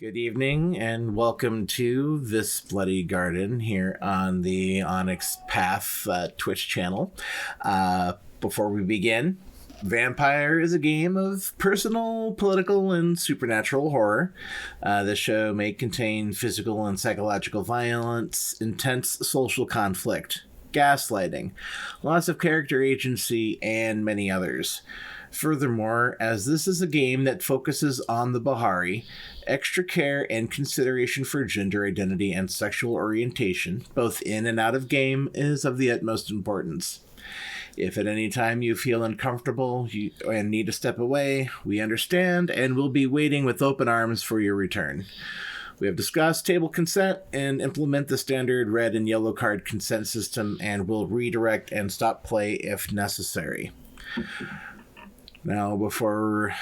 Good evening and welcome to This Bloody Garden here on the Onyx Path Twitch channel. Before we begin, Vampire is a game of personal, political, and supernatural horror. This show may contain physical and psychological violence, intense social conflict, gaslighting, loss of character agency, and many others. Furthermore, as this is a game that focuses on the Bahari, extra care and consideration for gender identity and sexual orientation, both in and out of game, is of the utmost importance. If at any time you feel uncomfortable and need to step away, we understand and will be waiting with open arms for your return. We have discussed table consent and implement the standard red and yellow card consent system and will redirect and stop play if necessary. Now, before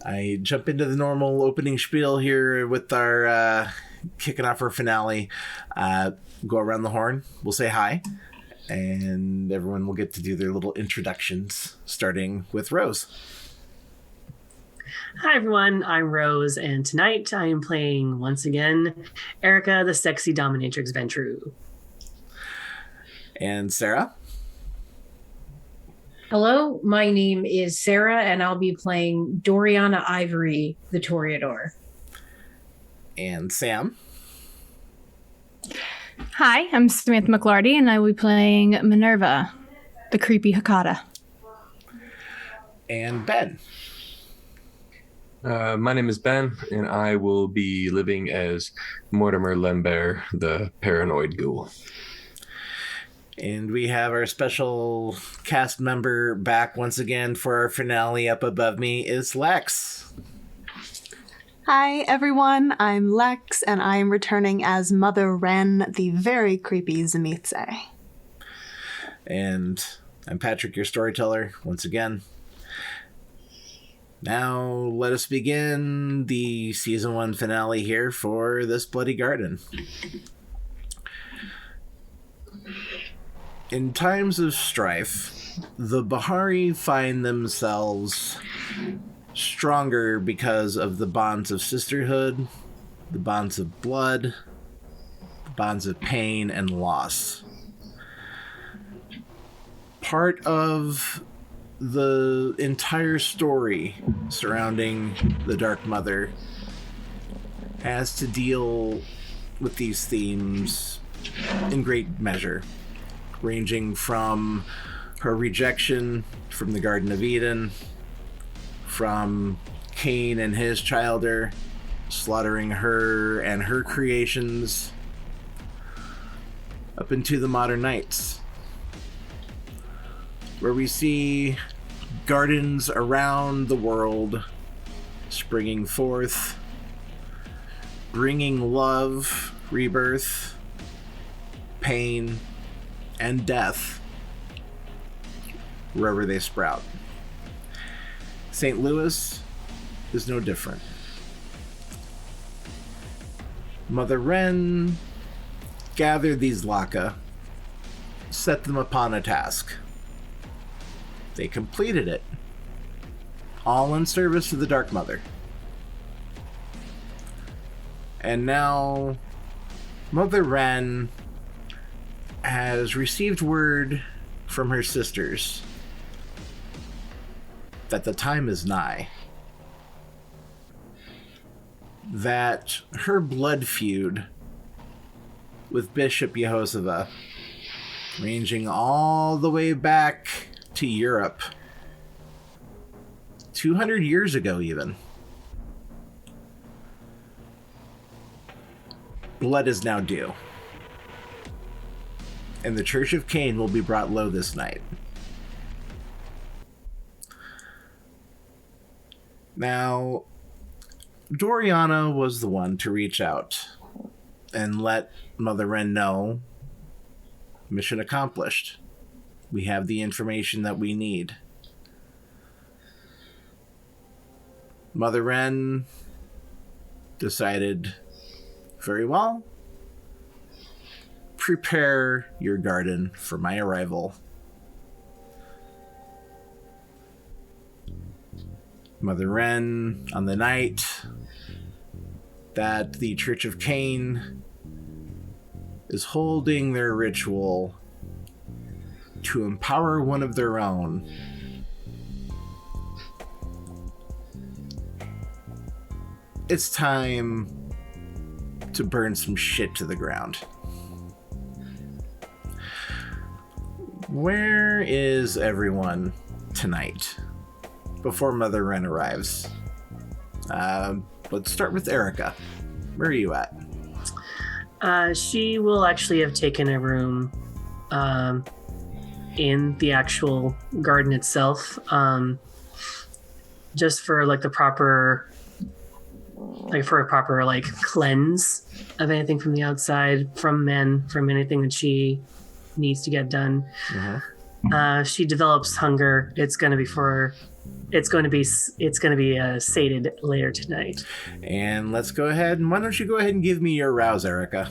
I jump into the normal opening spiel here with our kicking off our finale, go around the horn, we'll say hi, and everyone will get to do their little introductions, starting with Rose. Hi everyone, I'm Rose, and tonight I am playing, once again, Erica, the sexy dominatrix Ventru. And Sarah? Hello, my name is Sarah, and I'll be playing Doriana Ivory, the Toreador. And Sam? Hi, I'm Samantha McLarty, and I will be playing Minerva, the creepy Hakata. And Ben? My name is Ben, and I will be living as Mortimer Lambert, the paranoid ghoul. And we have our special cast member back once again for our finale. Up above me is Lex. Hi everyone, I'm Lex, and I am returning as Mother Wren, the very creepy Zemitze. And I'm Patrick, your storyteller, once again. Now let us begin the Season 1 finale here for This Bloody Garden. In times of strife, the Bahari find themselves stronger because of the bonds of sisterhood, the bonds of blood, the bonds of pain and loss. Part of the entire story surrounding the Dark Mother has to deal with these themes in great measure, ranging from her rejection from the Garden of Eden, from Cain and his childer slaughtering her and her creations, up into the modern nights, where we see gardens around the world springing forth, bringing love, rebirth, pain, and death wherever they sprout. St. Louis is no different. Mother Wren gathered these Laka, set them upon a task. They completed it, all in service to the Dark Mother. And now Mother Wren has received word from her sisters that the time is nigh. That her blood feud with Bishop Yehoshua, ranging all the way back to Europe, 200 years ago even, blood is now due. and the Church of Caine will be brought low this night. Now, Doriana was the one to reach out and let Mother Wren know, mission accomplished. We have the information that we need. Mother Wren decided, very well, prepare your garden for my arrival. Mother Wren, on the night that the Church of Caine is holding their ritual to empower one of their own, it's time to burn some shit to the ground. Where is everyone tonight before Mother Wren arrives? Let's start with Erica. Where are you at? She will actually have taken a room in the actual garden itself, just for like the proper, cleanse of anything from the outside, from men, from anything that she needs to get done. Mm-hmm. She develops hunger. It's going to be sated later tonight. And let's go ahead, and why don't you go ahead and give me your rouse, Erica?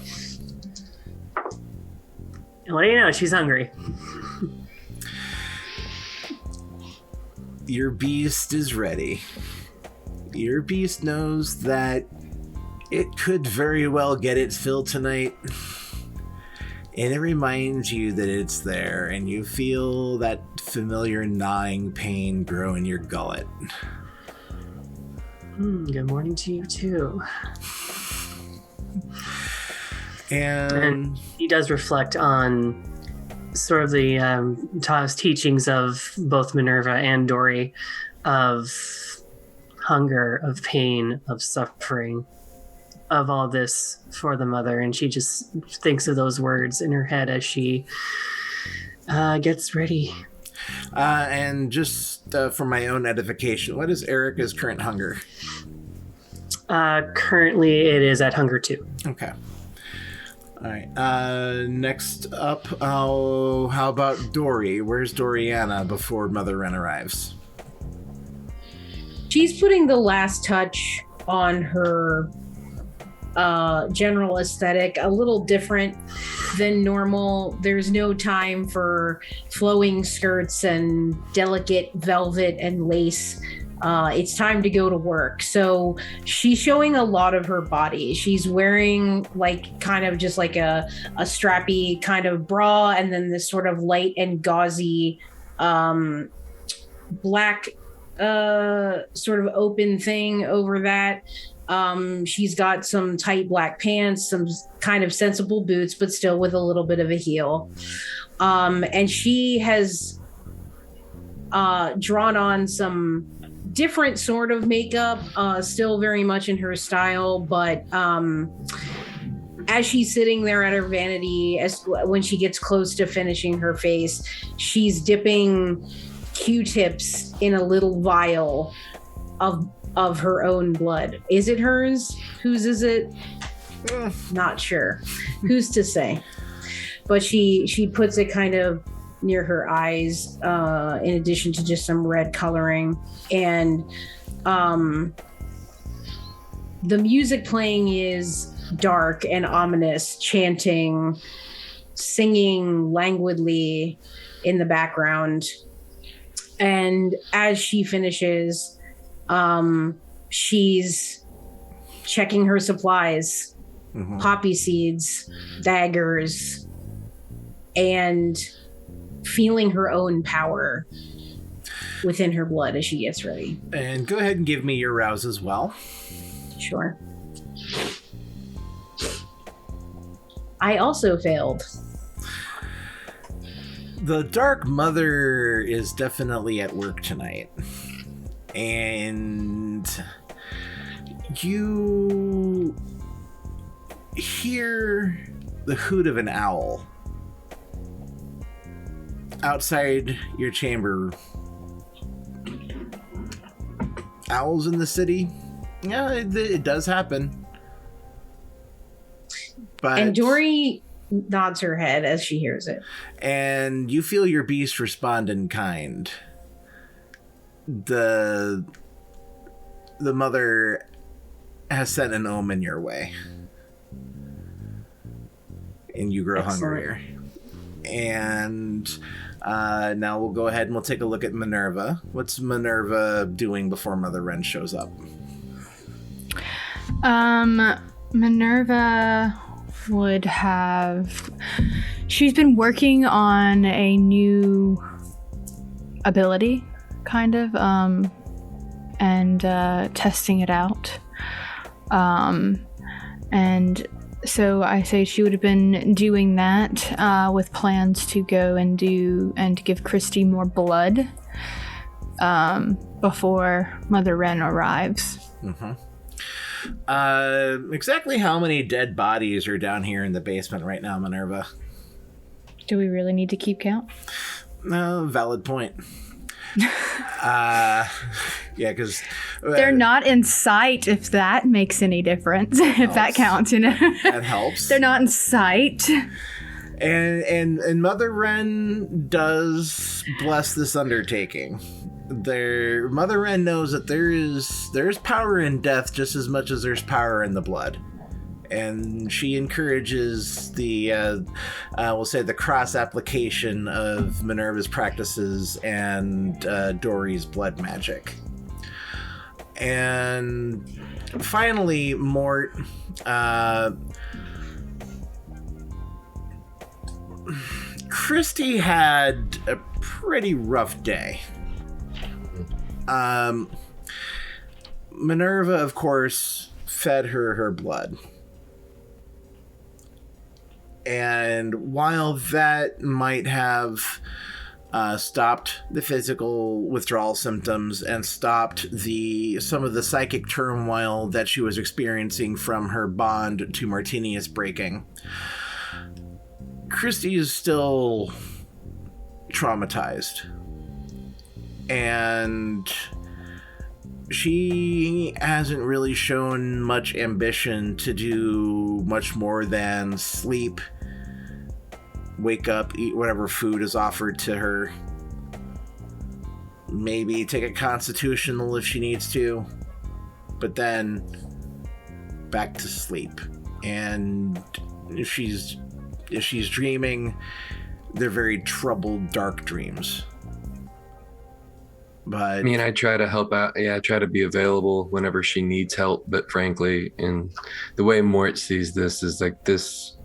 And what do you know? She's hungry. Your beast is ready. Your beast knows that it could very well get its fill tonight. And it reminds you that it's there, and you feel that familiar gnawing pain grow in your gullet. Good morning to you, too. And he does reflect on sort of the teachings of both Minerva and Dory, of hunger, of pain, of suffering, of all this for the mother. And she just thinks of those words in her head as she gets ready. And just for my own edification, what is Erica's current hunger? Currently, it is at hunger 2. Okay. All right. Next up, how about Dory? Where's Doriana before Mother Wren arrives? She's putting the last touch on her general aesthetic, a little different than normal. There's no time for flowing skirts and delicate velvet and lace. It's time to go to work. So she's showing a lot of her body. She's wearing kind of just like a strappy kind of bra, and then this sort of light and gauzy black sort of open thing over that. She's got some tight black pants, some kind of sensible boots, but still with a little bit of a heel. And she has drawn on some different sort of makeup, still very much in her style, but as she's sitting there at her vanity, when she gets close to finishing her face, she's dipping Q-tips in a little vial of her own blood. Is it hers? Whose is it? Not sure. Who's to say? But she puts it kind of near her eyes, in addition to just some red coloring. And the music playing is dark and ominous, chanting, singing languidly in the background. And as she finishes, she's checking her supplies, poppy seeds, daggers, and feeling her own power within her blood as she gets ready. And go ahead and give me your rouse as well. Sure. I also failed. The Dark Mother is definitely at work tonight. And you hear the hoot of an owl outside your chamber, owls in the city? Yeah, it does happen. But, and Dory nods her head as she hears it. And you feel your beast respond in kind. The mother has sent an omen your way. And you grow hungrier. And now we'll go ahead and we'll take a look at Minerva. What's Minerva doing before Mother Wren shows up? Minerva would have... She's been working on a new ability, kind of, and testing it out. And so I say she would have been doing that with plans to go and give Christy more blood before Mother Wren arrives. Mm-hmm. Exactly how many dead bodies are down here in the basement right now, Minerva? Do we really need to keep count? No, valid point. Yeah, because they're not in sight. If that makes any difference, if that counts, that helps. They're not in sight. And Mother Wren does bless this undertaking. Mother Wren knows that there's power in death just as much as there's power in the blood. And she encourages we'll say the cross application of Minerva's practices and Dory's blood magic. And finally, Mort, Christy had a pretty rough day. Minerva, of course, fed her blood. And while that might have stopped the physical withdrawal symptoms and stopped some of the psychic turmoil that she was experiencing from her bond to Martinius breaking, Christy is still traumatized. And she hasn't really shown much ambition to do much more than sleep, wake up, eat whatever food is offered to her, maybe take a constitutional if she needs to, but then back to sleep. And if she's dreaming, they're very troubled, dark dreams. But I mean, I try to help out. Yeah, I try to be available whenever she needs help. But frankly, in the way Mort sees this is like this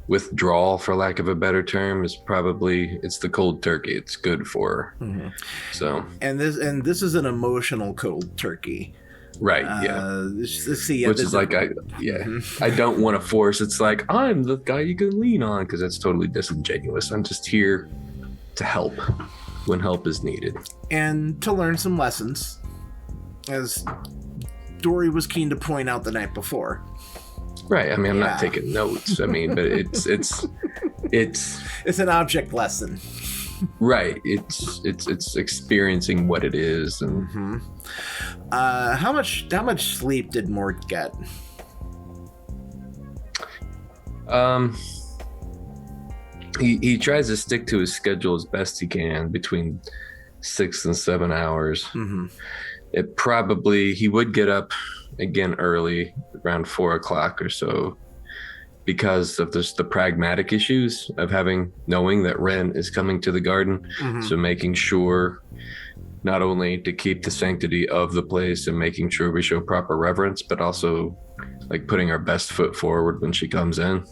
withdrawal, for lack of a better term, is probably it's the cold turkey. It's good for her. Mm-hmm. So and this is an emotional cold turkey. Right. Yeah. Which is like I don't want to force. It's like I'm the guy you can lean on because that's totally disingenuous. I'm just here to help when help is needed. And to learn some lessons, as Dory was keen to point out the night before. Right. I mean, I'm not taking notes. I mean, but it's an object lesson. Right. It's experiencing what it is. And how much sleep did Mort get? He tries to stick to his schedule as best he can, between 6 and 7 hours. Mm-hmm. He would get up again early, around 4 o'clock or so, because of the pragmatic issues of knowing that Wren is coming to the garden. Mm-hmm. So making sure not only to keep the sanctity of the place and making sure we show proper reverence, but also like putting our best foot forward when she comes in.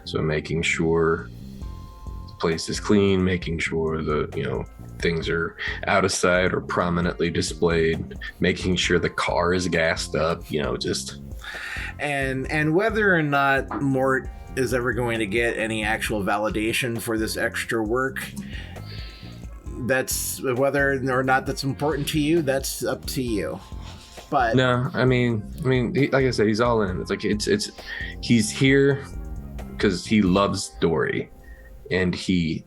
So making sure the place is clean, making sure things are out of sight or prominently displayed, making sure the car is gassed up, just. And whether or not Mort is ever going to get any actual validation for this extra work, that's whether or not that's important to you, that's up to you. But no, I mean, like I said, he's all in. It's like he's here because he loves Dory, and he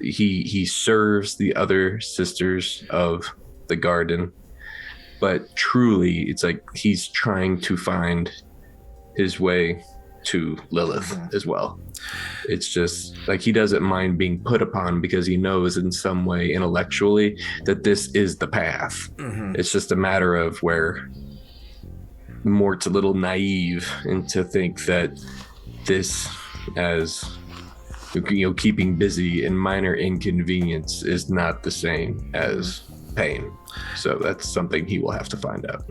he serves the other sisters of the garden, but truly it's like he's trying to find his way to Lilith as well. It's just like he doesn't mind being put upon because he knows in some way intellectually that this is the path. It's just a matter of where Mort's a little naive and to think that this, as keeping busy and minor inconvenience, is not the same as pain. So that's something he will have to find out.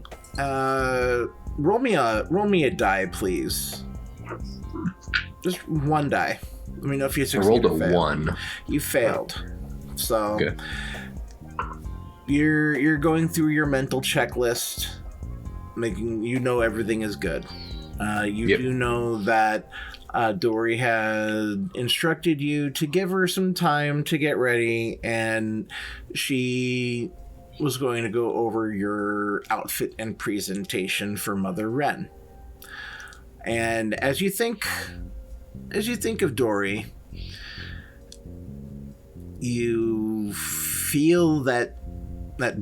Roll me a die, please. Just one die. Let me know if you succeed. I rolled or a failed. 1. You failed. So Okay. you're going through your mental checklist, making everything is good. You do know that Dory had instructed you to give her some time to get ready, and she was going to go over your outfit and presentation for Mother Wren. And as you think of Dory, you feel that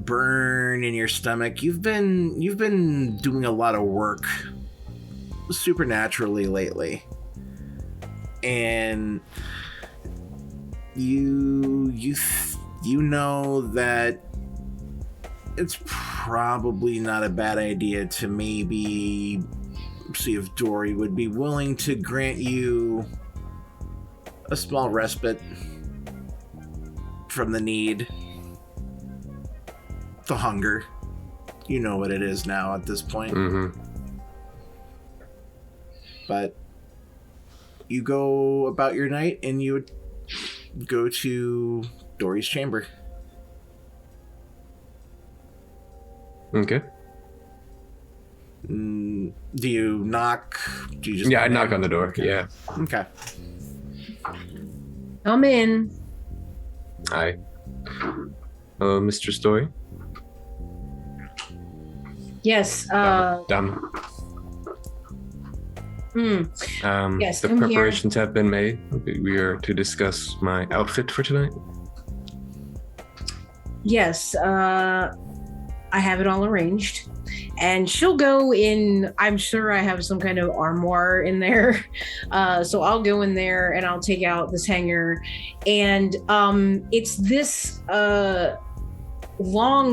burn in your stomach. You've been doing a lot of work supernaturally lately, and you know that it's probably not a bad idea to maybe see if Dory would be willing to grant you a small respite from the need, the hunger. You know what it is now at this point. But you go about your night and you would go to Dory's chamber. Okay. Do you knock? Do you just I knock on the door. Okay. Yeah. Okay. Come in. Hi. Hello, Mr. Story. Yes. Done. Yes, the come here. preparations have been made. We are to discuss my outfit for tonight. Yes. I have it all arranged. And she'll go in, I'm sure I have some kind of armoire in there. So I'll go in there and I'll take out this hanger. And it's this long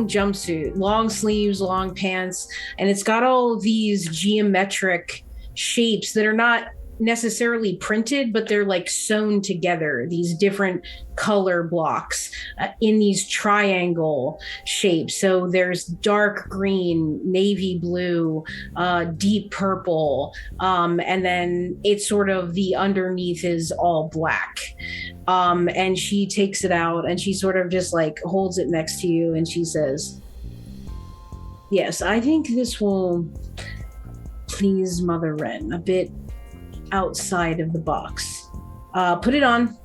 jumpsuit, long sleeves, long pants. And it's got all of these geometric shapes that are not necessarily printed, but they're like sewn together, these different color blocks in these triangle shapes. So there's dark green, navy blue, deep purple, and then it's sort of the underneath is all black. And she takes it out and she sort of just like holds it next to you and she says, yes, I think this will please Mother Wren a bit outside of the box. Put it on.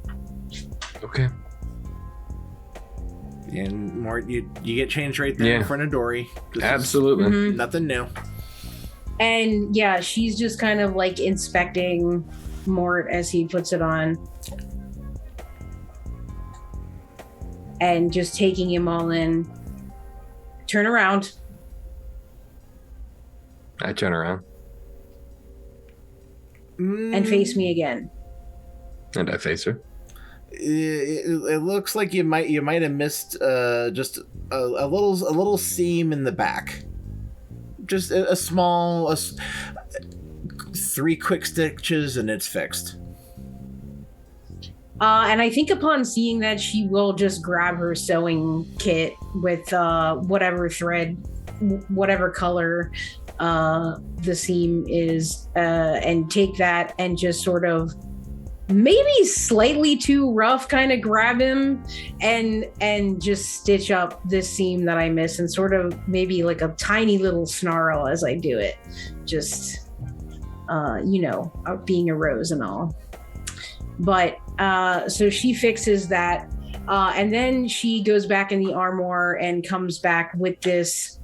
Okay. And Mort, you get changed right there in front of Dory. Absolutely. Nothing new. And yeah, she's just kind of like inspecting Mort as he puts it on. And just taking him all in. Turn around. I turn around. And face me again. And I face her. It looks like you might have missed just a little seam in the back. Just a small 3 quick stitches and it's fixed. And I think upon seeing that, she will just grab her sewing kit with whatever thread, whatever color the seam is, and take that and just sort of maybe slightly too rough kind of grab him and just stitch up this seam that I missed and sort of maybe like a tiny little snarl as I do it. Just, being a rose and all. But so she fixes that. And then she goes back in the armoire and comes back with this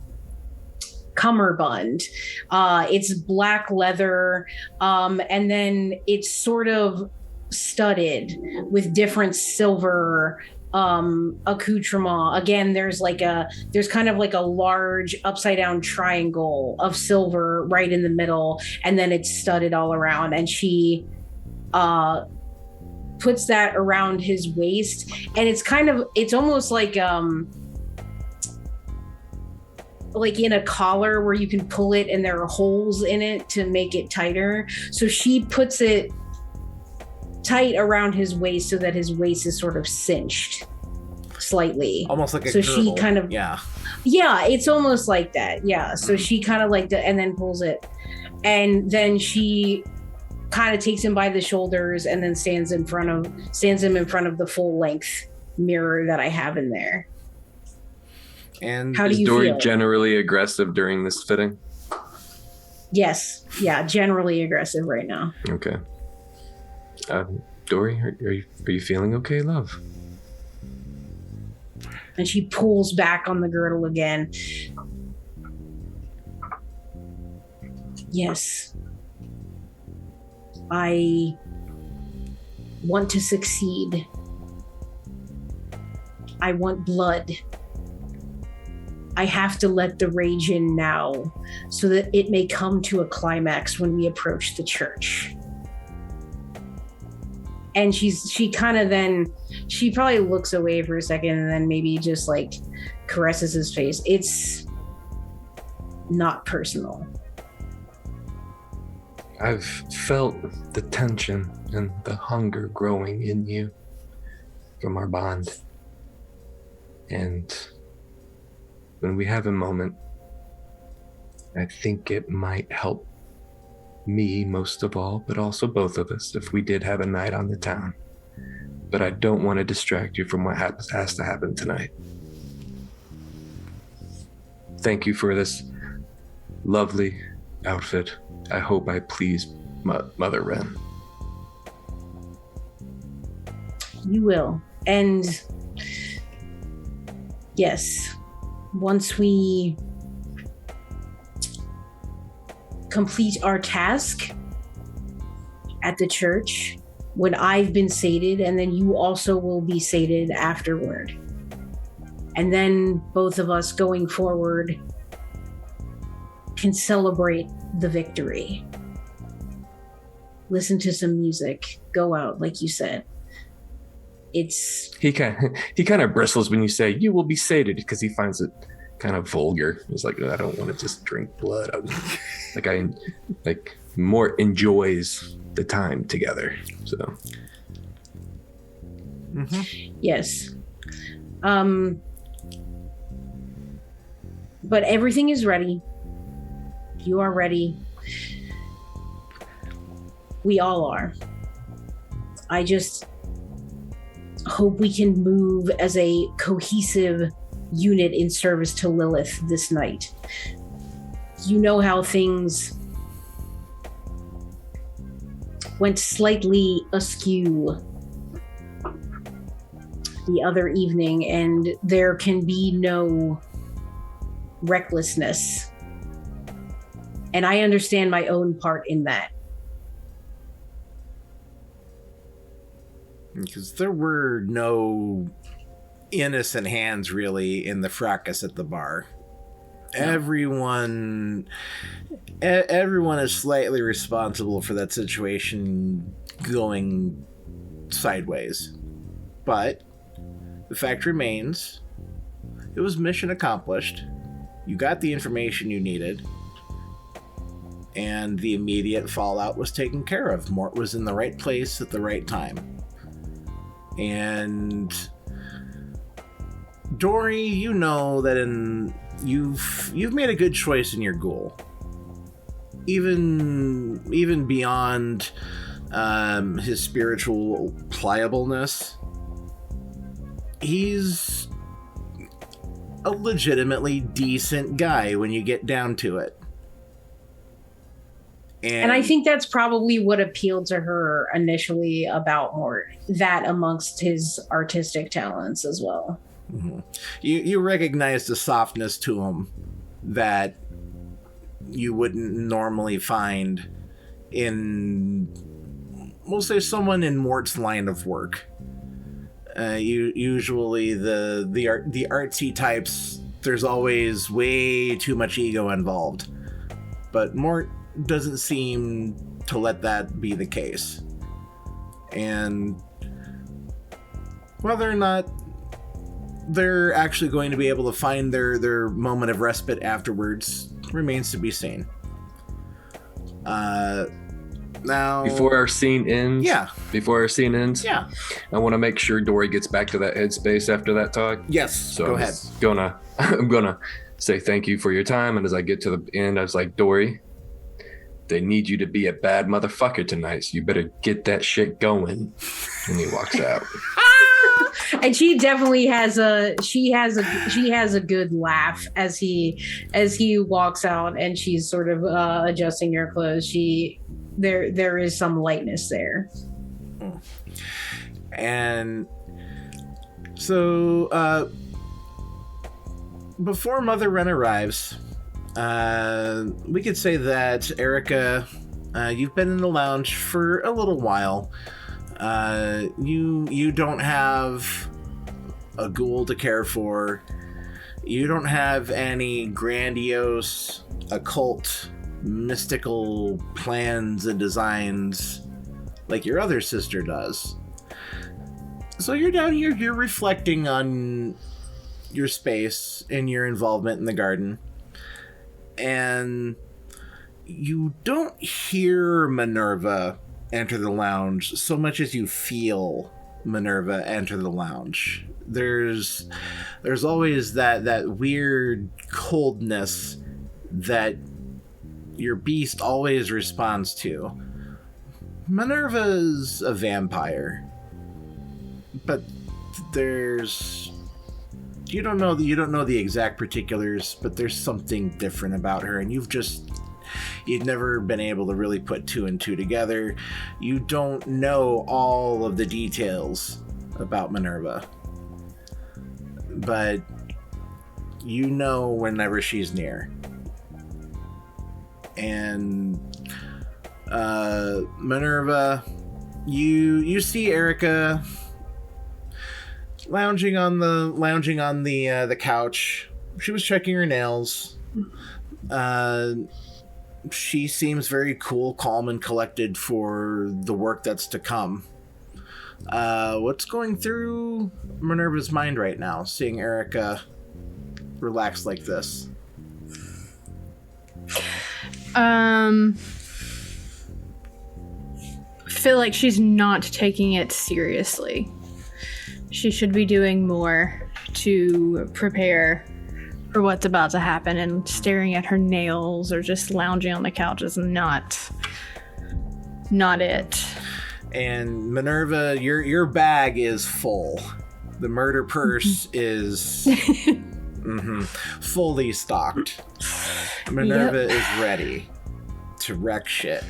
cummerbund. It's black leather. And then it's sort of studded with different silver accoutrement. Again, there's kind of like a large upside down triangle of silver right in the middle, and then it's studded all around, and she puts that around his waist, and it's almost like in a collar where you can pull it and there are holes in it to make it tighter. So she puts it tight around his waist so that his waist is sort of cinched slightly, almost like a so girdle. She kind of yeah, it's almost like that. Yeah, so she kind of like that, and then pulls it, and then she kind of takes him by the shoulders and then stands him in front of the full length mirror that I have in there. And how do you Dory feel? Generally aggressive during this fitting? Yes, yeah, generally aggressive right now. Okay. Dory, are you feeling okay, love? And she pulls back on the girdle again. Yes. I want to succeed. I want blood. I have to let the rage in now so that it may come to a climax when we approach the church. And she probably looks away for a second and then maybe just like caresses his face. It's not personal. I've felt the tension and the hunger growing in you from our bond. And when we have a moment, I think it might help me most of all, but also both of us if we did have a night on the town. But I don't want to distract you from what has to happen tonight. Thank you for this lovely outfit. I hope I please Mother Wren. You will. And yes, once we complete our task at the church, when I've been sated, and then you also will be sated afterward. And then both of us going forward can celebrate the victory. Listen to some music, go out, like you said. He kind of bristles when you say you will be sated, because he finds it kind of vulgar. He's like, I don't want to just drink blood. I more enjoys the time together. So yes. But everything is ready. You are ready. We all are. I just hope we can move as a cohesive unit in service to Lilith this night. You know how things went slightly askew the other evening, and there can be no recklessness. And I understand my own part in that. Because there were no innocent hands really in the fracas at the bar. No. Everyone is slightly responsible for that situation going sideways. But the fact remains, it was mission accomplished. You got the information you needed. And the immediate fallout was taken care of. Mort was in the right place at the right time. And Dory, you know that you've made a good choice in your ghoul. Even beyond his spiritual pliableness, he's a legitimately decent guy when you get down to it. And I think that's probably what appealed to her initially about Mort, that amongst his artistic talents as well. Mm-hmm. You recognize the softness to him that you wouldn't normally find in we'll say someone in Mort's line of work. Usually the artsy types, there's always way too much ego involved. But Mort doesn't seem to let that be the case. And whether or not they're actually going to be able to find their moment of respite afterwards remains to be seen. Now, before our scene ends, yeah, I want to make sure Dory gets back to that headspace after that talk. Yes, so go ahead. I'm gonna say thank you for your time, and as I get to the end, I was like, Dory, they need you to be a bad motherfucker tonight, so you better get that shit going. And he walks out. And she definitely has a good laugh as he walks out, and she's sort of adjusting her clothes. There is some lightness there. And so before Mother Wren arrives, we could say that Erica, you've been in the lounge for a little while. You don't have a ghoul to care for. You don't have any grandiose, occult, mystical plans and designs like your other sister does. So you're down here, you're reflecting on your space and your involvement in the garden. And you don't hear Minerva enter the lounge so much as you feel Minerva enter the lounge. There's always that weird coldness that your beast always responds to. Minerva's a vampire, but you don't know the exact particulars, but there's something different about her, and you've never been able to really put two and two together. You don't know all of the details about Minerva, but you know whenever she's near. And Minerva, you see Erica lounging on the couch. She was checking her nails. She seems very cool, calm, and collected for the work that's to come. What's going through Minerva's mind right now, seeing Erica relax like this? Feel like she's not taking it seriously. She should be doing more to prepare for what's about to happen, and staring at her nails or just lounging on the couch is not it. And Minerva, your bag is full. The murder purse is fully stocked. Minerva is ready to wreck shit.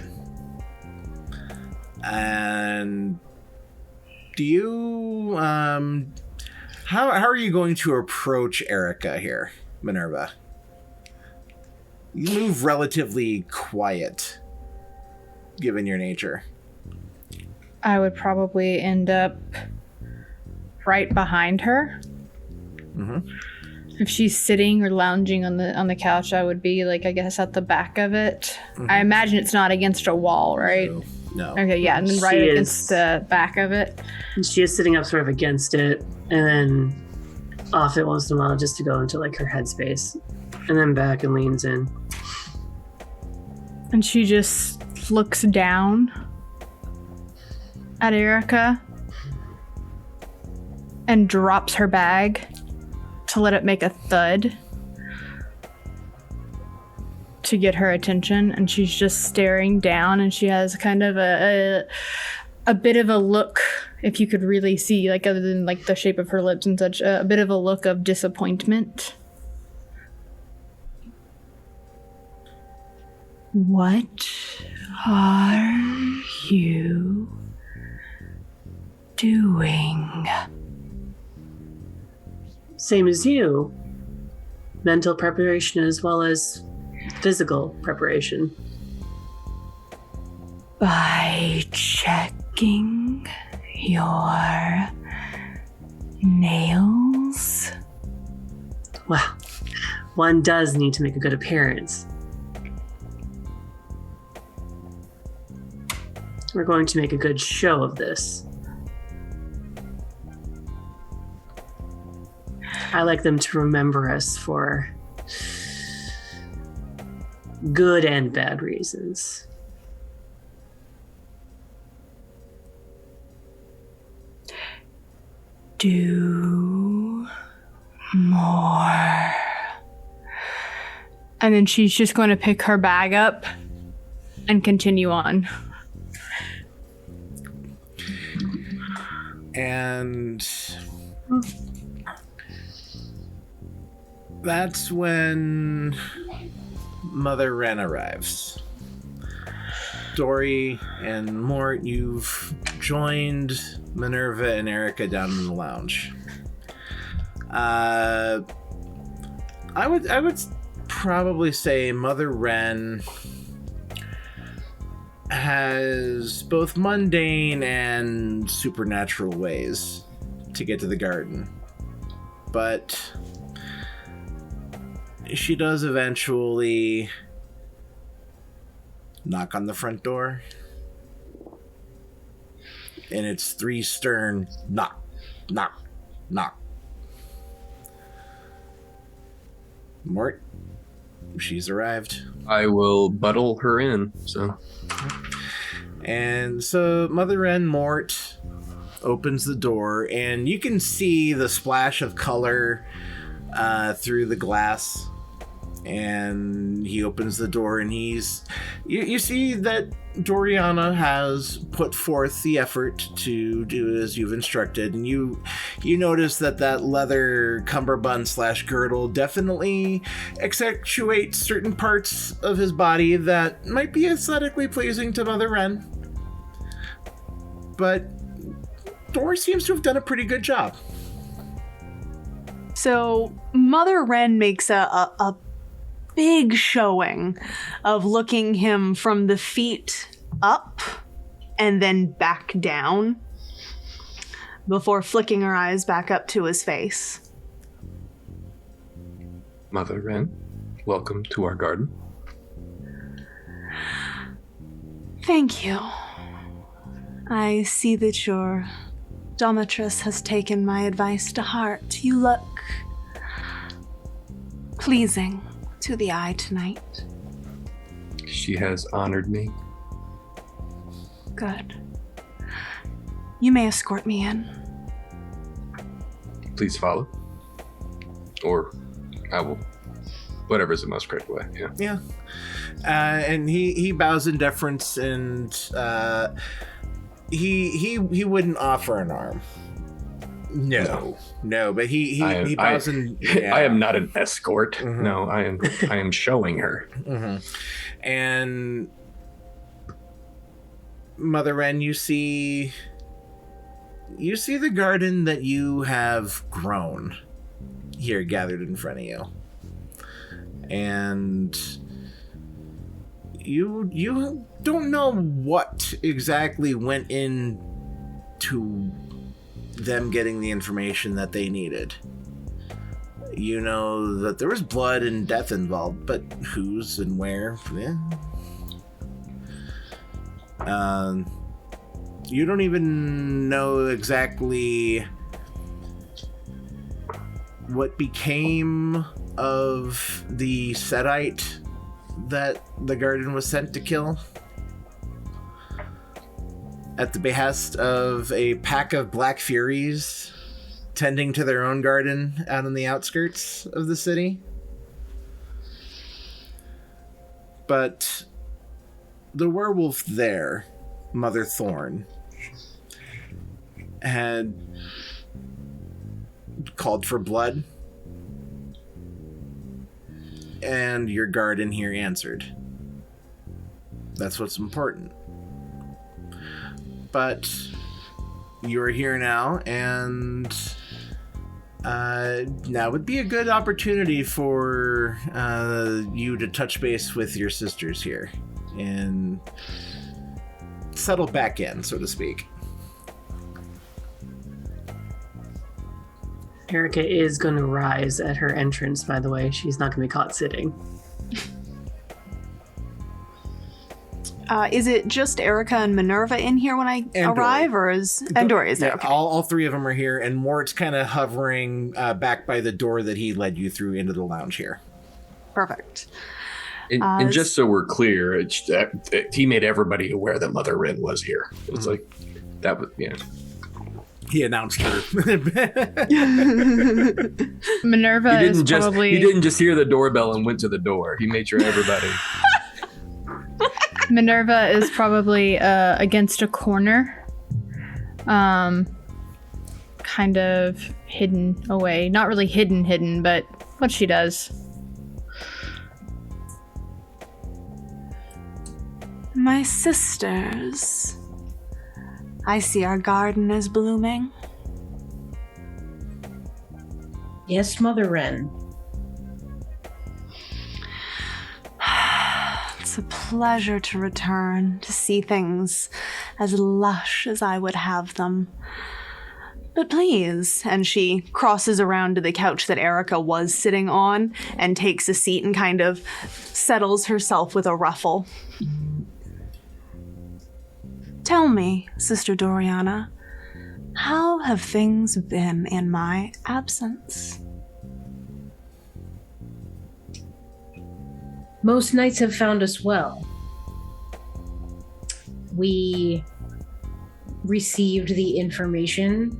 And do you how are you going to approach Erica here, Minerva? You move relatively quiet, given your nature. I would probably end up right behind her. Mm-hmm. If she's sitting or lounging on the couch, I would be like, I guess, at the back of it. Mm-hmm. I imagine it's not against a wall, right? No. Okay, yeah, and then right against the back of it. She is sitting up sort of against it, and then off it once in a while just to go into like her headspace, and then back and leans in. And she just looks down at Erica and drops her bag to let it make a thud to get her attention, and she's just staring down, and she has kind of a bit of a look, if you could really see, like, other than like the shape of her lips and such, a bit of a look of disappointment. What are you doing? Same as you. Mental preparation as well as physical preparation. By checking licking your nails? Well, one does need to make a good appearance. We're going to make a good show of this. I like them to remember us for good and bad reasons. Do more. And then she's just going to pick her bag up and continue on. And that's when Mother Wren arrives. Dory and Mort, you've joined Minerva and Erica down in the lounge. I would probably say Mother Wren has both mundane and supernatural ways to get to the garden. But she does eventually knock on the front door. And it's 3 stern knock, knock, knock. Mort, she's arrived. I will buttle her in, so. And so Mother Wren Mort opens the door, and you can see the splash of color through the glass. And he opens the door, and you see that Doriana has put forth the effort to do as you've instructed, and you notice that leather cummerbund / girdle definitely accentuates certain parts of his body that might be aesthetically pleasing to Mother Wren. But Dory seems to have done a pretty good job. So Mother Wren makes a big showing of looking him from the feet up and then back down before flicking her eyes back up to his face. Mother Wren, welcome to our garden. Thank you. I see that your domitress has taken my advice to heart. You look pleasing to the eye tonight. She has honored me. Good. You may escort me in. Please follow. Or I will. Whatever's the most correct way, yeah. Yeah. And he bows in deference, and he wouldn't offer an arm. No, but he bows in. Yeah. I am not an escort. Mm-hmm. No, I am showing her. Mm-hmm. And Mother Wren, you see the garden that you have grown here gathered in front of you. And you don't know what exactly went into them getting the information that they needed. You know that there was blood and death involved, but whose and where? Yeah. You don't even know exactly what became of the Setite that the garden was sent to kill at the behest of a pack of black furies tending to their own garden out on the outskirts of the city. But the werewolf there, Mother Thorn, had called for blood, and your garden here answered. That's what's important. But you're here now, and now would be a good opportunity for you to touch base with your sisters here and settle back in, so to speak. Erica is going to rise at her entrance, by the way. She's not going to be caught sitting. Is it just Erica and Minerva in here when I arrive, or is Dory is there? Yeah, Okay. all three of them are here, and Mort's kind of hovering back by the door that he led you through into the lounge here. Perfect. And just so we're clear, he made everybody aware that Mother Wren was here. It's like that was, yeah. He announced her. Minerva is probably... He didn't just hear the doorbell and went to the door. He made sure everybody... Minerva is probably against a corner. Kind of hidden away. Not really hidden, but what she does. My sisters, I see our garden is blooming. Yes, Mother Wren. It's a pleasure to return, to see things as lush as I would have them. But please, and she crosses around to the couch that Erica was sitting on and takes a seat and kind of settles herself with a ruffle. Tell me, Sister Doriana, how have things been in my absence? Most nights have found us well. We received the information.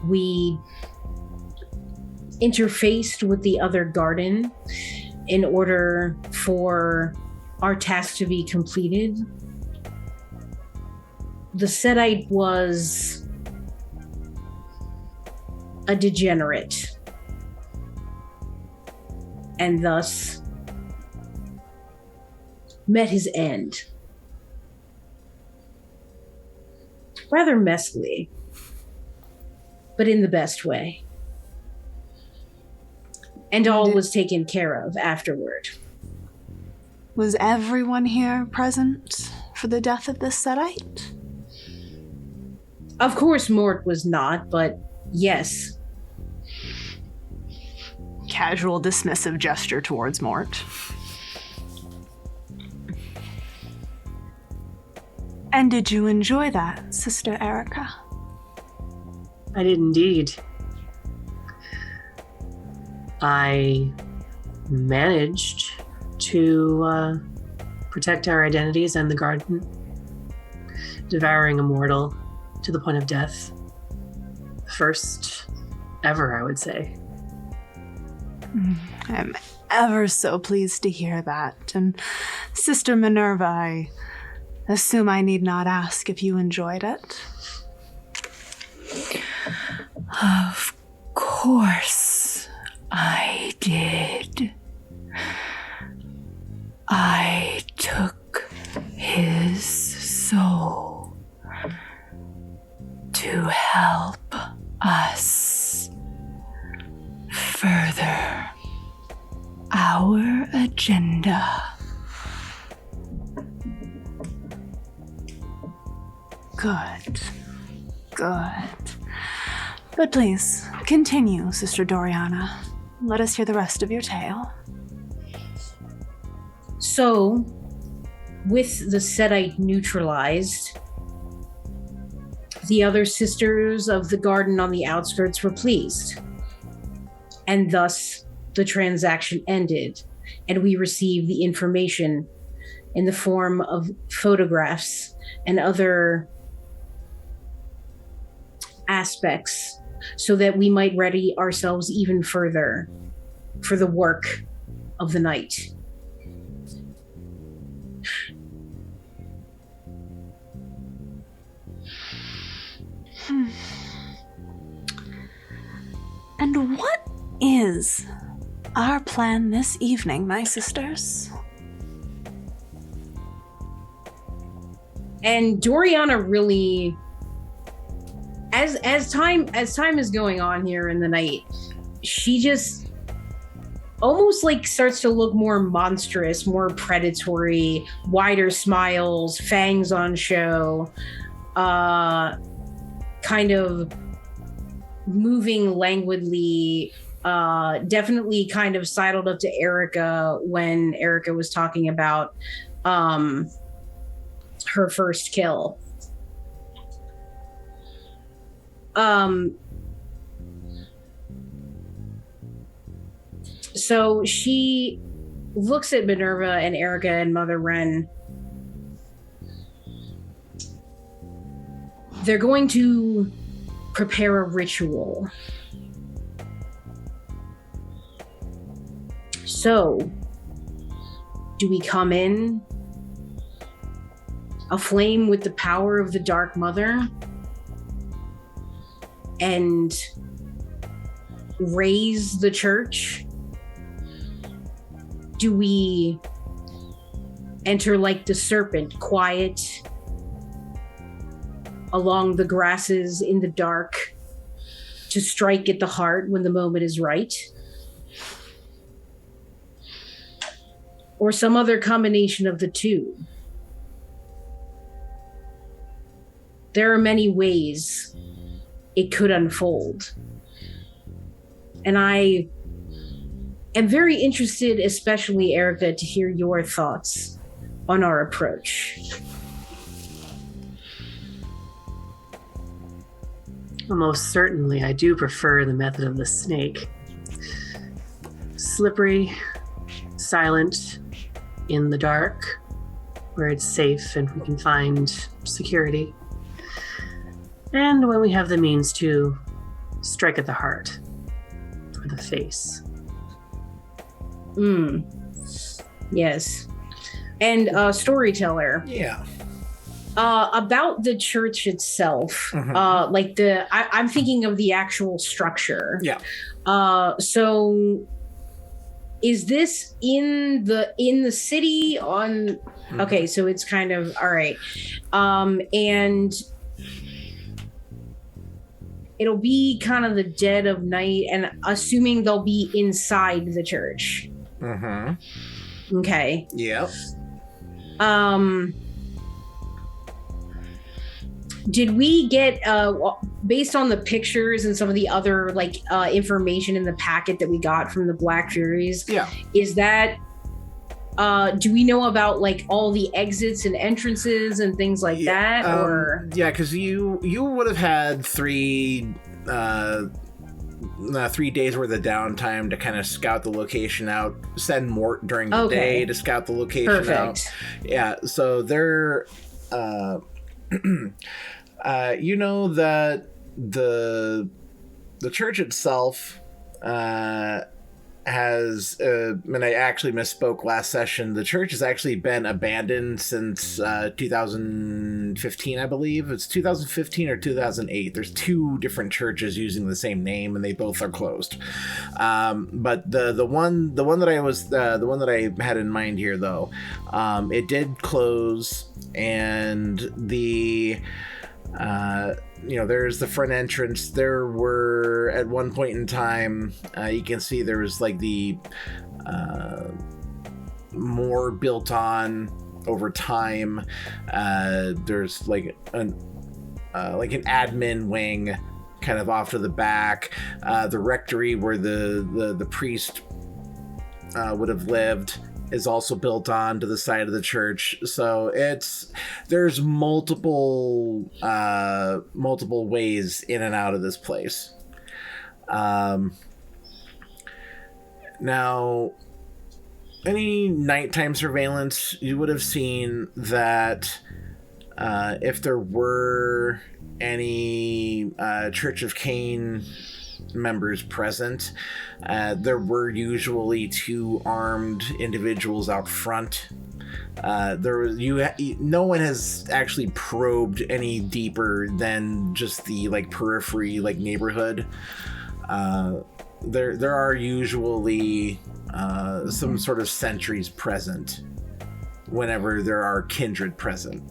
We interfaced with the other garden in order for our task to be completed. The Setite was a degenerate, and thus met his end. Rather messily, but in the best way. And all was taken care of afterward. Was everyone here present for the death of this Setite? Of course, Mort was not, but yes. Casual, dismissive gesture towards Mort. And did you enjoy that, Sister Erica? I did indeed. I managed to protect our identities and the garden, devouring a mortal to the point of death. First ever, I would say. I'm ever so pleased to hear that. And Sister Minerva, I assume I need not ask if you enjoyed it. Of course I did. I took his soul to help us further our agenda. Good. But please, continue, Sister Doriana. Let us hear the rest of your tale. So, with the Setite neutralized, the other sisters of the garden on the outskirts were pleased. And thus, the transaction ended, and we received the information in the form of photographs and other aspects so that we might ready ourselves even further for the work of the night. And what is our plan this evening, my sisters? And Doriana really, as time is going on here in the night, she just almost like starts to look more monstrous, more predatory, wider smiles, fangs on show, kind of moving languidly, definitely kind of sidled up to Erica when Erica was talking about her first kill. So she looks at Minerva and Erica and Mother Wren. They're going to prepare a ritual. So, do we come in aflame with the power of the Dark Mother and raise the church? Do we enter like the serpent, quiet, along the grasses in the dark, to strike at the heart when the moment is right? Or some other combination of the two? There are many ways it could unfold. And I am very interested, especially Erica, to hear your thoughts on our approach. Well, most certainly, I do prefer the method of the snake. Slippery, silent, in the dark, where it's safe and we can find security. And when we have the means to strike at the heart or the face. Yes. And storyteller. Yeah. About the church itself, I'm thinking of the actual structure. Yeah. So is this in the city on? Okay, so it's kind of all right. And it'll be kind of the dead of night, and assuming they'll be inside the church. Okay. Yep. Did we get, based on the pictures and some of the other information in the packet that we got from the Black Furies? Yeah. Is that, do we know about all the exits and entrances and things like that? Or yeah, because you would have had 3 days worth of downtime to kind of scout the location out, send Mort during the day to scout the location out. Yeah, so they're you know that the church itself has and I actually misspoke last session. The church has actually been abandoned since 2015, I believe. It's 2015 or 2008. There's 2 different churches using the same name, and they both are closed. But the one that I had in mind here, though, it did close, and the there's the front entrance. There were, at one point in time, you can see there was the more built on over time. There's an admin wing kind of off to the back. The rectory where the priest would have lived is also built on to the side of the church. So there's multiple ways in and out of this place. Now, any nighttime surveillance, you would have seen that if there were any Church of Caine members present, there were usually 2 armed individuals out front. No one has actually probed any deeper than just the periphery neighborhood. There are usually some sort of sentries present whenever there are kindred present.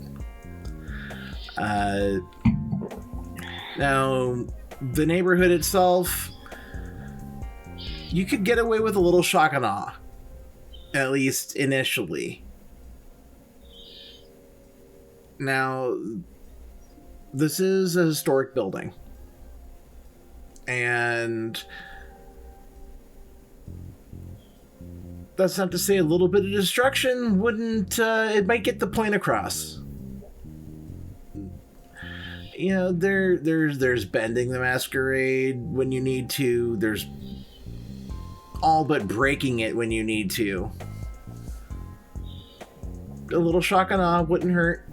Now, the neighborhood itself, you could get away with a little shock and awe, at least initially. Now, this is a historic building, and that's not to say a little bit of destruction wouldn't, it might get the point across. You know, there's bending the masquerade when you need to, there's all but breaking it when you need to. A little shock and awe wouldn't hurt.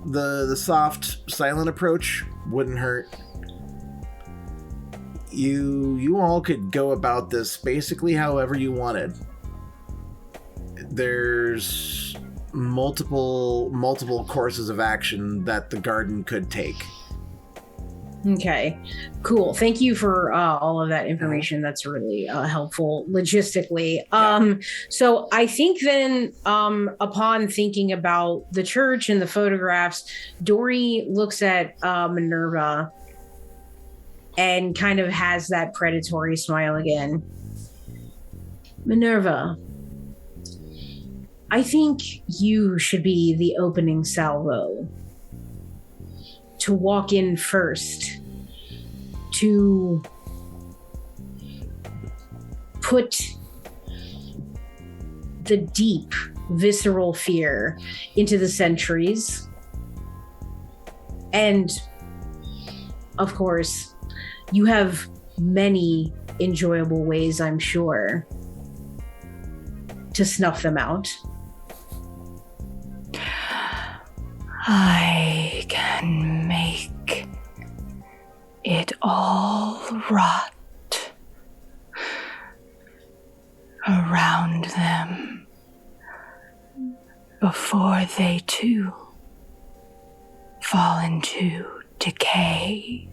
The soft, silent approach wouldn't hurt. You all could go about this basically however you wanted. There's multiple courses of action that the garden could take. Okay, cool. Thank you for all of that information. That's really helpful logistically. So I think then upon thinking about the church and the photographs, Dory looks at Minerva and kind of has that predatory smile again. Minerva, I think you should be the opening salvo. To walk in first, to put the deep, visceral fear into the sentries. And, of course, you have many enjoyable ways, I'm sure, to snuff them out. I can make it all rot around them before they too fall into decay.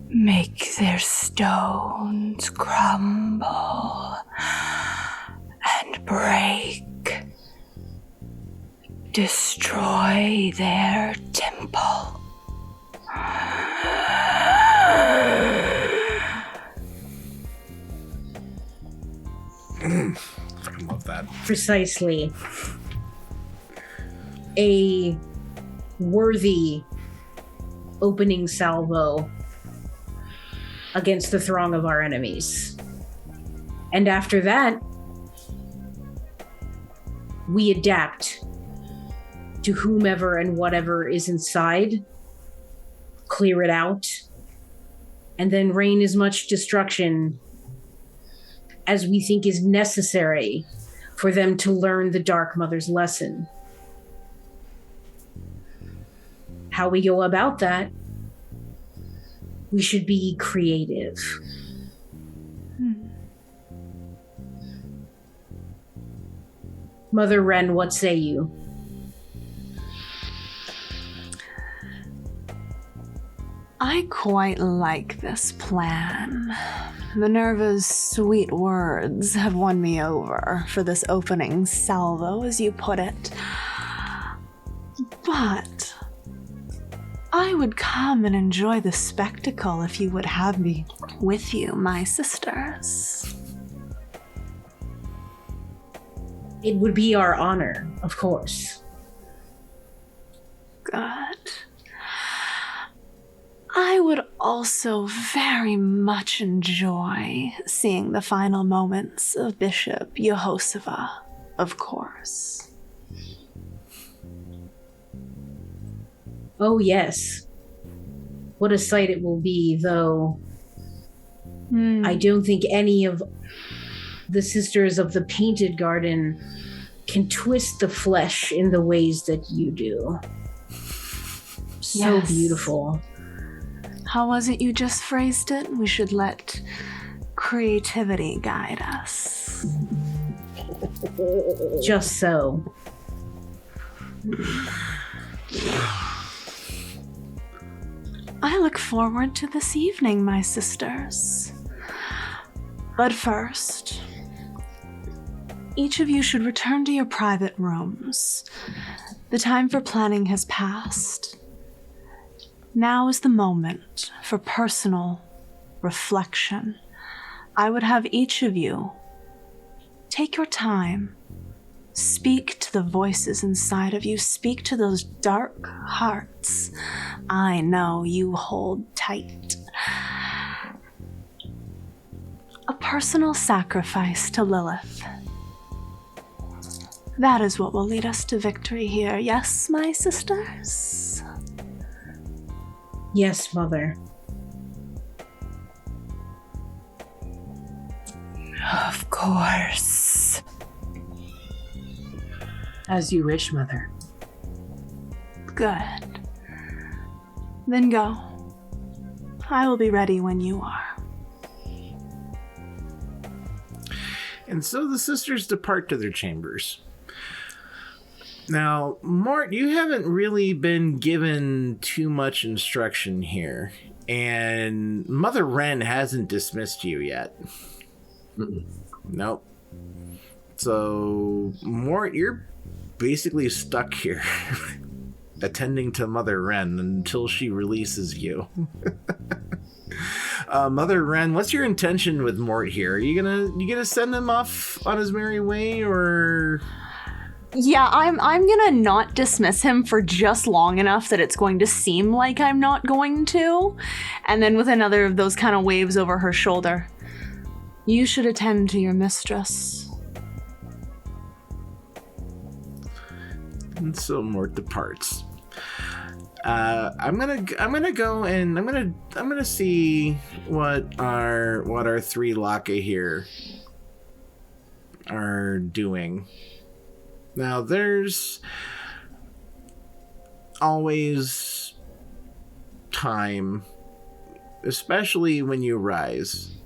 Make their stones crumble and break. Destroy their temple. I love that. Precisely. A worthy opening salvo against the throng of our enemies. And after that, we adapt to whomever and whatever is inside, clear it out, and then rain as much destruction as we think is necessary for them to learn the Dark Mother's lesson. How we go about that, we should be creative. Mother Wren, what say you? I quite like this plan. Minerva's sweet words have won me over for this opening salvo, as you put it. But I would come and enjoy the spectacle if you would have me with you, my sisters. It would be our honor, of course. Good. I would also very much enjoy seeing the final moments of Bishop Yehoshua, of course. Oh, yes. What a sight it will be, though. I don't think any of the Sisters of the Painted Garden can twist the flesh in the ways that you do. So Yes. beautiful. How was it you just phrased it? We should let creativity guide us. Just so. I look forward to this evening, my sisters. But first, each of you should return to your private rooms. The time for planning has passed. Now is the moment for personal reflection, I would have each of you take your time. Speak to the voices inside of you. Speak to those dark hearts I know you hold tight. A personal sacrifice to Lilith. That is what will lead us to victory here. Yes, my sisters? Yes, Mother. Of course. As you wish, Mother. Good. Then go. I will be ready when you are. And so the sisters depart to their chambers. Now, Mort, you haven't really been given too much instruction here, and Mother Wren hasn't dismissed you yet. Nope. So, Mort, you're basically stuck here, attending to Mother Wren until she releases you. Mother Wren, what's your intention with Mort here? Are you gonna send him off on his merry way, or? Yeah, I'm gonna not dismiss him for just long enough that it's going to seem like I'm not going to. And then with another of those kind of waves over her shoulder. You should attend to your mistress. And so Mort departs. I'm gonna go and I'm gonna see what our three Laka here are doing. Now there's always time, especially when you rise,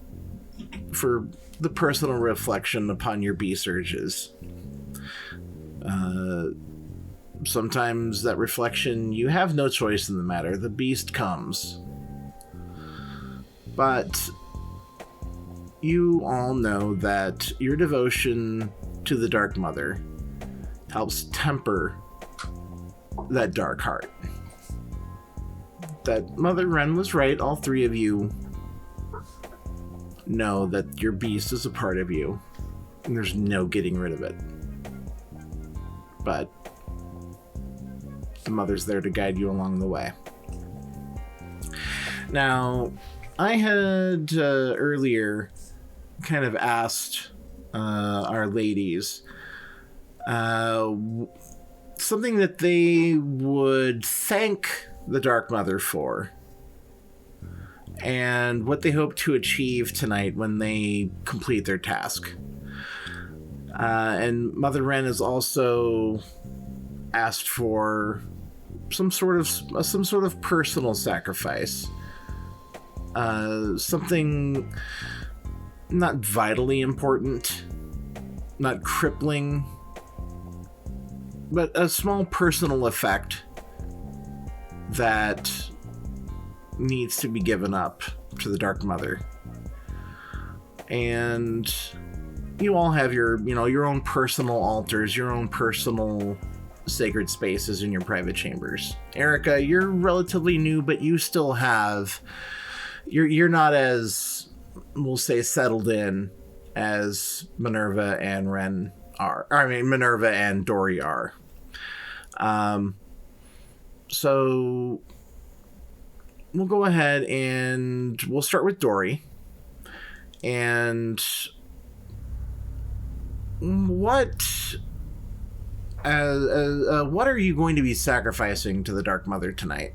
for the personal reflection upon your beast urges. Sometimes that reflection, you have no choice in the matter. The beast comes. But you all know that your devotion to the Dark Mother helps temper that dark heart. That Mother Wren was right. All three of you know that your beast is a part of you, and there's no getting rid of it. But the Mother's there to guide you along the way. Now, I had earlier kind of asked our ladies something that they would thank the Dark Mother for, and what they hope to achieve tonight when they complete their task. And Mother Wren has also asked for some sort of personal sacrifice, something not vitally important, not crippling, but a small personal effect that needs to be given up to the Dark Mother. And you all have your own personal altars, your own personal sacred spaces in your private chambers. Erica, you're relatively new, but you still have... You're not as, we'll say, settled in as Minerva and Wren are. I mean, Minerva and Dory are. So we'll go ahead and we'll start with Dory. And what are you going to be sacrificing to the Dark Mother tonight?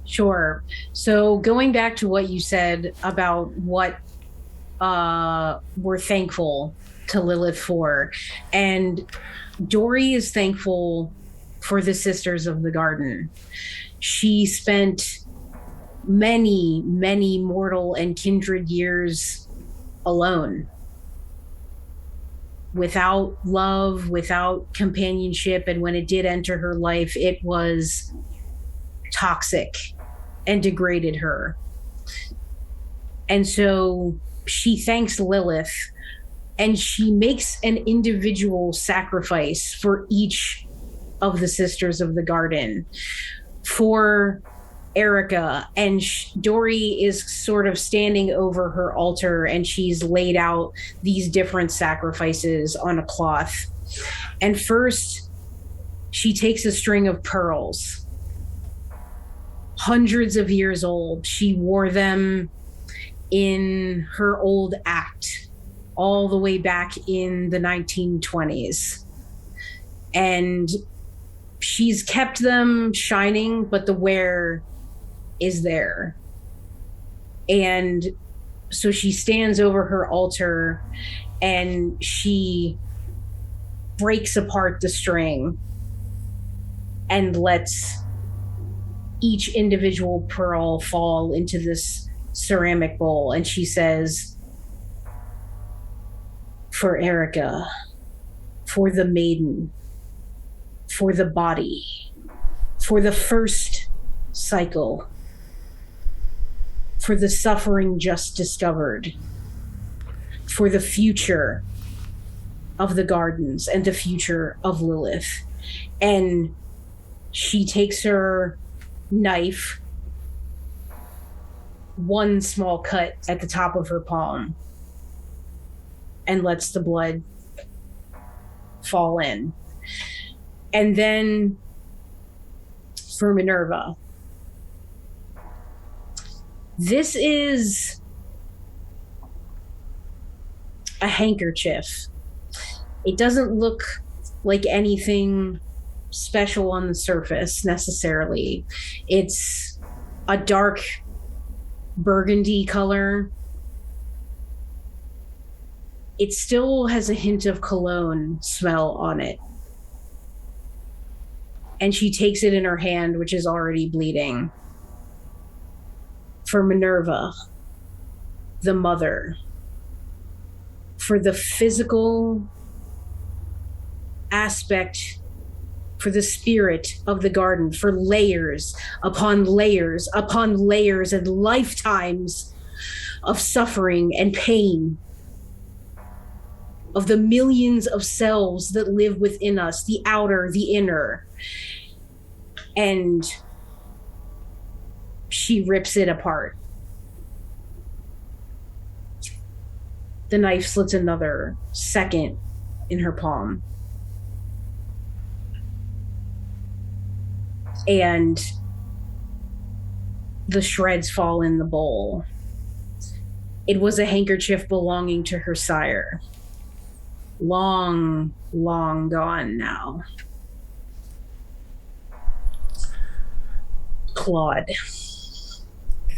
Sure. So going back to what you said about what we're thankful to Lilith for, and Dory is thankful for the Sisters of the Garden. She spent many, many mortal and kindred years alone, without love, without companionship, and when it did enter her life, it was toxic and degraded her. And so she thanks Lilith, and she makes an individual sacrifice for each of the Sisters of the Garden, for Erica, and Dory is sort of standing over her altar, and she's laid out these different sacrifices on a cloth. And first, she takes a string of pearls, hundreds of years old. She wore them in her old act all the way back in the 1920s. And she's kept them shining, but the wear is there. And so she stands over her altar and she breaks apart the string and lets each individual pearl fall into this ceramic bowl. And she says, for Erica, for the maiden, for the body, for the first cycle, for the suffering just discovered, for the future of the gardens and the future of Lilith. And she takes her knife, one small cut at the top of her palm, and lets the blood fall in. And then for Minerva, this is a handkerchief. It doesn't look like anything special on the surface necessarily. It's a dark burgundy color. It still has a hint of cologne smell on it. And she takes it in her hand, which is already bleeding. For Minerva, the mother, for the physical aspect, for the spirit of the garden, for layers upon layers upon layers and lifetimes of suffering and pain, of the millions of selves that live within us, the outer, the inner. And she rips it apart. The knife slits another second in her palm. And the shreds fall in the bowl. It was a handkerchief belonging to her sire. Long, long gone now. Claude.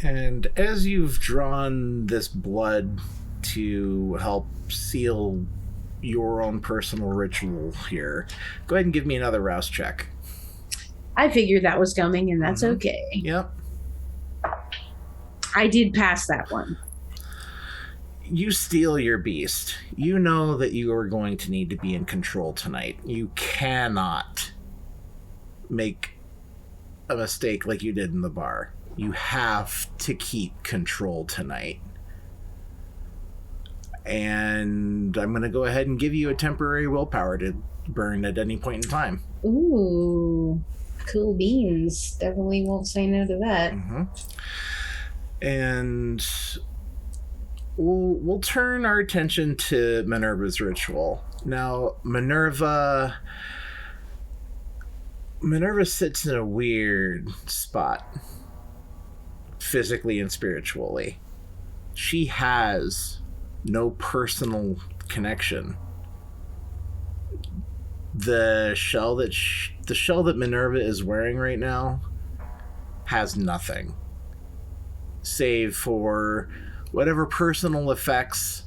And as you've drawn this blood to help seal your own personal ritual here, go ahead and give me another rouse check. I figured that was coming, and that's okay. Yep. I did pass that one. You steal your beast. You know that you are going to need to be in control tonight. You cannot make a mistake like you did in the bar. You have to keep control tonight. And I'm going to go ahead and give you a temporary willpower to burn at any point in time. Ooh, cool beans. Definitely won't say no to that. Mm-hmm. And we'll turn our attention to Minerva's ritual. Now, Minerva sits in a weird spot, physically and spiritually. She has no personal connection. The shell that Minerva is wearing right now has nothing, save for whatever personal effects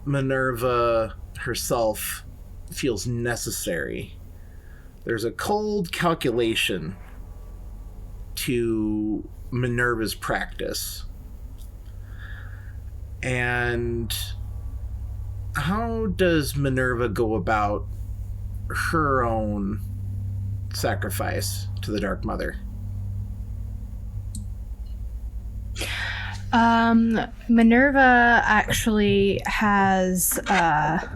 Minerva herself feels necessary. There's a cold calculation to Minerva's practice. And how does Minerva go about her own sacrifice to the Dark Mother? Minerva actually has a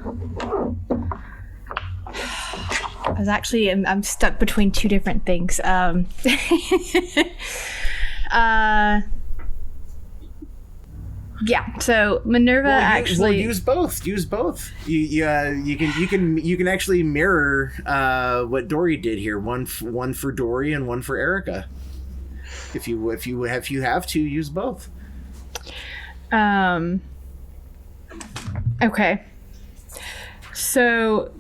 I'm stuck between two different things. Yeah. So Minerva use both. Use both. You can actually mirror what Dory did here. One for Dory and one for Erica. If you have to, use both. Okay. So,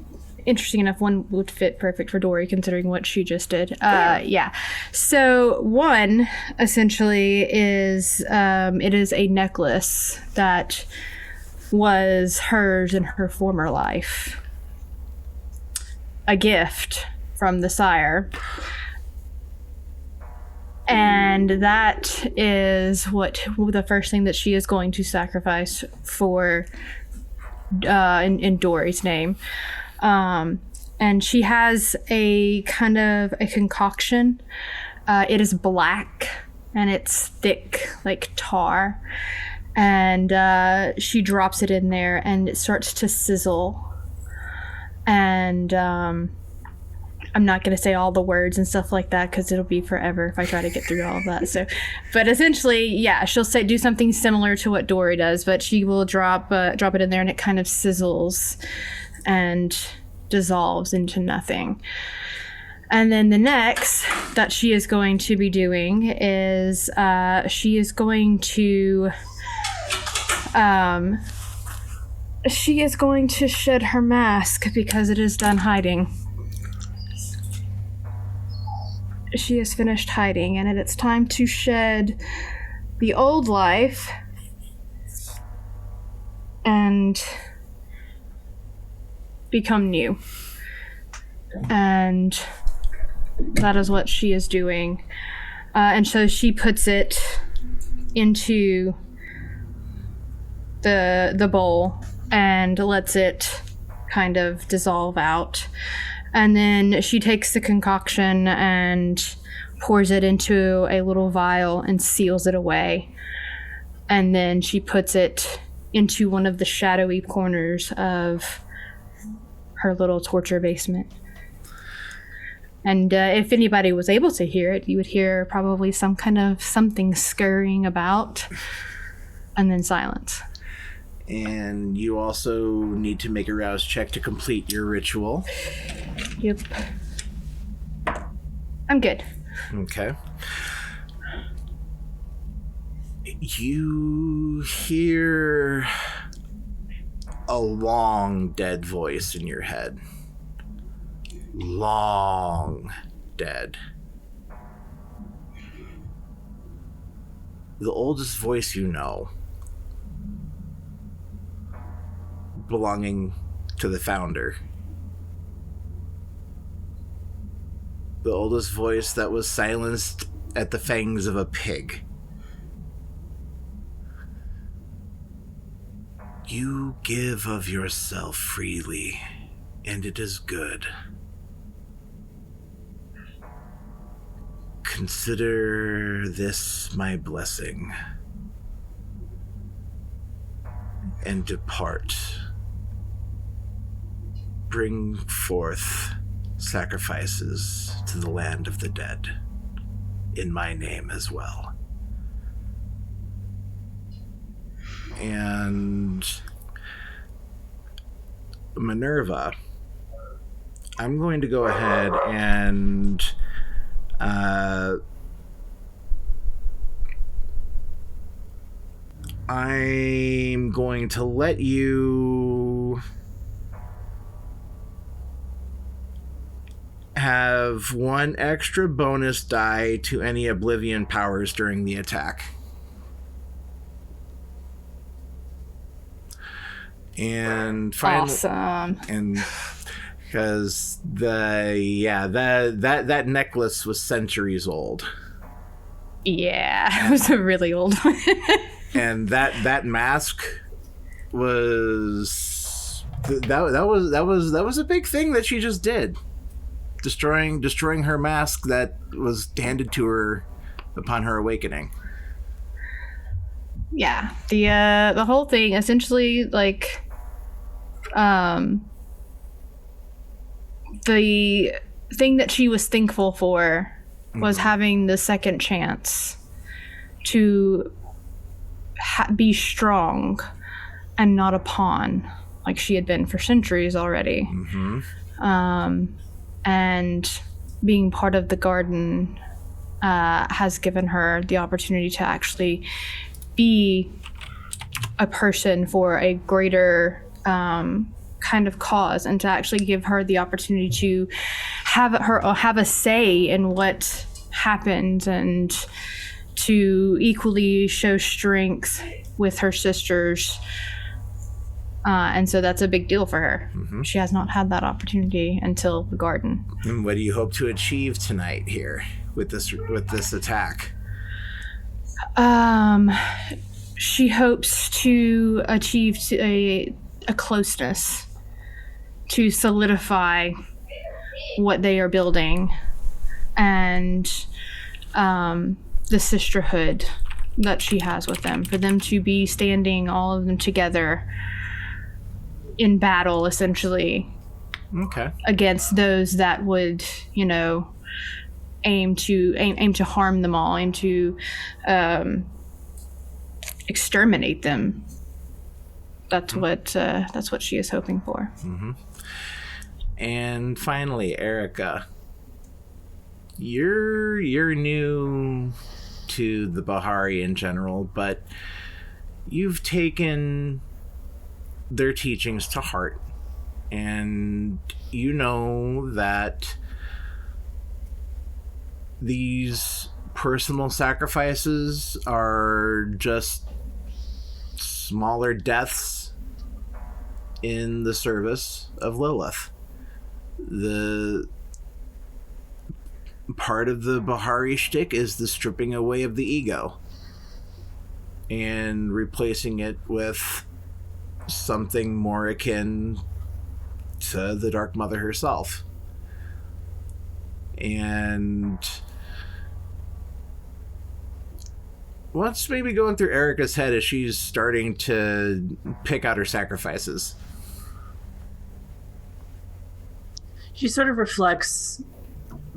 interesting enough, one would fit perfect for Dory considering what she just did. Yeah. So, one essentially is it is a necklace that was hers in her former life. A gift from the sire. And that is the first thing that she is going to sacrifice for in Dory's name. And she has a kind of a concoction. It is black and it's thick like tar. And she drops it in there and it starts to sizzle. And I'm not going to say all the words and stuff like that because it'll be forever if I try to get through all of that. So, but essentially, yeah, she'll do something similar to what Dory does, but she will drop it in there and it kind of sizzles and dissolves into nothing. And then the next that she is going to be doing is she is going to shed her mask because it is done hiding. She has finished hiding, and it's time to shed the old life and become new. And that is what she is doing. And so she puts it into the bowl and lets it kind of dissolve out. And then she takes the concoction and pours it into a little vial and seals it away. And then she puts it into one of the shadowy corners of her little torture basement. And if anybody was able to hear it, you would hear probably some kind of something scurrying about, and then silence. And you also need to make a rouse check to complete your ritual. Yep. I'm good. Okay. You hear a long dead voice in your head. Long dead. The oldest voice you know, belonging to the founder. The oldest voice that was silenced at the fangs of a pig. You give of yourself freely, and it is good. Consider this my blessing, and depart. Bring forth sacrifices to the land of the dead, in my name as well. And Minerva, I'm going to go ahead and I'm going to let you have one extra bonus die to any Oblivion powers during the attack. And finally, awesome. And because that necklace was centuries old. Yeah, it was a really old one. And that mask was that was a big thing that she just did. Destroying her mask that was handed to her upon her awakening. Yeah, the whole thing essentially, like, the thing that she was thankful for was having the second chance to be strong and not a pawn like she had been for centuries already. And being part of the garden has given her the opportunity to actually be a person for a greater kind of cause, and to actually give her the opportunity to have a say in what happened, and to equally show strength with her sisters. And so that's a big deal for her. She has not had that opportunity until the garden. And what do you hope to achieve tonight here with this attack? She hopes to achieve a closeness, to solidify what they are building, and the sisterhood that she has with them, for them to be standing, all of them together in battle, essentially, against those that would, aim to harm them all, aim to exterminate them. That's what she is hoping for. And finally, Erica, you're new to the Bahari in general, but you've taken their teachings to heart, and you know that these personal sacrifices are just smaller deaths in the service of Lilith. The part of the Bahari shtick is the stripping away of the ego and replacing it with something more akin to the Dark Mother herself. And what's maybe going through Erica's head as she's starting to pick out her sacrifices? She sort of reflects,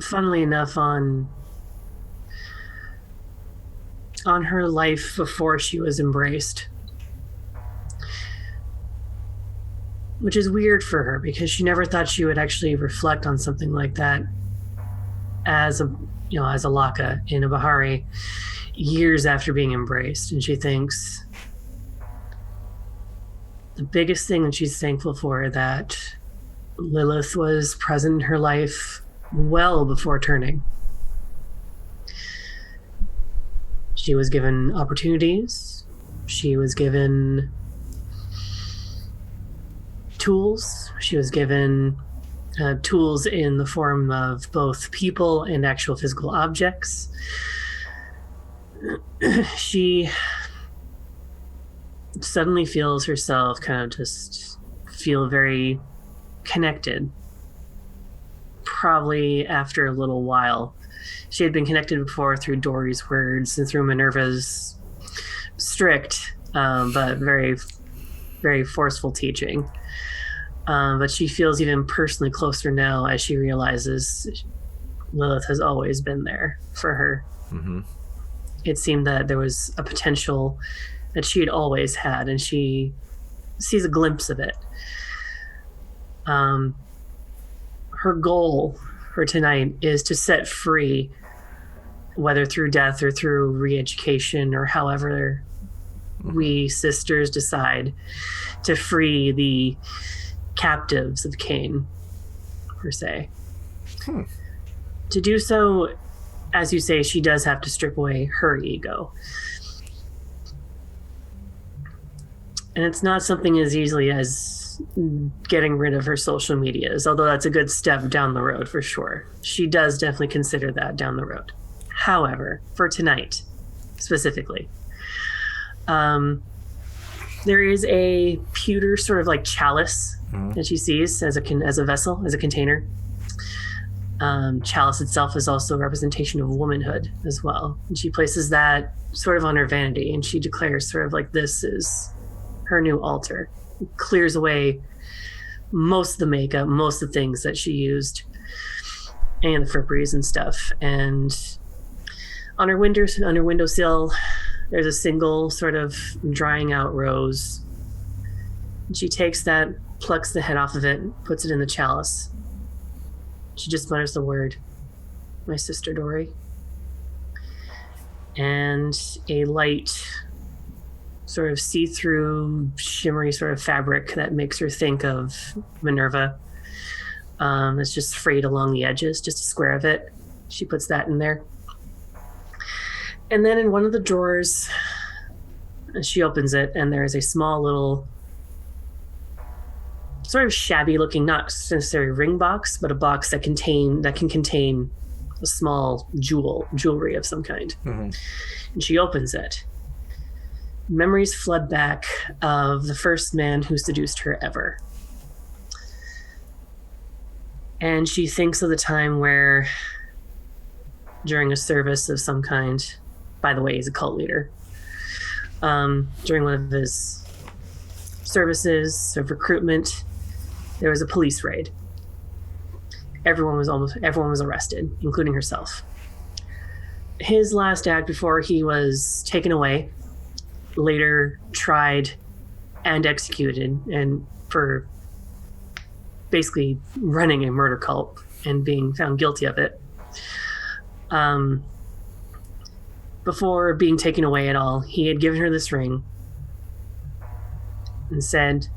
funnily enough, on her life before she was embraced. Which is weird for her, because she never thought she would actually reflect on something like that as a Laka in a Bahari years after being embraced. And she thinks the biggest thing that she's thankful for, that Lilith was present in her life well before turning. She was given opportunities. She was given tools. She was given tools in the form of both people and actual physical objects. She suddenly feels herself kind of just feel very connected. Probably after a little while. She had been connected before through Dory's words and through Minerva's strict but very, very forceful teaching. But she feels even personally closer now as she realizes Lilith has always been there for her. It seemed that there was a potential that she had always had, and she sees a glimpse of it. Her goal for tonight is to set free, whether through death or through re-education or however we sisters decide to free the captives of Caine, per se. To do so, as you say, she does have to strip away her ego. And it's not something as easily as getting rid of her social medias, although that's a good step down the road for sure. She does definitely consider that down the road. However, for tonight, specifically, there is a pewter sort of like chalice that she sees as a vessel, as a container. Chalice itself is also a representation of womanhood as well. And she places that sort of on her vanity, and she declares sort of like this is her new altar. It clears away most of the makeup, most of the things that she used, and the fripperies and stuff. And on her windowsill, there's a single sort of drying out rose. And she takes that, plucks the head off of it, puts it in the chalice. She just mutters the word, "My sister Dory." And a light, sort of see-through, shimmery sort of fabric that makes her think of Minerva. It's just frayed along the edges, just a square of it. She puts that in there. And then in one of the drawers, she opens it, and there is a small little, sort of shabby-looking, not necessarily ring box, but a box that can contain a small jewelry of some kind. Mm-hmm. And she opens it. Memories flood back of the first man who seduced her ever. And she thinks of the time where, during a service of some kind, by the way, he's a cult leader, during one of his services of recruitment, there was a police raid. Everyone was arrested, including herself. His last act before he was taken away, later tried and executed, and for basically running a murder cult and being found guilty of it. Before being taken away at all, he had given her this ring and said,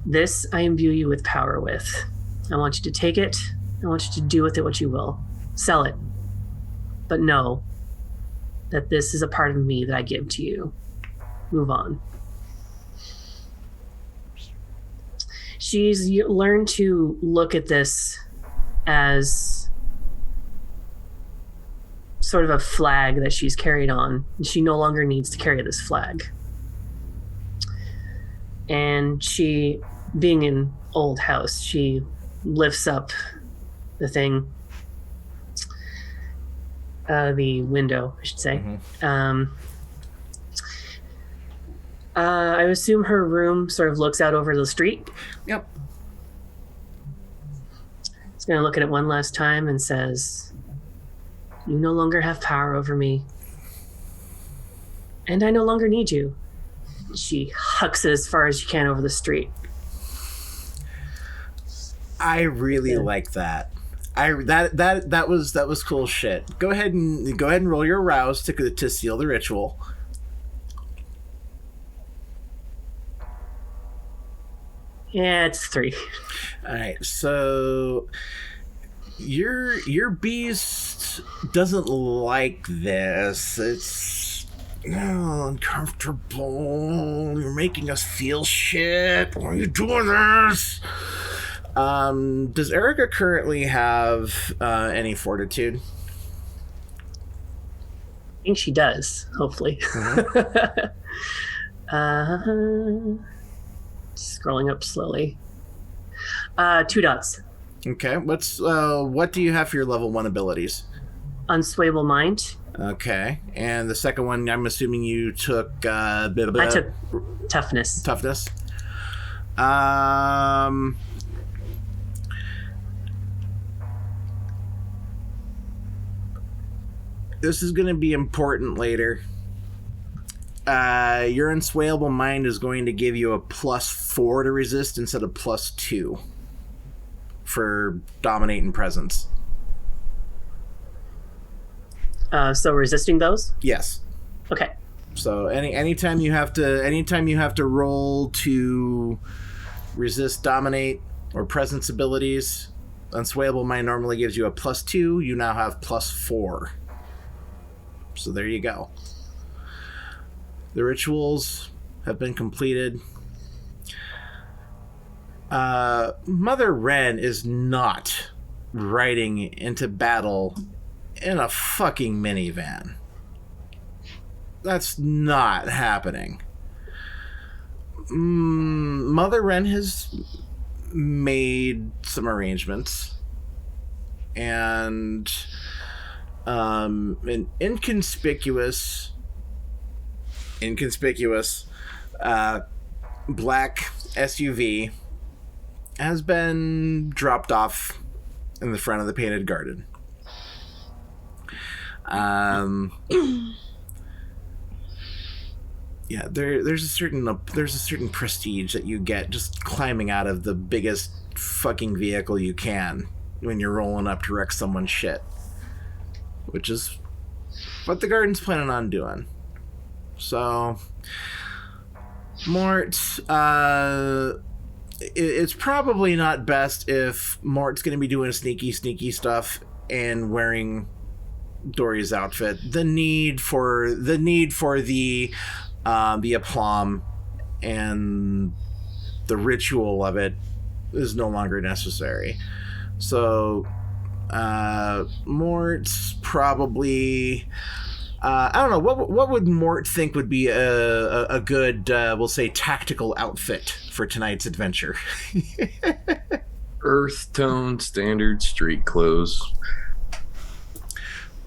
"This I imbue you with power with. I want you to take it. I want you to do with it what you will. Sell it. But know that this is a part of me that I give to you. Move on." She's learned to look at this as sort of a flag that she's carried on. She no longer needs to carry this flag. And she, being an old house, she lifts up the thing, the window, I should say. Mm-hmm. I assume her room sort of looks out over the street. Yep. It's going to look at it one last time and says, "You no longer have power over me. And I no longer need you." She hucks it as far as she can over the street. I really like that. That was cool shit. Go ahead and roll your rouse to seal the ritual. Yeah, it's 3. All right, so your beast doesn't like this. It's uncomfortable. You're making us feel shit. Why are you doing this? Does Erica currently have any fortitude? I think she does, hopefully. Mm-hmm. Scrolling up slowly. 2 dots. Okay. What do you have for your level 1 abilities? Unswayable mind. Okay. And the second one, I'm assuming you took... I took toughness. Toughness. This is going to be important later. Your unswayable mind is going to give you a +4 to resist instead of +2 for dominate and presence. So resisting those? Yes. Okay. So anytime you have to roll to resist dominate or presence abilities, unswayable mind normally gives you a +2. You now have +4. So there you go. The rituals have been completed. Mother Wren is not riding into battle in a fucking minivan. That's not happening. Mother Wren has made some arrangements, and an inconspicuous black SUV has been dropped off in the front of the painted garden. Yeah, there's a certain prestige that you get just climbing out of the biggest fucking vehicle you can when you're rolling up to wreck someone's shit, which is what the garden's planning on doing. So, Mort, it's probably not best if Mort's going to be doing sneaky stuff and wearing Dory's outfit. The need for the aplomb and the ritual of it is no longer necessary. So, Mort's probably, I don't know, what would Mort think would be a good, we'll say, tactical outfit for tonight's adventure? Earth tone standard street clothes.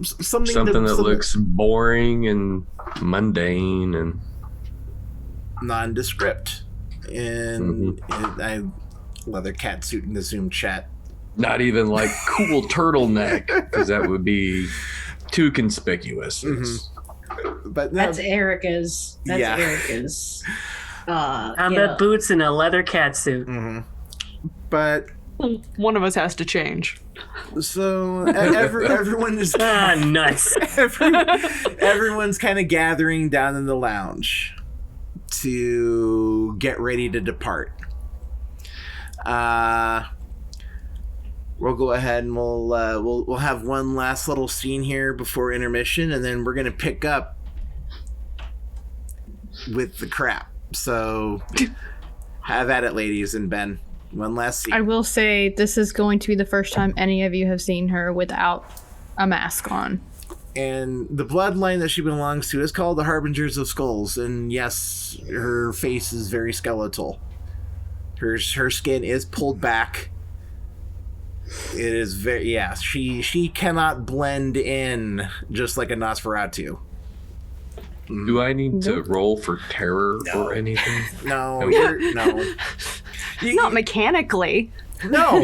Something that looks boring and mundane and nondescript. And leather cat suit in the Zoom chat. Not even like cool turtleneck, because that would be too conspicuous. But that's Erica's. Erica's. Combat boots and a leather cat suit. But one of us has to change. So everyone is nuts. Everyone's kind of gathering down in the lounge to get ready to depart. We'll go ahead and we'll have one last little scene here before intermission, and then we're gonna pick up with the crap. So have at it, ladies and Ben. One last scene. I will say this is going to be the first time any of you have seen her without a mask on. And the bloodline that she belongs to is called the Harbingers of Skulls. And yes, her face is very skeletal. Her skin is pulled back. It is very, yeah, she cannot blend in just like a Nosferatu. Do I need to roll for terror or anything? No. Not mechanically. No.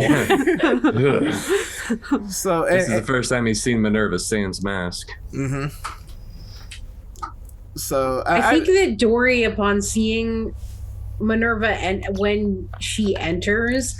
So this is the first time he's seen Minerva sans mask. So I think that Dory, upon seeing Minerva and when she enters,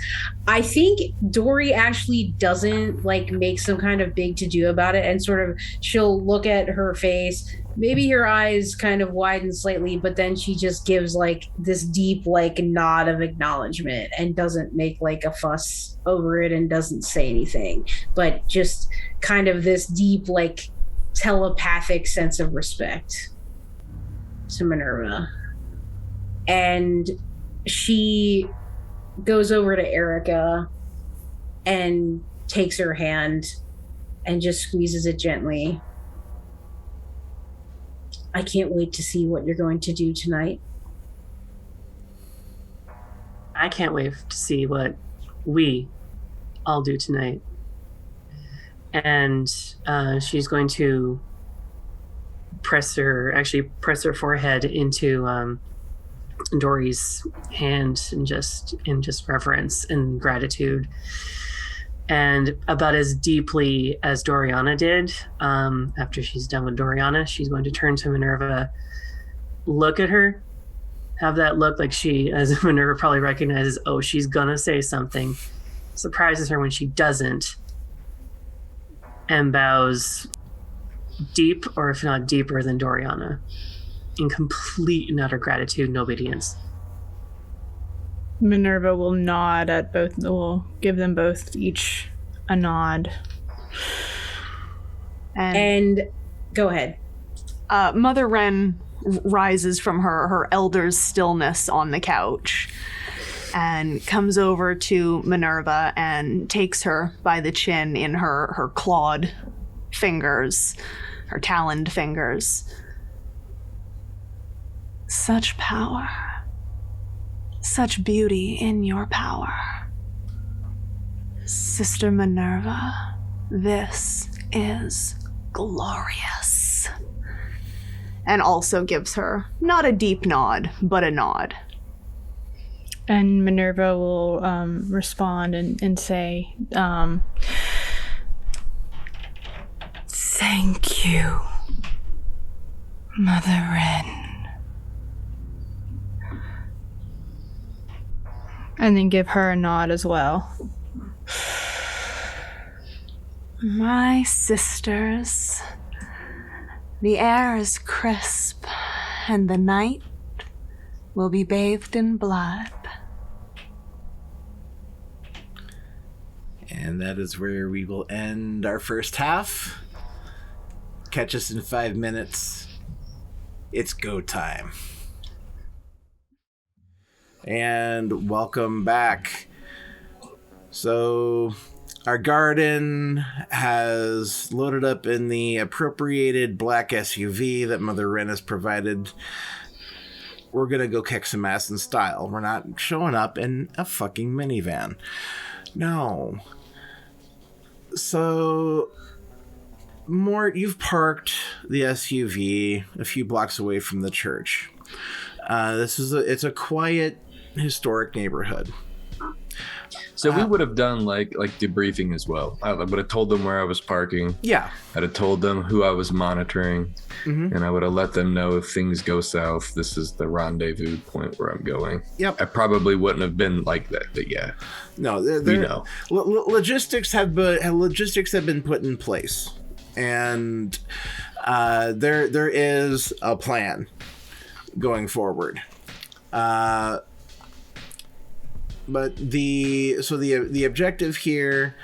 I think Dory actually doesn't like make some kind of big to-do about it, and sort of she'll look at her face, maybe her eyes kind of widen slightly, but then she just gives like this deep like nod of acknowledgement and doesn't make like a fuss over it and doesn't say anything, but just kind of this deep like telepathic sense of respect to Minerva. And she goes over to Erica and takes her hand and just squeezes it gently. I can't wait to see what you're going to do tonight. I can't wait to see what we all do tonight. And she's going to press her forehead into Dory's hand in just reverence and gratitude, and about as deeply as Doriana did. After she's done with Doriana, she's going to turn to Minerva, look at her, have that look like she, as Minerva probably recognizes, oh, she's gonna say something, surprises her when she doesn't, and bows deep, or if not deeper than Doriana, in complete and utter gratitude and obedience. Minerva will nod at both, will give them both each a nod. And go ahead. Mother Wren rises from her elder's stillness on the couch and comes over to Minerva and takes her by the chin in her clawed fingers, her taloned fingers. Such power. Such beauty in your power. Sister Minerva, this is glorious. And also gives her not a deep nod, but a nod. And Minerva will respond and say, Thank you, Mother Wren. and then give her a nod as well. My sisters, the air is crisp, and the night will be bathed in blood. And that is where we will end our first half. Catch us in 5 minutes. It's go time. And welcome back. So, our garden has loaded up in the appropriated black SUV that Mother Wren has provided. We're gonna go kick some ass in style. We're not showing up in a fucking minivan. No. So, Mort, you've parked the SUV a few blocks away from the church. It's a quiet, historic neighborhood. So we would have done like debriefing as well. I would have told them where I was parking. Yeah. I'd have told them who I was monitoring, and I would have let them know if things go south, this is the rendezvous point where I'm going. Yep. I probably wouldn't have been like that, but yeah. No, we know. Logistics have been put in place, and there is a plan going forward. But the objective here,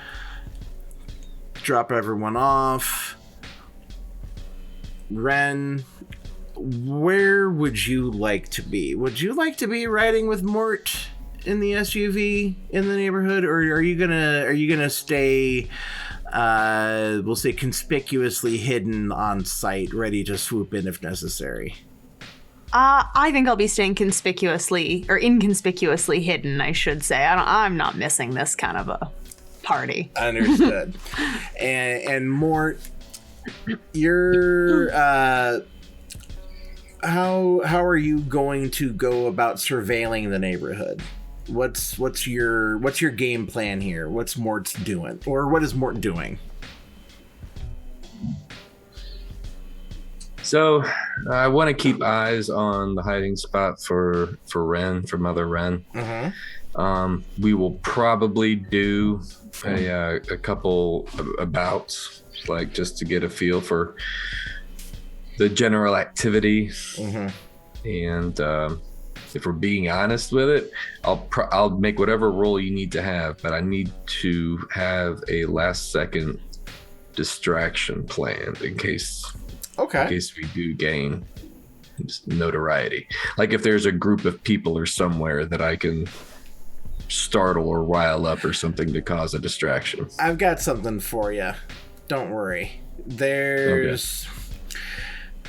drop everyone off. Wren, where would you like to be? Would you like to be riding with Mort in the SUV in the neighborhood, or are you gonna stay, we'll say, conspicuously hidden on site, ready to swoop in if necessary? I think I'll be staying inconspicuously hidden, I should say. I'm not missing this kind of a party. Understood. and Mort, you're how are you going to go about surveilling the neighborhood? What's your game plan here? What's Mort's doing, or what is Mort doing? So I want to keep eyes on the hiding spot for Mother Wren. We will probably do a couple of bouts, like just to get a feel for the general activity. And if we're being honest with it, I'll make whatever role you need to have, but I need to have a last second distraction planned in case we do gain notoriety. Like if there's a group of people or somewhere that I can startle or rile up or something to cause a distraction. I've got something for you. Don't worry. There's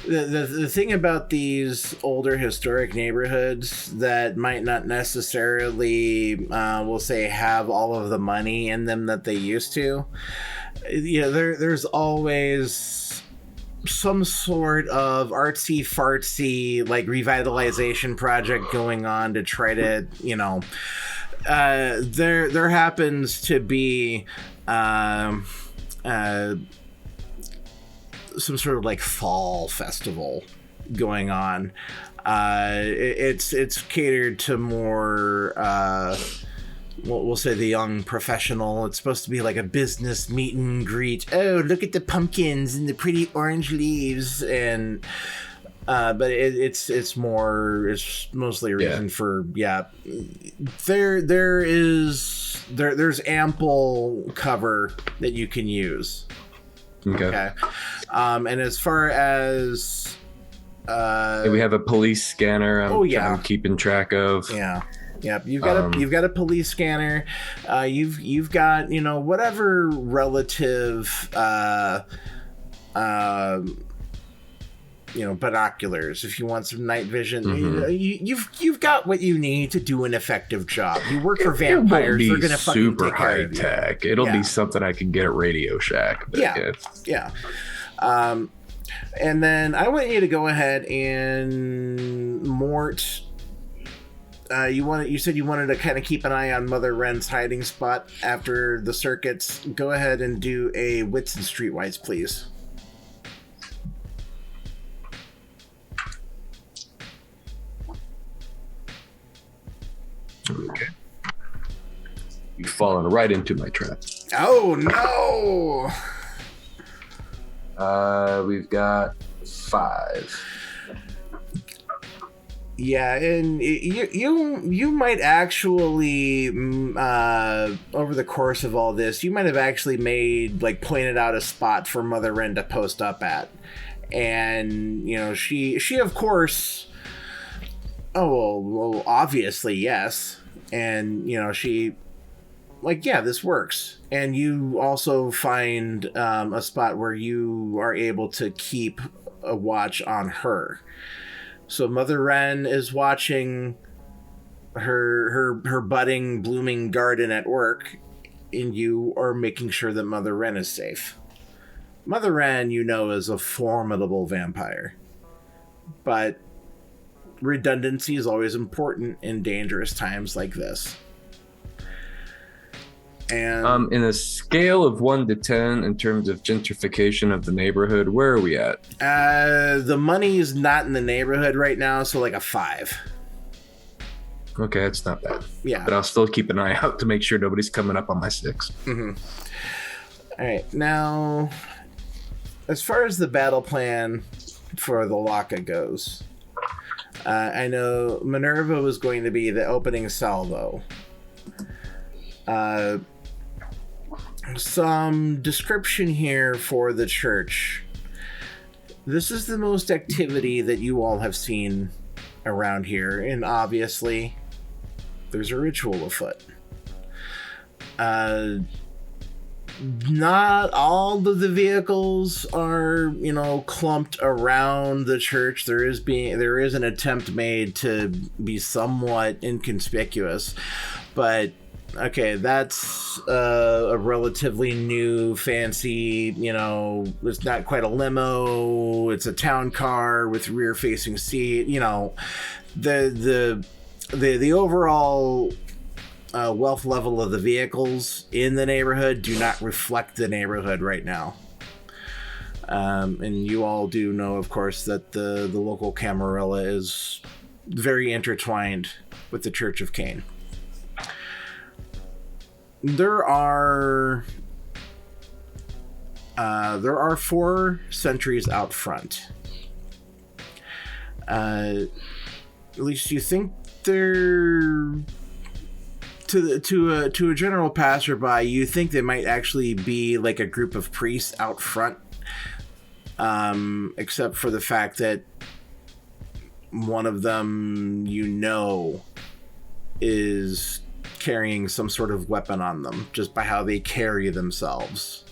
the thing about these older historic neighborhoods that might not necessarily, we'll say, have all of the money in them that they used to. There's always some sort of artsy-fartsy like revitalization project going on to try to, there happens to be some sort of like fall festival going on. It's catered to more we'll say the young professional. It's supposed to be like a business meet and greet. Oh, look at the pumpkins and the pretty orange leaves, and but it's mostly a reason for there's ample cover that you can use. Okay. And as far as we have a police scanner. I'm keeping track of. Yeah. Yep, you've got a police scanner. You've got whatever relative binoculars if you want some night vision. You've got what you need to do an effective job. You work for vampires. They're gonna fucking super take care high of you. tech. It'll be something I can get at Radio Shack. But yeah. And then I want you to go ahead and Mort. You said you wanted to kind of keep an eye on Mother Wren's hiding spot after the circuits. Go ahead and do a wits and streetwise, please. Okay. You've fallen right into my trap. Oh no! We've got 5. Yeah, and you might actually over the course of all this, you might have actually pointed out a spot for Mother Wren to post up at, and she of course, well, obviously yes, and she this works, and you also find a spot where you are able to keep a watch on her. So Mother Wren is watching her budding, blooming garden at work, and you are making sure that Mother Wren is safe. Mother Wren, is a formidable vampire, but redundancy is always important in dangerous times like this. And in a scale of 1 to 10 in terms of gentrification of the neighborhood, where are we at? The money's not in the neighborhood right now, so a 5. Okay, that's not bad. Yeah. But I'll still keep an eye out to make sure nobody's coming up on my 6. Mm-hmm. All right, now, as far as the battle plan for the Laka goes, I know Minerva was going to be the opening salvo. Some description here for the church. This is the most activity that you all have seen around here, and obviously there's a ritual afoot. Not all of the vehicles are, clumped around the church. There is an attempt made to be somewhat inconspicuous, but okay, that's a relatively new, fancy, it's not quite a limo, it's a town car with rear-facing seat, the overall wealth level of the vehicles in the neighborhood do not reflect the neighborhood right now. And you all do know, of course, that the local Camarilla is very intertwined with the Church of Caine. There are 4 sentries out front. At least you think they're to a general passerby. You think they might actually be a group of priests out front, except for the fact that one of them is carrying some sort of weapon on them, just by how they carry themselves.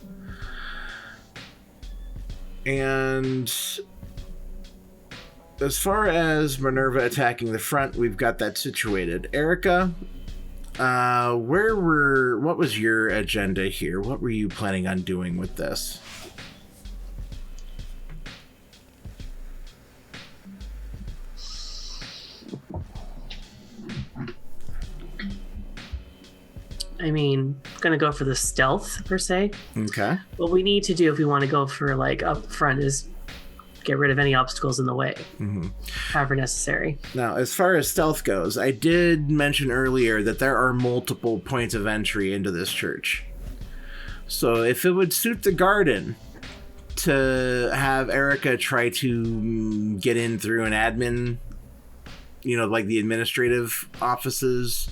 And as far as Minerva attacking the front, we've got that situated. Erica, what was your agenda here? What were you planning on doing with this? Gonna go for the stealth per se. Okay. What we need to do if we want to go for up front is get rid of any obstacles in the way, however necessary. Now, as far as stealth goes, I did mention earlier that there are multiple points of entry into this church. So if it would suit the garden to have Erica try to get in through an admin, the administrative offices,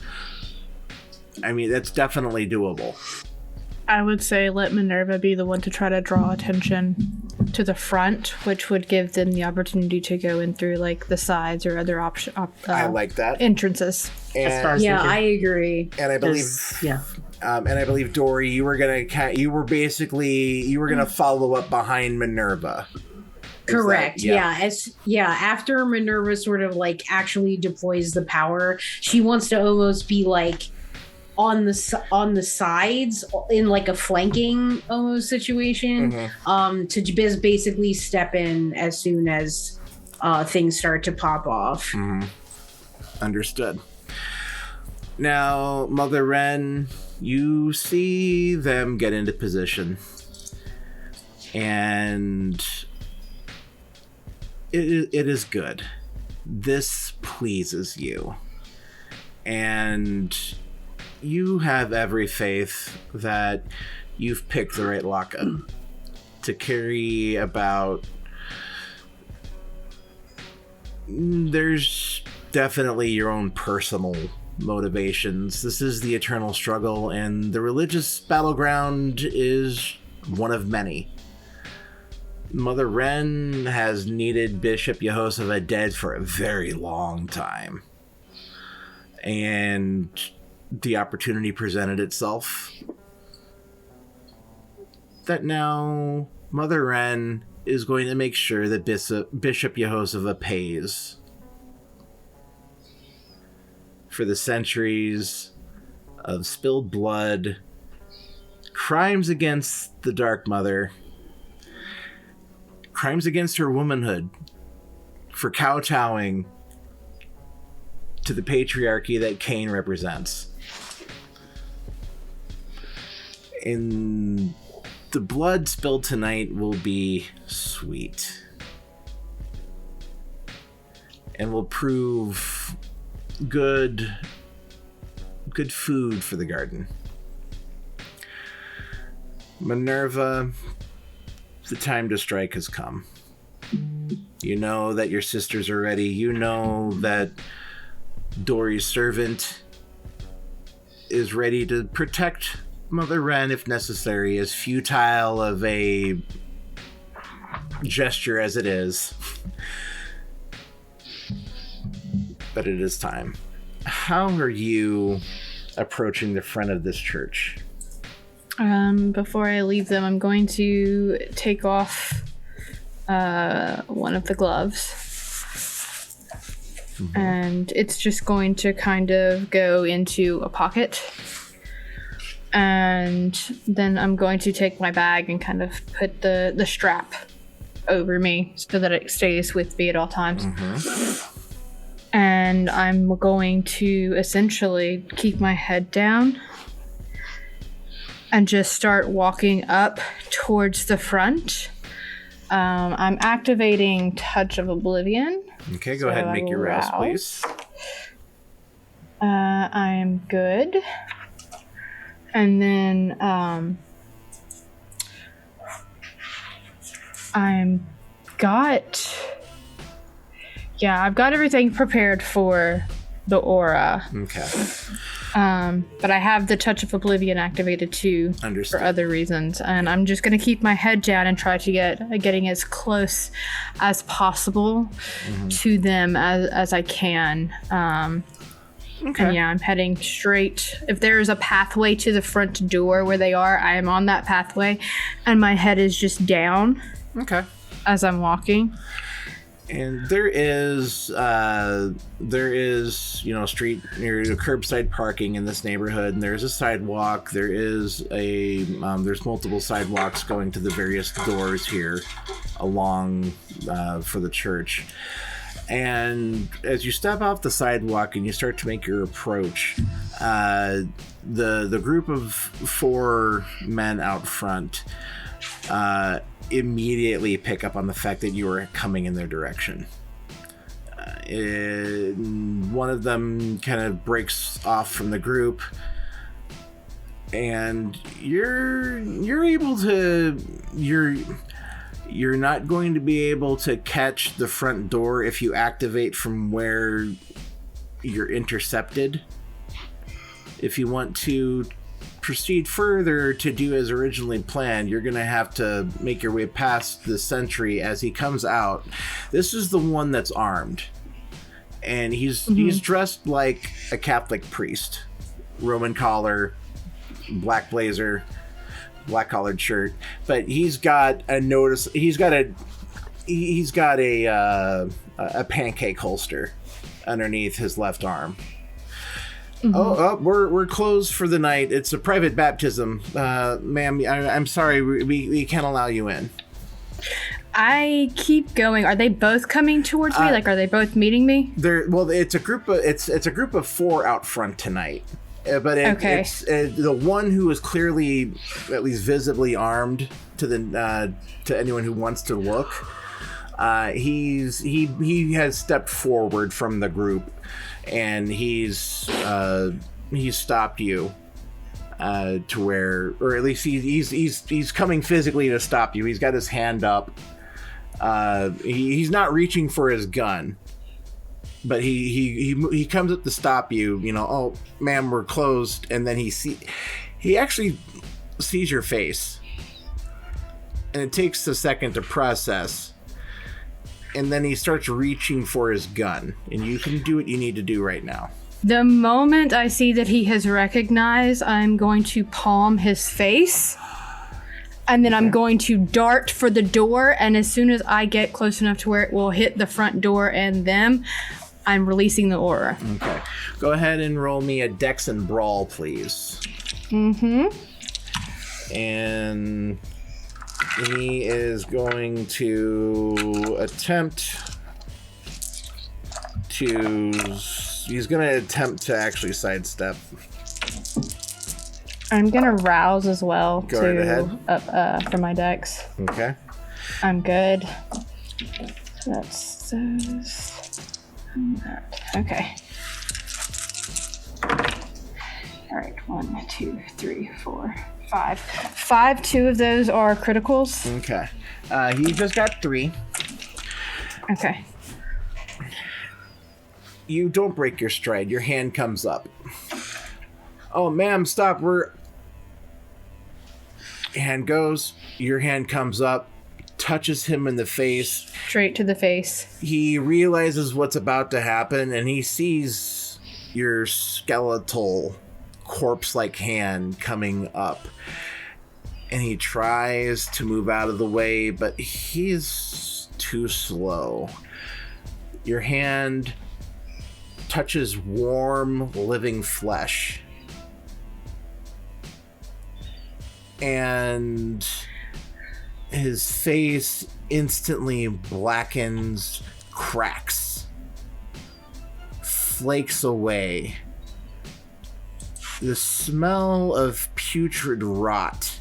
that's definitely doable. I would say let Minerva be the one to try to draw attention to the front, which would give them the opportunity to go in through the sides or other I like that. Entrances. And, I agree. And I believe, and I believe Dory, you were gonna follow up behind Minerva. Correct. After Minerva sort of actually deploys the power, she wants to almost be on the sides in a flanking almost situation, to basically step in as soon as things start to pop off. Understood. Now, Mother Wren, you see them get into position. And it is good. This pleases you. And you have every faith that you've picked the right lockup to carry about. There's definitely your own personal motivations. This is the eternal struggle, and the religious battleground is one of many. Mother Wren has needed Bishop Yehoshua dead for a very long time. And the opportunity presented itself that now Mother Wren is going to make sure that Bishop Yehoshua pays for the centuries of spilled blood, crimes against the Dark Mother, crimes against her womanhood, for kowtowing to the patriarchy that Caine represents. And the blood spilled tonight will be sweet. And will prove good food for the garden. Minerva, the time to strike has come. You know that your sisters are ready. You know that Dory's servant is ready to protect Mother Wren if necessary, as futile of a gesture as it is. But it is time. How are you approaching the front of this church? Before I leave them, I'm going to take off one of the gloves. Mm-hmm. And it's just going to kind of go into a pocket. And then I'm going to take my bag and kind of put the strap over me so that it stays with me at all times. Mm-hmm. And I'm going to essentially keep my head down and just start walking up towards the front. I'm activating Touch of Oblivion. Okay, go ahead and make your rouse, please. I'm good. And then I've got everything prepared for the aura. Okay. But I have the Touch of Oblivion activated too. Understood. For other reasons. And I'm just going to keep my head down and try to getting as close as possible to them as I can. Okay. And yeah, I'm heading straight. If there is a pathway to the front door where they are, I am on that pathway, and my head is just down. Okay. As I'm walking. And there is street near the curbside parking in this neighborhood, and there's a sidewalk. There's multiple sidewalks going to the various doors here along for the church. And as you step off the sidewalk and you start to make your approach, the group of 4 men out front immediately pick up on the fact that you are coming in their direction. One of them kind of breaks off from the group, and you're not going to be able to catch the front door if you activate from where you're intercepted. If you want to proceed further to do as originally planned, you're going to have to make your way past the sentry as he comes out. This is the one that's armed. And he's dressed like a Catholic priest. Roman collar, black blazer, black collared shirt, but he's got a pancake holster underneath his left arm. We're closed for the night. It's a private baptism, ma'am. I'm sorry, we can't allow you in. I keep going. Are they both coming towards me? Like, are they both meeting me? It's a group of 4 out front tonight. But it's the one who is clearly, at least visibly armed to anyone who wants to look. He has stepped forward from the group, and he's stopped you to where, or at least he's coming physically to stop you. He's got his hand up. He's not reaching for his gun, but he comes up to stop you. Oh, ma'am, we're closed. And then he actually sees your face, and it takes a second to process. And then he starts reaching for his gun, and you can do what you need to do right now. The moment I see that he has recognized, I'm going to palm his face, and then I'm going to dart for the door, and as soon as I get close enough to where it will hit the front door and them, I'm releasing the aura. Okay. Go ahead and roll me a Dex and Brawl, please. Mm-hmm. And he is going to attempt to actually sidestep. I'm gonna rouse as well. Go right ahead. Up for my dex. Okay. I'm good. That's those. And that. Okay. All right. 1, 2, 3, 4, 5. 2 of those are criticals. Okay. He just got 3. Okay. You don't break your stride. Your hand comes up. Oh, ma'am, stop. Hand goes. Your hand comes up, touches him in the face. Straight to the face. He realizes what's about to happen, and he sees your skeletal, corpse-like hand coming up. And he tries to move out of the way, but he's too slow. Your hand touches warm, living flesh. And his face instantly blackens, cracks, flakes away. The smell of putrid rot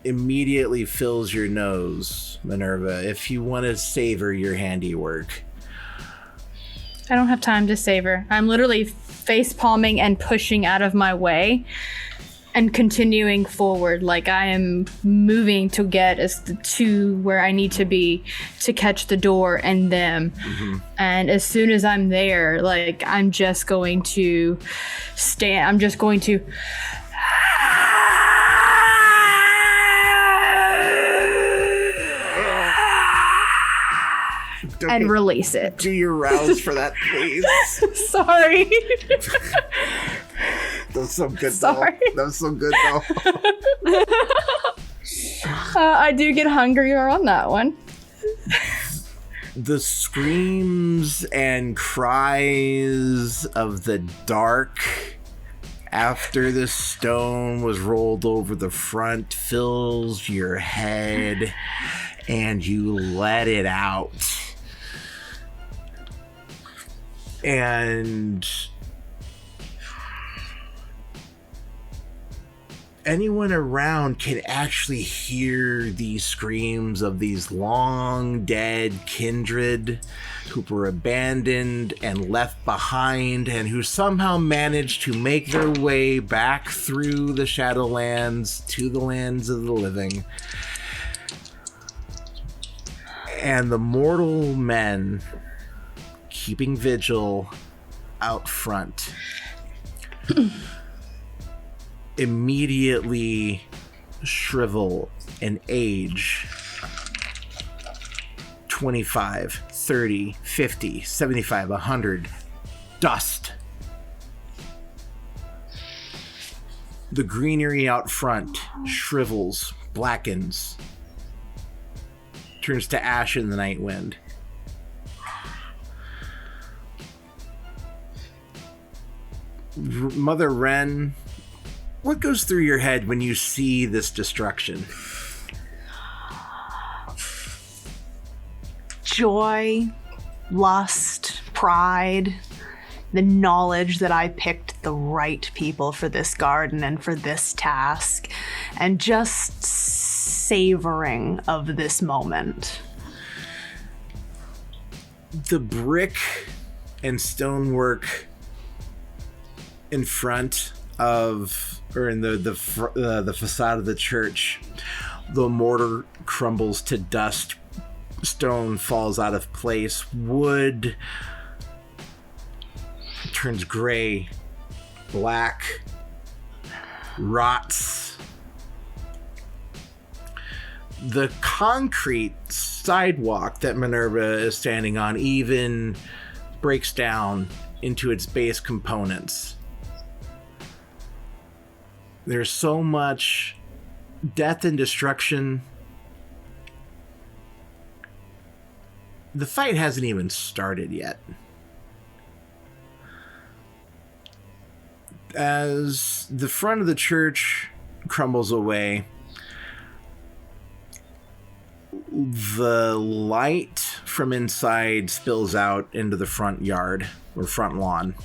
immediately fills your nose, Minerva, if you want to savor your handiwork. I don't have time to savor. I'm literally face palming and pushing out of my way and continuing forward. Like I am moving to get to where I need to be to catch the door and them. Mm-hmm. And as soon as I'm there, like I'm just going to stand. I'm just going to and release it. Do your rouse for that, please. Sorry. That was so good. Sorry. Though. That was so good, though. I do get hungrier on that one. The screams and cries of the dark after the stone was rolled over the front fills your head, and you let it out. And anyone around can actually hear these screams of these long dead kindred who were abandoned and left behind, and who somehow managed to make their way back through the Shadowlands to the lands of the living. And the mortal men keeping vigil out front immediately shrivel and age 25, 30, 50, 75, 100. Dust. The greenery out front shrivels, blackens, turns to ash in the night wind. Mother Wren, what goes through your head when you see this destruction? joy, lust, pride, the knowledge that I picked the right people for this garden and for this task, and just savoring of this moment. The brick and stonework in front of, or in the facade of the church, the mortar crumbles to dust, stone falls out of place, wood turns gray, black, rots. The concrete sidewalk that Minerva is standing on even breaks down into its base components. There's so much death and destruction. The fight hasn't even started yet. As the front of the church crumbles away, the light from inside spills out into the front yard or front lawn.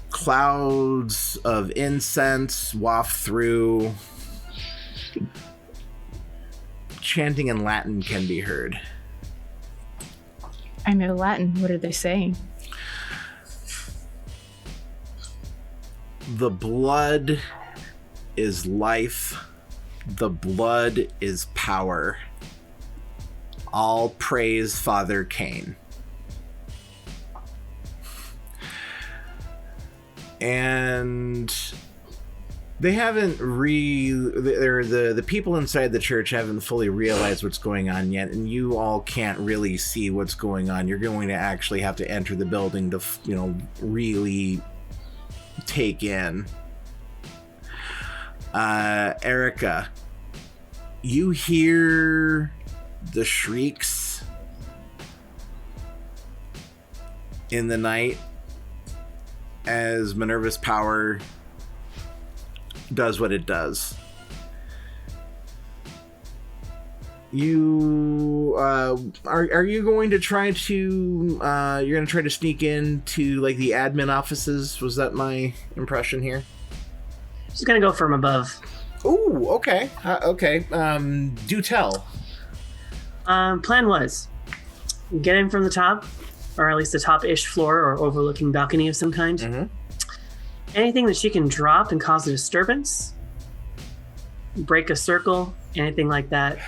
Clouds of incense waft through. Chanting in Latin can be heard. I know Latin. What are they saying? The blood is life. The blood is power. All praise Father Caine. And they haven't the people inside the church haven't fully realized what's going on yet, and you all can't really see what's going on. You're going to actually have to enter the building to, really take in. Erica, you hear the shrieks in the night as Minerva's power does what it does. You are you going to try to you're going to try to sneak into like the admin offices? Was that my impression here? Just gonna go from above. Ooh, okay. Okay. Do tell. Plan was get in from the top, or at least the top-ish floor or overlooking balcony of some kind. Mm-hmm. Anything that she can drop and cause a disturbance, break a circle, anything like that,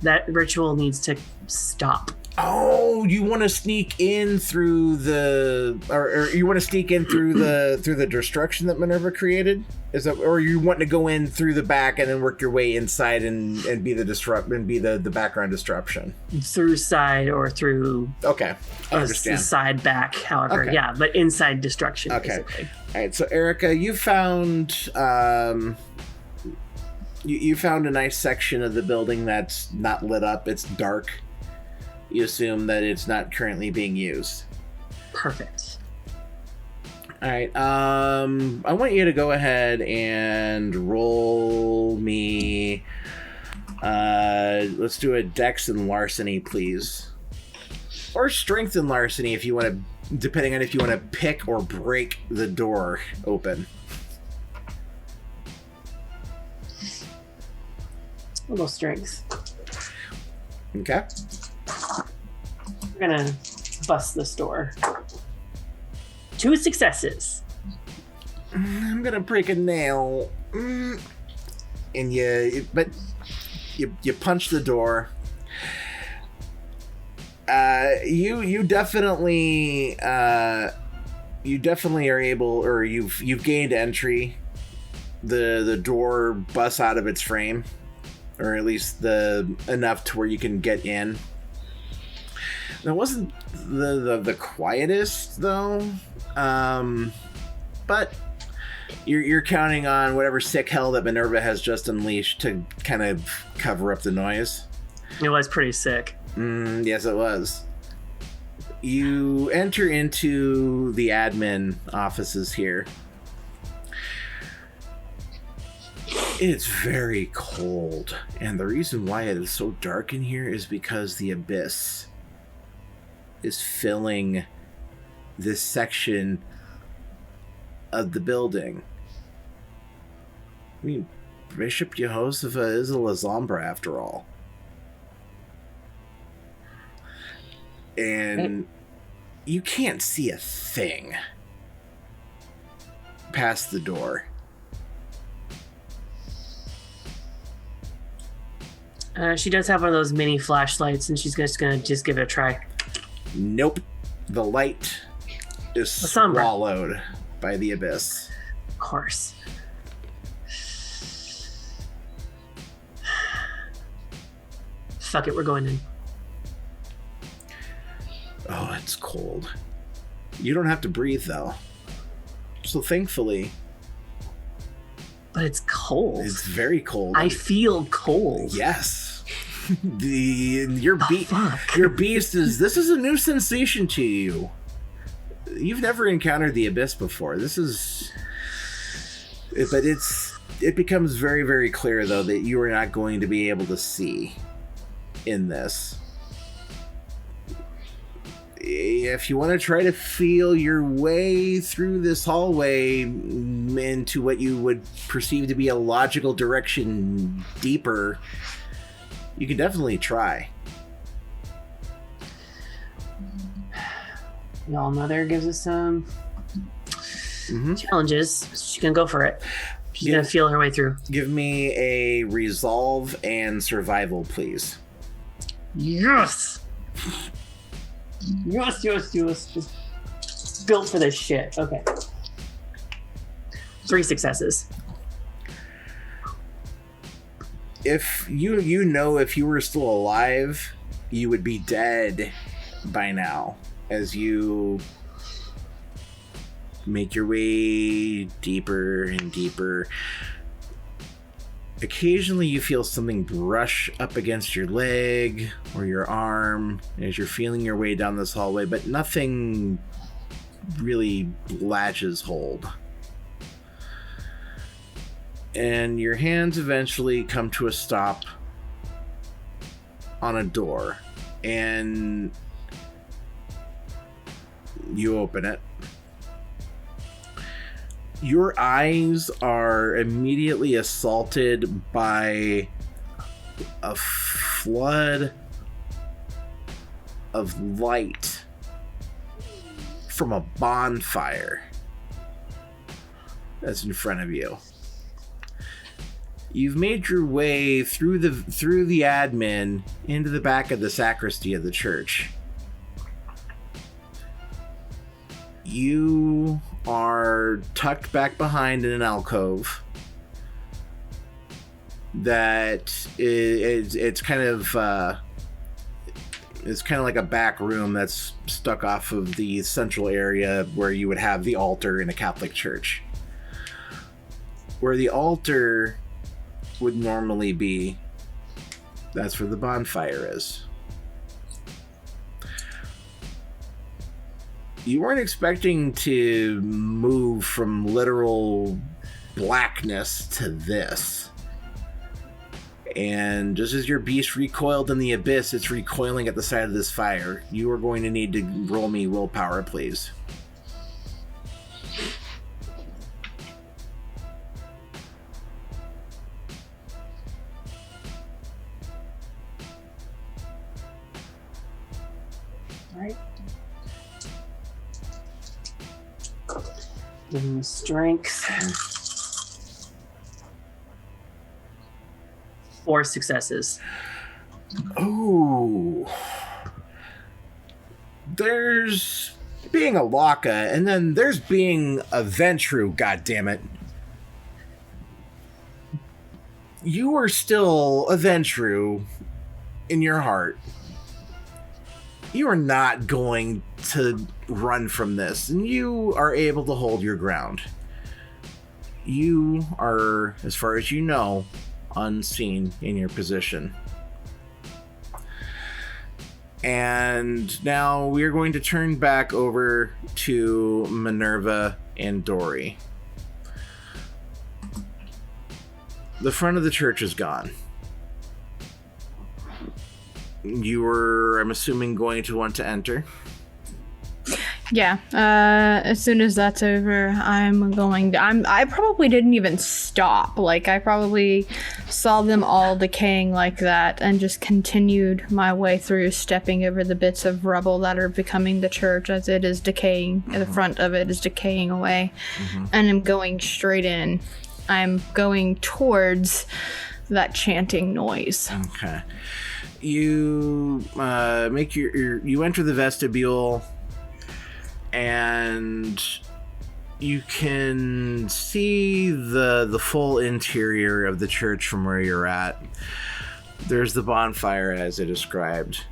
that ritual needs to stop. Oh, you want to sneak in through the, or you want to sneak in through the destruction that Minerva created? Is that, or you want to go in through the back and then work your way inside and be the background disruption? Through side or through. Okay, I understand. Side back, however, okay. Yeah, but inside destruction. Okay. Basically. All right. So Erica, you found you found a nice section of the building that's not lit up. It's dark. You assume that it's not currently being used. Perfect. All right. I want you to go ahead and roll me. Let's do a Dex and Larceny, please, or Strength and Larceny if you want to, depending on if you want to pick or break the door open. We'll go Strength. Okay. We're gonna bust this door. 2 successes. I'm gonna break a nail. And you punch the door. You definitely are able, or you've gained entry. The door busts out of its frame, or at least enough to where you can get in. That wasn't the quietest though, but you're counting on whatever sick hell that Minerva has just unleashed to kind of cover up the noise. It was pretty sick. Yes, it was. You enter into the admin offices here. It's very cold, and the reason why it is so dark in here is because the abyss is filling this section of the building. I mean, Bishop Jehoshaphat is a Lazombra after all. And you can't see a thing past the door. She does have one of those mini flashlights, and she's just gonna give it a try. Nope. The light is swallowed by the abyss. Of course. Fuck it, we're going in. Oh, it's cold. You don't have to breathe, though. So thankfully... But it's cold. It's very cold. I feel cold. Yes. Your beast is... This is a new sensation to you. You've never encountered the abyss before. This is... But it becomes very, very clear, though, that you are not going to be able to see in this. If you want to try to feel your way through this hallway into what you would perceive to be a logical direction deeper, you can definitely try. Y'all mother gives us some challenges. She can go for it. She's going to feel her way through. Give me a resolve and survival, please. Yes! Yes. Just built for this shit. Okay. 3 successes. If you know if you were still alive, you would be dead by now as you make your way deeper and deeper. Occasionally you feel something brush up against your leg or your arm as you're feeling your way down this hallway, but nothing really latches hold. And your hands eventually come to a stop on a door, and you open it. Your eyes are immediately assaulted by a flood of light from a bonfire that's in front of you. You've made your way through the admin into the back of the sacristy of the church. You are tucked back behind in an alcove that it's kind of like a back room that's stuck off of the central area where you would have the altar in a Catholic church. Where the altar would normally be, that's where the bonfire is. You weren't expecting to move from literal blackness to this. And just as your beast recoiled in the abyss, it's recoiling at the side of this fire. You are going to need to roll me willpower, please. Right. Give him strength. 4 successes. Oh. There's being a Laka, and then there's being a Ventru, goddammit. You are still a Ventru in your heart. You are not going to run from this, and you are able to hold your ground. You are, as far as you know, unseen in your position. And now we are going to turn back over to Minerva and Dory. The front of the church is gone. You were, I'm assuming, going to want to enter. Yeah, as soon as that's over, I probably didn't even stop. Like, I probably saw them all decaying like that and just continued my way through, stepping over the bits of rubble that are becoming the church as it is decaying. The front of it is decaying away. And I'm going straight in. I'm going towards that chanting noise. Okay. You make you enter the vestibule, and you can see the full interior of the church from where you're at. There's the bonfire as I described,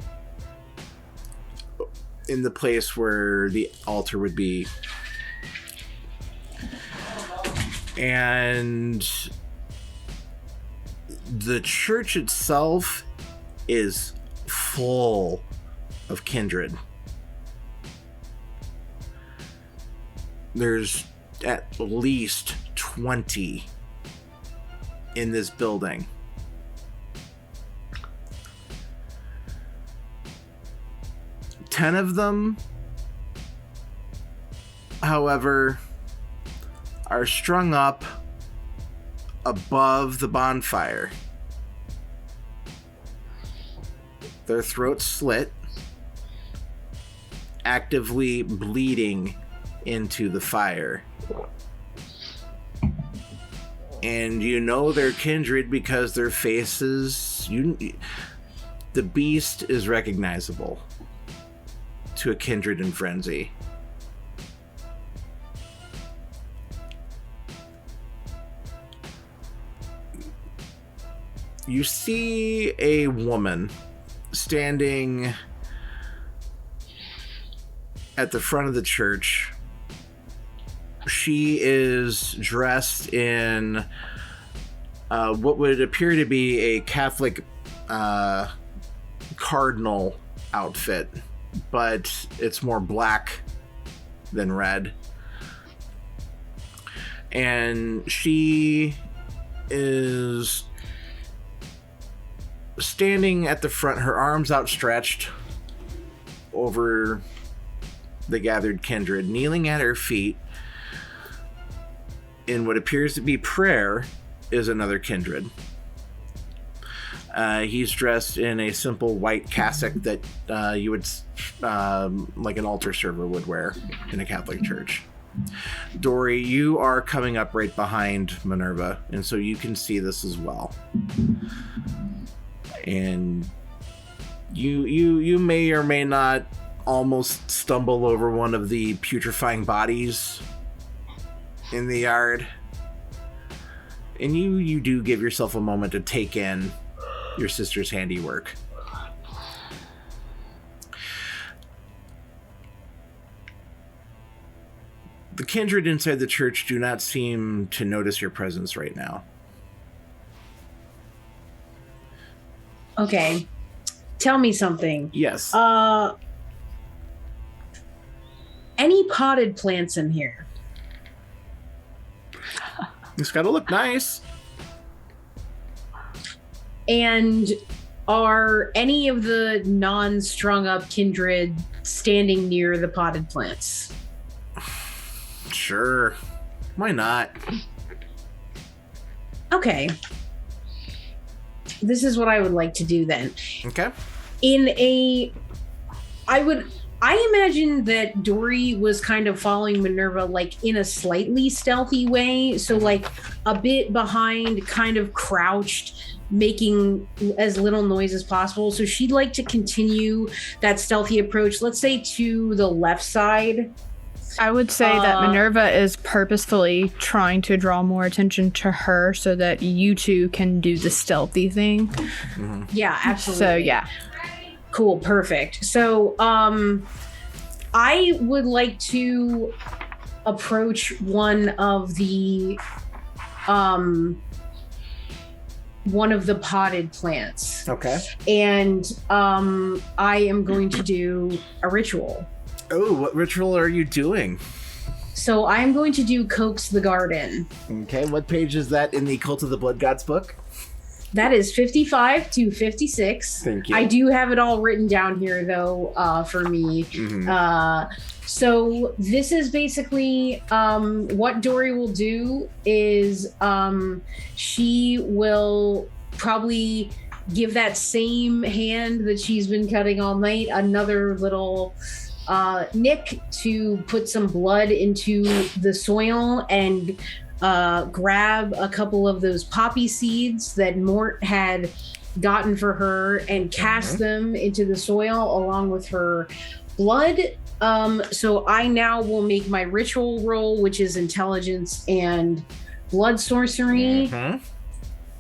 in the place where the altar would be. And the church itself is full of kindred. There's at least 20 in this building. Ten of them, however, are strung up above the bonfire. Their throats slit, actively bleeding into the fire. And you know they're kindred because their faces, the beast is recognizable to a kindred in frenzy. You see a woman standing at the front of the church. She is dressed in what would appear to be a Catholic cardinal outfit, but it's more black than red. And she is standing at the front, her arms outstretched over the gathered kindred. Kneeling at her feet in what appears to be prayer is another kindred. He's dressed in a simple white cassock that you would, like an altar server would wear in a Catholic church. Dory, you are coming up right behind Minerva, and so you can see this as well. And you may or may not almost stumble over one of the putrefying bodies in the yard. And you do give yourself a moment to take in your sister's handiwork. The kindred inside the church do not seem to notice your presence right now. Okay. Tell me something. Yes. Any potted plants in here? It's got to look nice. And are any of the non-strung up kindred standing near the potted plants? Sure. Why not? Okay. This is what I would like to do then. Okay. I imagine that Dory was kind of following Minerva like in a slightly stealthy way. So like a bit behind, kind of crouched, making as little noise as possible. So she'd like to continue that stealthy approach, let's say to the left side. I would say that Minerva is purposefully trying to draw more attention to her so that you two can do the stealthy thing. Mm-hmm. Yeah, absolutely. So, yeah. Cool, perfect. So, I would like to approach one of the potted plants. Okay. And I am going to do a ritual. Oh, what ritual are you doing? So I'm going to do Coax the Garden. Okay, what page is that in the Cult of the Blood Gods book? That is 55 to 56. Thank you. I do have it all written down here, though, for me. Mm-hmm. So this is basically what Dory will do is she will probably give that same hand that she's been cutting all night another little nick to put some blood into the soil and grab a couple of those poppy seeds that Mort had gotten for her and cast them into the soil along with her blood. So I now will make my ritual roll, which is intelligence and blood sorcery.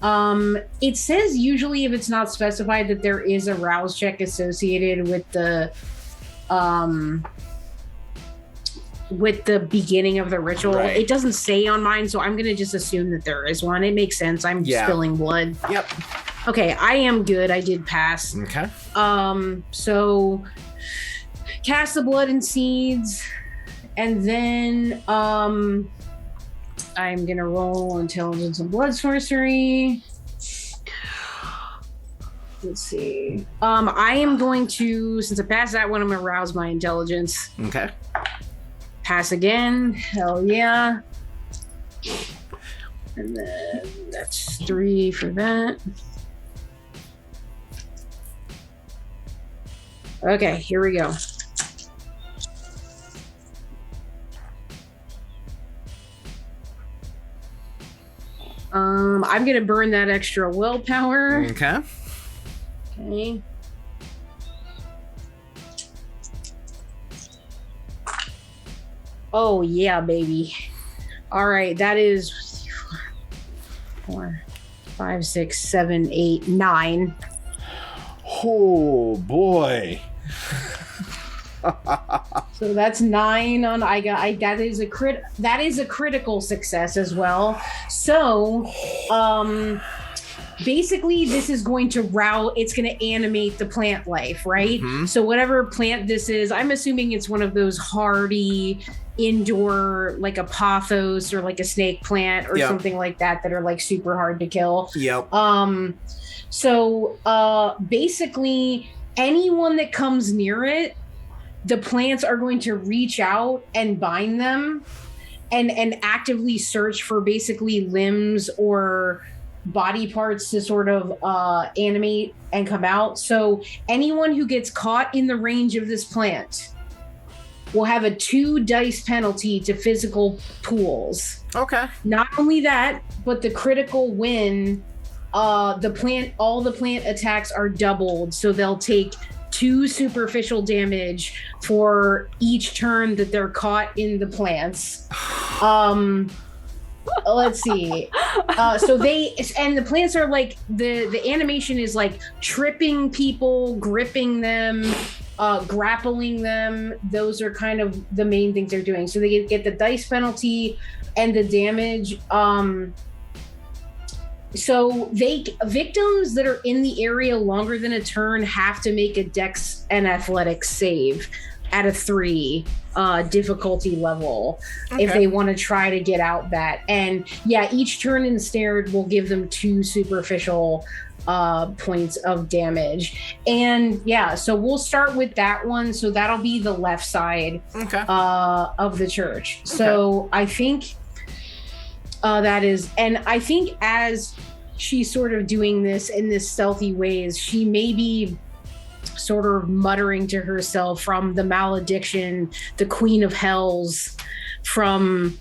It says usually if it's not specified that there is a rouse check associated with the beginning of the ritual. Right. It doesn't say on mine, so I'm gonna just assume that there is one. It makes sense. I'm spilling blood. Yep. Okay, I am good. I did pass. Okay. So cast the blood and seeds, and then I'm gonna roll intelligence and blood sorcery. Let's see. I am going to, since I passed that one, I'm gonna rouse my intelligence. Okay. Pass again. Hell yeah. And then that's 3 for that. Okay, here we go. I'm gonna burn that extra willpower. Okay. Okay. Oh yeah, baby. All right, that is 4, 5, 6, 7, 8, 9. Oh boy. So that's 9 on that is a critical success as well. So basically this is going to it's going to animate the plant life, right? So whatever plant this is, I'm assuming it's one of those hardy indoor, like a pothos or like a snake plant or something like that are like super hard to kill. Yep. So basically anyone that comes near it, the plants are going to reach out and bind them and actively search for basically limbs or body parts to sort of animate and come out. So anyone who gets caught in the range of this plant will have a 2 dice penalty to physical pools. Okay. Not only that, but the critical win, all the plant attacks are doubled, so they'll take 2 superficial damage for each turn that they're caught in the plants. Let's see. So the plants are like the animation is like tripping people, gripping them, grappling them. Those are kind of the main things they're doing. So they get the dice penalty and the damage. So victims that are in the area longer than a turn have to make a dex and athletics save at a 3 difficulty level if they want to try to get out that. And yeah, each turn ensnared will give them 2 superficial points of damage. And yeah, so we'll start with that one. So that'll be the left side of the church. So I think that is, and I think as she's sort of doing this in this stealthy ways, she may be sort of muttering to herself from the malediction, the Queen of Hells from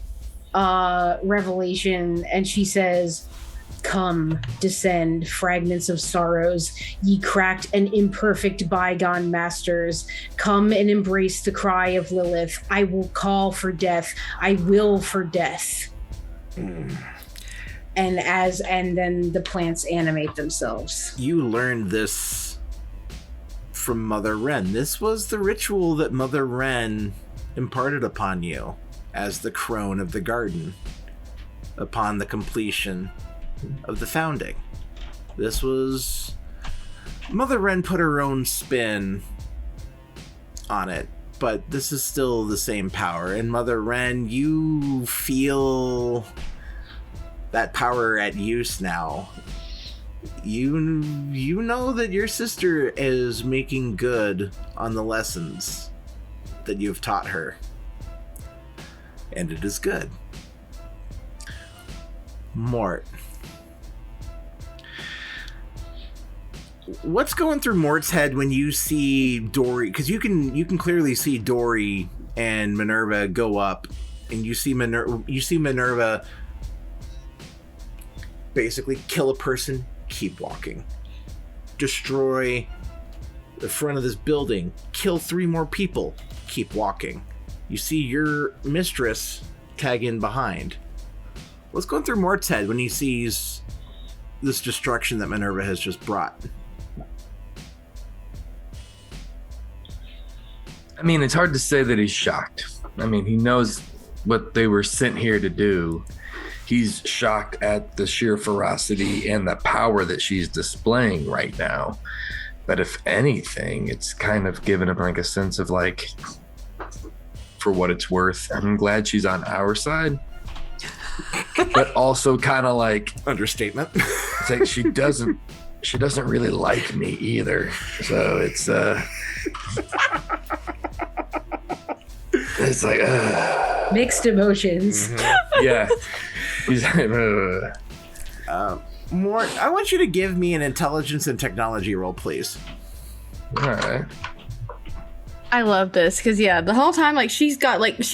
Revelation, and she says, "Come, descend, fragments of sorrows, ye cracked and imperfect bygone masters. Come and embrace the cry of Lilith. I will call for death. I will for death." And then the plants animate themselves. You learned this from Mother Wren. This was the ritual that Mother Wren imparted upon you as the crone of the garden upon the completion of the founding. This was... Mother Wren put her own spin on it but this is still the same power. And Mother Wren, you feel that power at use now. You know that your sister is making good on the lessons that you've taught her. And it is good. Mort. What's going through Mort's head when you see Dory? Because you can clearly see Dory and Minerva go up, and you see Minerva basically kill a person, keep walking, destroy the front of this building, kill 3 more people, keep walking. You see your mistress tag in behind. What's going through Mort's head when he sees this destruction that Minerva has just brought? I mean, it's hard to say that he's shocked. I mean, he knows what they were sent here to do. He's shocked at the sheer ferocity and the power that she's displaying right now. But if anything, it's kind of given him like a sense of like, for what it's worth, I'm glad she's on our side. But also kind of like understatement. It's like she doesn't really like me either. So it's it's like mixed emotions. Mm-hmm. Yeah. He's like, Mort, I want you to give me an intelligence and technology roll, please. All right. I love this because the whole time she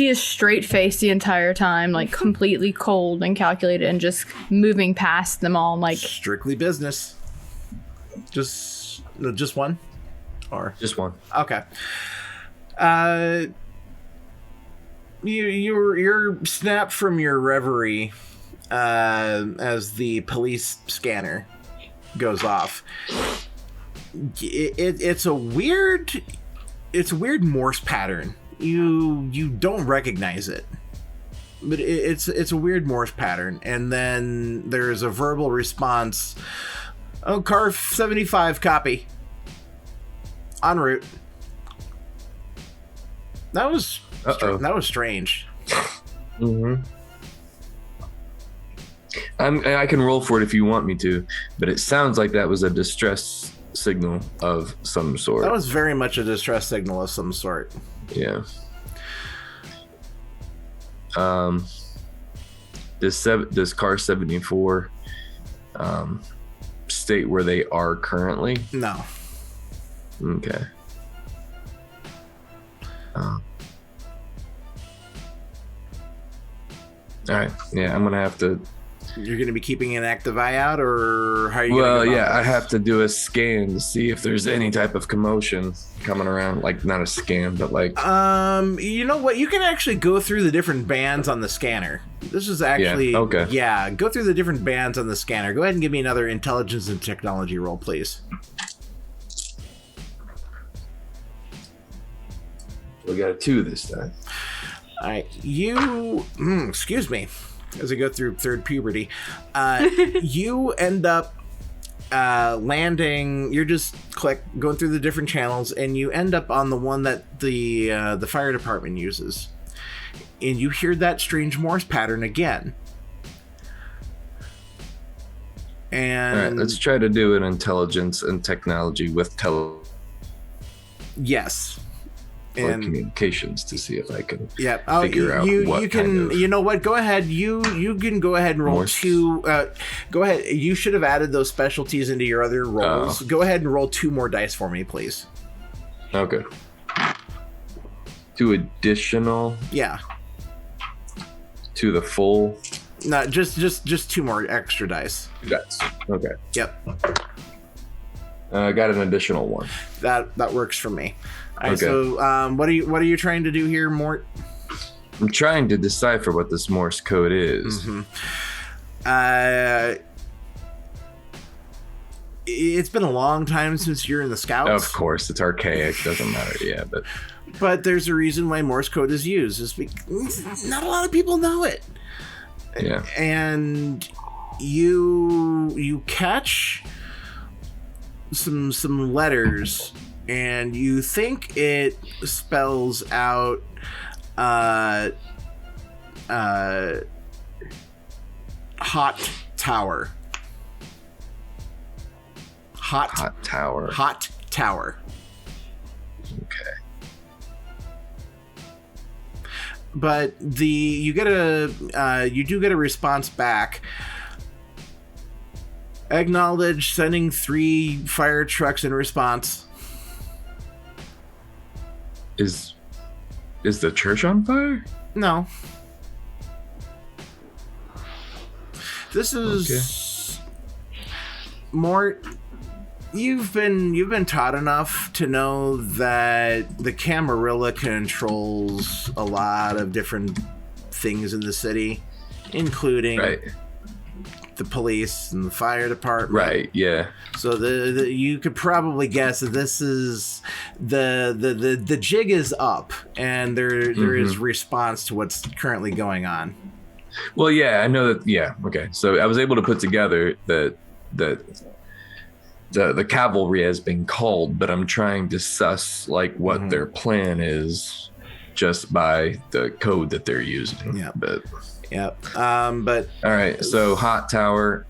is straight faced the entire time, like completely cold and calculated and just moving past them all, like strictly business. Just one, or just one. Okay. You're snapped from your reverie as the police scanner goes off. It's a weird Morse pattern. You don't recognize it, but it's a weird Morse pattern. And then there's a verbal response. Oh, car 75 copy. En route. That was strange. Mm-hmm. I can roll for it if you want me to, but it sounds like that was a distress signal of some sort. That was very much a distress signal of some sort. Yeah. Does car 74 state where they are currently? No. Okay. All right. Yeah, I'm gonna have to. You're gonna be keeping an active eye out, or how are you? Well, yeah, I have to do a scan to see if there's any type of commotion coming around. Like not a scan, but like. You know what? You can actually go through the different bands on the scanner. This is actually okay. Yeah, go through the different bands on the scanner. Go ahead and give me another intelligence and technology roll, please. We got a 2 this time. All right, excuse me, as I go through third puberty, you end up landing. You're just going through the different channels, and you end up on the one that the fire department uses, and you hear that strange Morse pattern again. And all right, let's try to do an intelligence and technology with yes. Or And communications to see if I can figure out what you can kind of... You know what, go ahead, you can go ahead and roll Morse. 2 go ahead, you should have added those specialties into your other rolls. Go ahead and roll 2 more dice for me, please. Okay. 2 additional to the full. No, just 2 more extra dice. That's okay. Yep. I got an additional 1. That works for me. All right, Okay. so what are you trying to do here, Mort? I'm trying to decipher what this Morse code is. Mm-hmm. It's been a long time since you're in the Scouts. Of course, it's archaic. Doesn't matter. Yeah, but there's a reason why Morse code is used. It's because not a lot of people know it. Yeah. And you catch some letters and you think it spells out hot tower. Hot tower. Hot tower. Okay. But you do get a response back. Acknowledge, sending 3 fire trucks in response. Is the church on fire? No. This is more. You've been taught enough to know that the Camarilla controls a lot of different things in the city, including the police and the fire department. Right. Yeah. So you could probably guess that this is the jig is up, and there is response to what's currently going on. Well, yeah, I know that. Yeah. Okay. So I was able to put together that the cavalry has been called, but I'm trying to suss like what their plan is just by the code that they're using. Yeah. But but all right. So hot tower.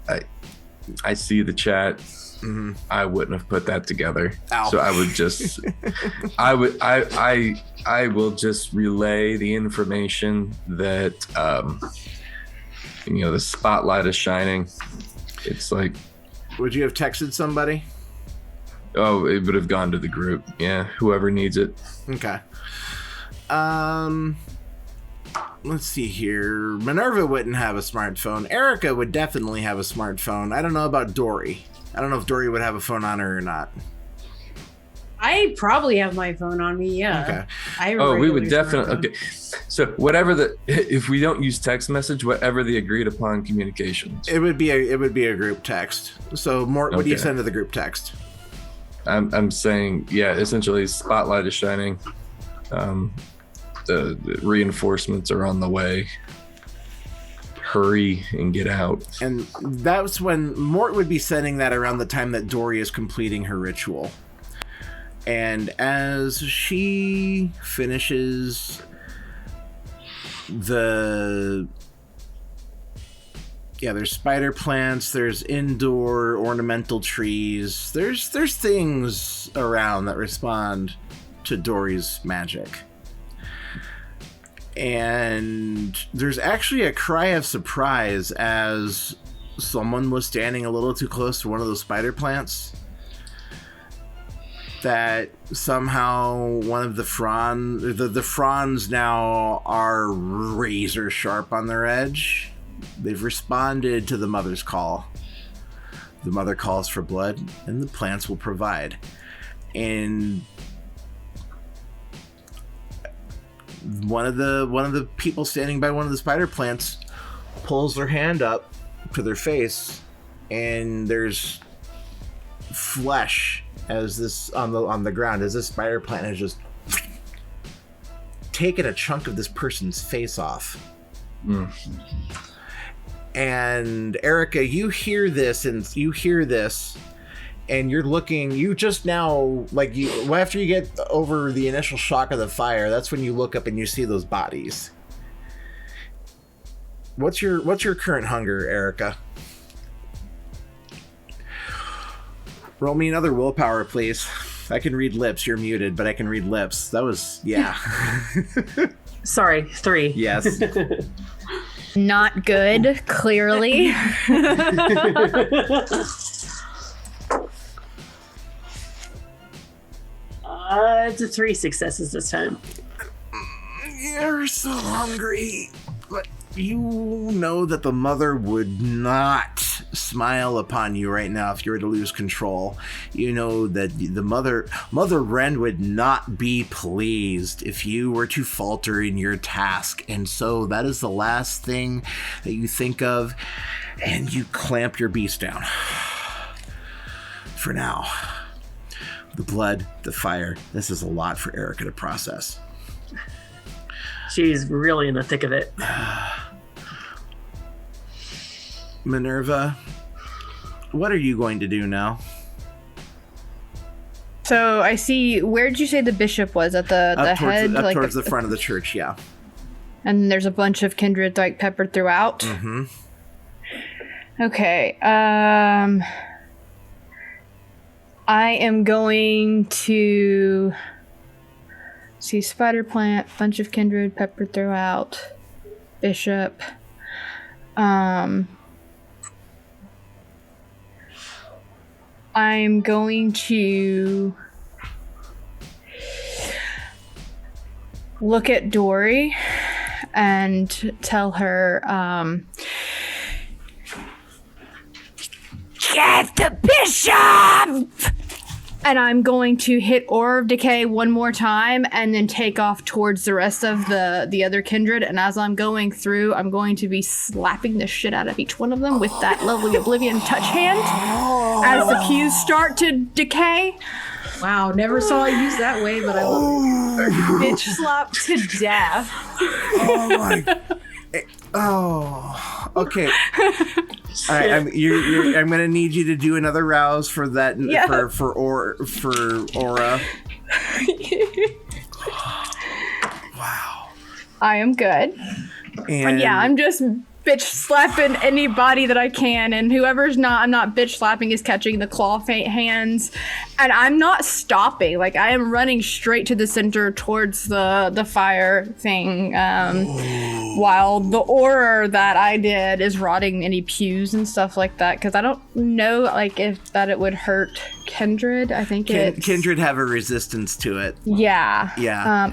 I see the chat. Mm-hmm. I wouldn't have put that together. Ow. So I would just, I will just relay the information that, the spotlight is shining. It's like, would you have texted somebody? oh, it would have gone to the group. Yeah. Whoever needs it. Okay. Let's see here. Minerva wouldn't have a smartphone. Erica would definitely have a smartphone. I don't know about Dory. I don't know if Dory would have a phone on her or not. I probably have my phone on me. Yeah. Okay. We would definitely. Okay. So whatever if we don't use text message, whatever the agreed upon communications. It would be a group text. So Mort, what do you send to the group text? I'm saying, essentially spotlight is shining. The reinforcements are on the way. Hurry and get out. And that's when Mort would be sending that around the time that Dory is completing her ritual. And as she finishes there's spider plants, there's indoor ornamental trees, there's things around that respond to Dory's magic. And there's actually a cry of surprise as someone was standing a little too close to one of those spider plants. That somehow one of the fronds now are razor sharp on their edge. They've responded to the mother's call. The mother calls for blood, and the plants will provide. And one of the people standing by one of the spider plants pulls their hand up to their face, and there's flesh as this on the ground as this spider plant has just taken a chunk of this person's face off. And Erica, you hear this, and you're looking. You just now, after you get over the initial shock of the fire, that's when you look up and you see those bodies. What's your current hunger, Erica? Roll me another willpower, please. I can read lips. You're muted, but I can read lips. That was, Sorry, 3. Yes. Not good, clearly. It's a 3 successes this time. You're so hungry, but you know that the mother would not smile upon you right now if you were to lose control. You know that the Mother Wren would not be pleased if you were to falter in your task, and so that is the last thing that you think of, and you clamp your beast down. For now. The blood, the fire, this is a lot for Erica to process. She's really in the thick of it. Minerva, what are you going to do now? So I see. Where did you say the bishop was? At the head, up towards the front of the church. Yeah. And there's a bunch of kindred like peppered throughout. Mm-hmm. Okay. I am going to see spider plant, bunch of kindred peppered throughout, bishop. I'm going to look at Dory and tell her, Get the bishop! and I'm going to hit Aura of Decay one more time and then take off towards the rest of the other kindred. And as I'm going through, I'm going to be slapping the shit out of each one of them with that lovely Oblivion touch hand as the pews start to decay. Wow, never saw it used that way, but I love it. Bitch slap to death. Oh my. Oh. Okay. All right. I'm gonna need you to do another rouse for that. Yeah. For Aura. Wow. I am good. And yeah, I'm just bitch slapping anybody that I can, and I'm not bitch slapping is catching the claw hands, and I'm not stopping. Like, I am running straight to the center towards the fire thing, while the aura that I did is rotting any pews and stuff like that, because I don't know like if that it would hurt kindred. I think kindred have a resistance to it. Yeah.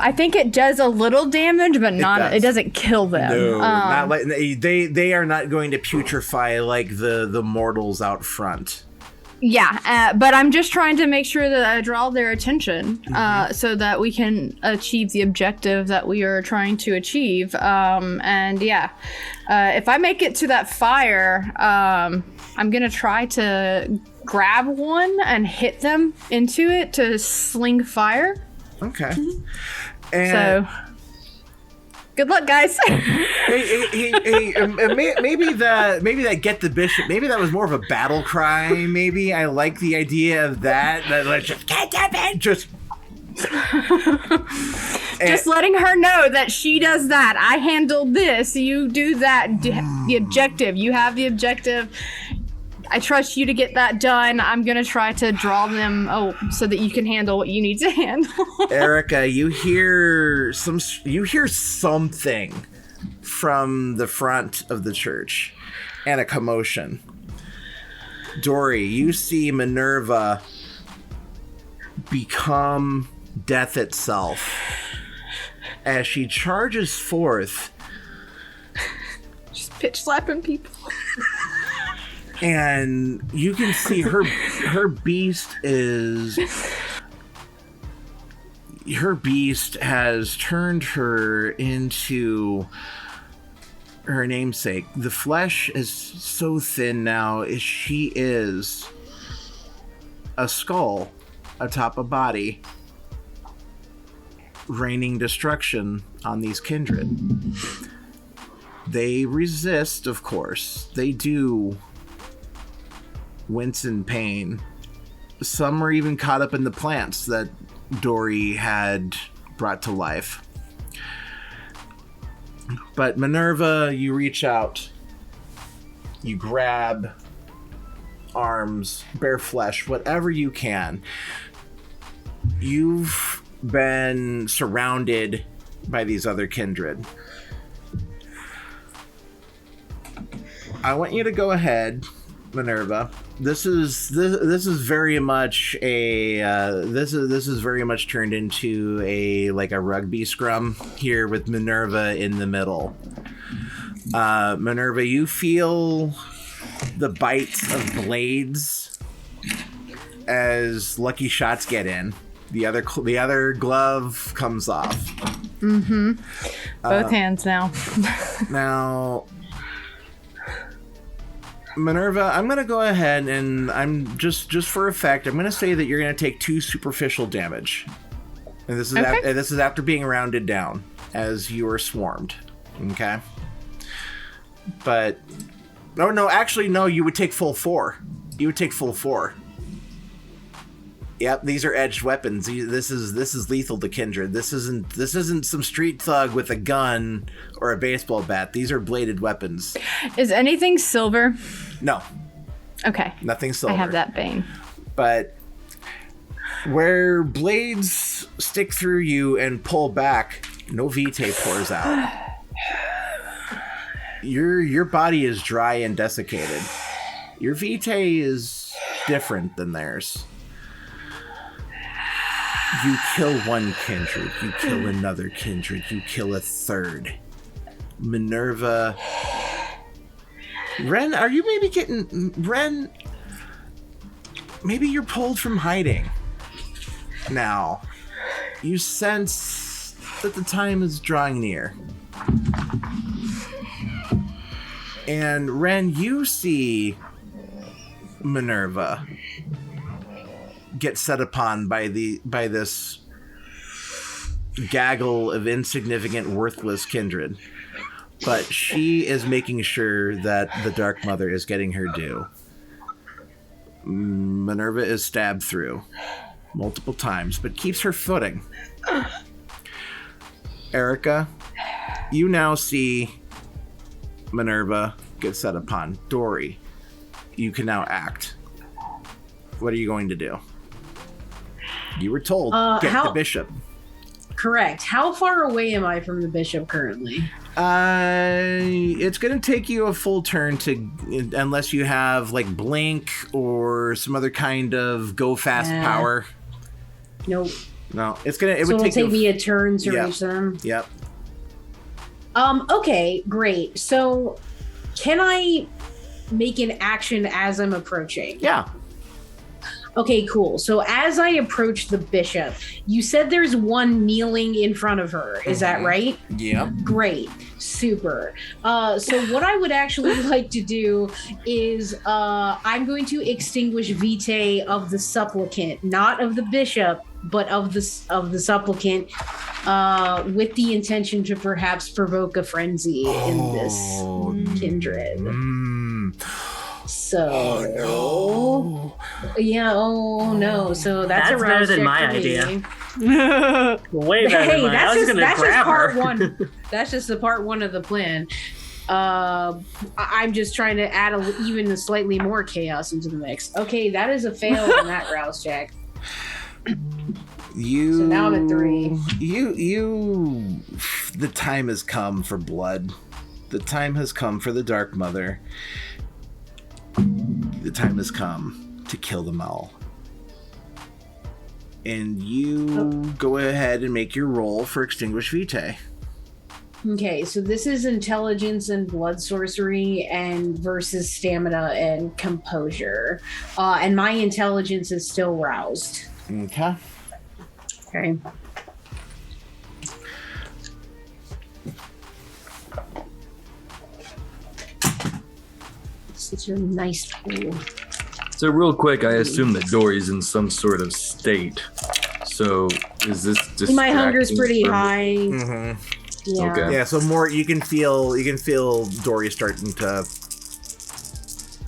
I think it does a little damage, but it doesn't kill them. No, not like they are not going to putrefy like the mortals out front. Yeah, but I'm just trying to make sure that I draw their attention, so that we can achieve the objective that we are trying to achieve. And yeah, if I make it to that fire, I'm gonna try to grab one and hit them into it to sling fire. Okay. And so, good luck, guys. Maybe that get the bishop. Maybe that was more of a battle cry. Maybe I like the idea of that. Let's just get the bishop. Just letting her know that she does that. I handle this. You do that. The objective. You have the objective. I trust you to get that done. I'm gonna try to draw them so that you can handle what you need to handle. Erica, you hear something from the front of the church and a commotion. Dory, you see Minerva become death itself as she charges forth. Just pitch slapping people. And you can see her beast has turned her into her namesake. The flesh is so thin now, she is a skull atop a body, raining destruction on these kindred. They resist, of course. They do wince in pain. Some are even caught up in the plants that Dory had brought to life. But Minerva, you reach out, you grab arms, bare flesh, whatever you can. You've been surrounded by these other kindred. I want you to go ahead, Minerva. This is very much this is very much turned into a rugby scrum here with Minerva in the middle. Minerva, you feel the bites of blades as lucky shots get in. The other glove comes off. Mm-hmm. Both hands now. Now, Minerva, I'm going to go ahead and I'm just for effect, I'm going to say that you're going to take 2 superficial damage. And this is after being rounded down as you are swarmed. Okay? But no, you would take full 4. You would take full 4. Yep, these are edged weapons. This is lethal to Kindred. This isn't some street thug with a gun or a baseball bat. These are bladed weapons. Is anything silver? No, Okay. nothing silver. I have that bane. But where blades stick through you and pull back, no vitae pours out. Your body is dry and desiccated. Your vitae is different than theirs. You kill one kindred, you kill another kindred, you kill a third. Minerva. Ren, are you maybe getting... Ren, maybe you're pulled from hiding. Now, you sense that the time is drawing near. And Ren, you see Minerva get set upon by this gaggle of insignificant, worthless kindred. But she is making sure that the Dark Mother is getting her due. Minerva is stabbed through multiple times, but keeps her footing. Erica, you now see Minerva get set upon. Dory, you can now act. What are you going to do? You were told, get the bishop. Correct. How far away am I from the bishop currently? It's going to take you a full turn unless you have like blink or some other kind of go fast power. Nope. No, it would take me a turn to reach them. Yep. Okay, great. So can I make an action as I'm approaching? Yeah. Okay, cool. So as I approach the bishop, you said there's one kneeling in front of her. Is that right? Yep. Great. Super. So what I would actually like to do is I'm going to extinguish vitae of the supplicant, not of the bishop, but of the supplicant, with the intention to perhaps provoke a frenzy in this kindred. So, yeah, oh no. So that's a better than my idea. Way better than mine. I was going to grab part her. one. That's just the part one of the plan. I'm just trying to add even slightly more chaos into the mix. Okay, that is a fail on that rouse check. So now I'm at 3. The time has come for blood. The time has come for the Dark Mother. The time has come to kill them all. And you go ahead and make your roll for Extinguish Vitae. Okay, so this is intelligence and blood sorcery and versus stamina and composure. And my intelligence is still roused. Okay. Okay. Such a nice tool. So real quick, I assume that Dory's in some sort of state. So is this distracting? My hunger's pretty high. Mm-hmm. Yeah. Okay. Yeah, so more you can feel Dory starting to.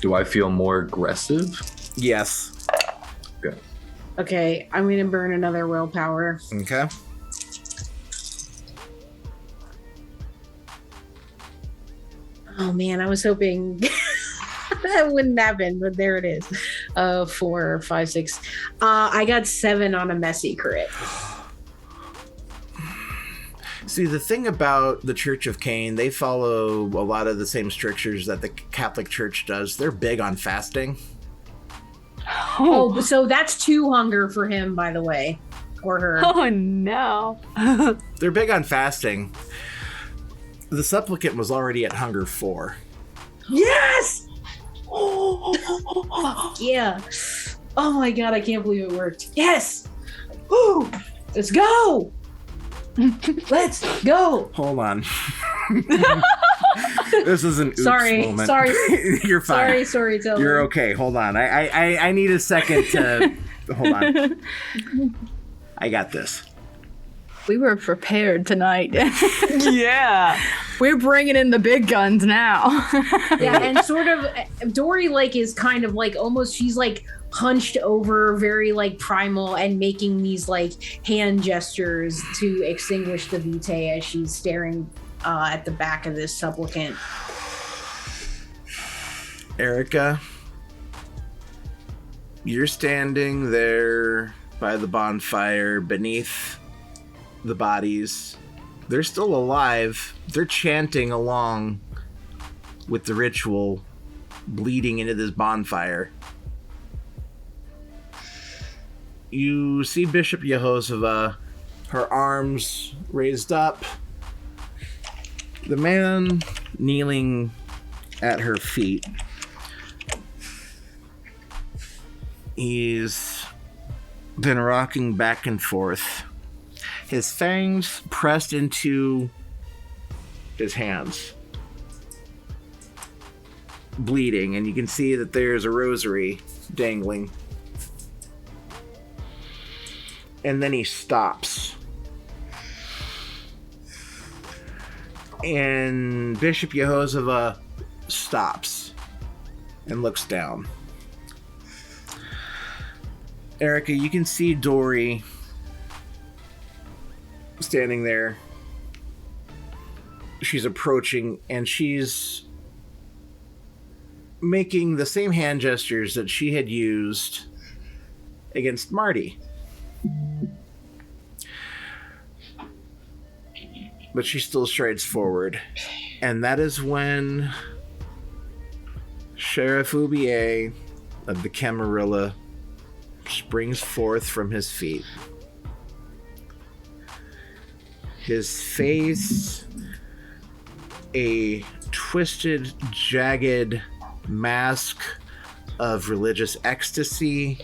Do I feel more aggressive? Yes. Okay. Okay, I'm gonna burn another willpower. Okay. Oh man, I was hoping that wouldn't happen, but there it is. 4, 5, 6. I got 7 on a messy crit. See, the thing about the Church of Caine, they follow a lot of the same strictures that the Catholic Church does. They're big on fasting. Oh, so that's 2 hunger for him, by the way. Or her. Oh, no. They're big on fasting. The supplicant was already at hunger 4. Yes! Yeah. Oh my god, I can't believe it worked. Yes! Woo! Let's go! Let's go! Hold on. This is an oops moment. Sorry. You're fine. Sorry, Taylor. You're okay. Hold on. I need a second to... Hold on. I got this. We were prepared tonight. Yeah. We're bringing in the big guns now. Yeah, and sort of Dory like is kind of like almost she's like hunched over, very like primal, and making these like hand gestures to extinguish the vitae as she's staring at the back of this supplicant. Erica, you're standing there by the bonfire beneath the bodies. They're still alive. They're chanting along with the ritual, bleeding into this bonfire. You see Bishop Yehoshua, her arms raised up. The man kneeling at her feet. He's been rocking back and forth. His fangs pressed into his hands. Bleeding, and you can see that there's a rosary dangling. And then he stops. And Bishop Yehoshua stops and looks down. Erica, you can see Dory standing there. She's approaching, and she's making the same hand gestures that she had used against Marty. But she still strides forward. And that is when Sheriff Ubier of the Camarilla springs forth from his feet. His face, a twisted, jagged mask of religious ecstasy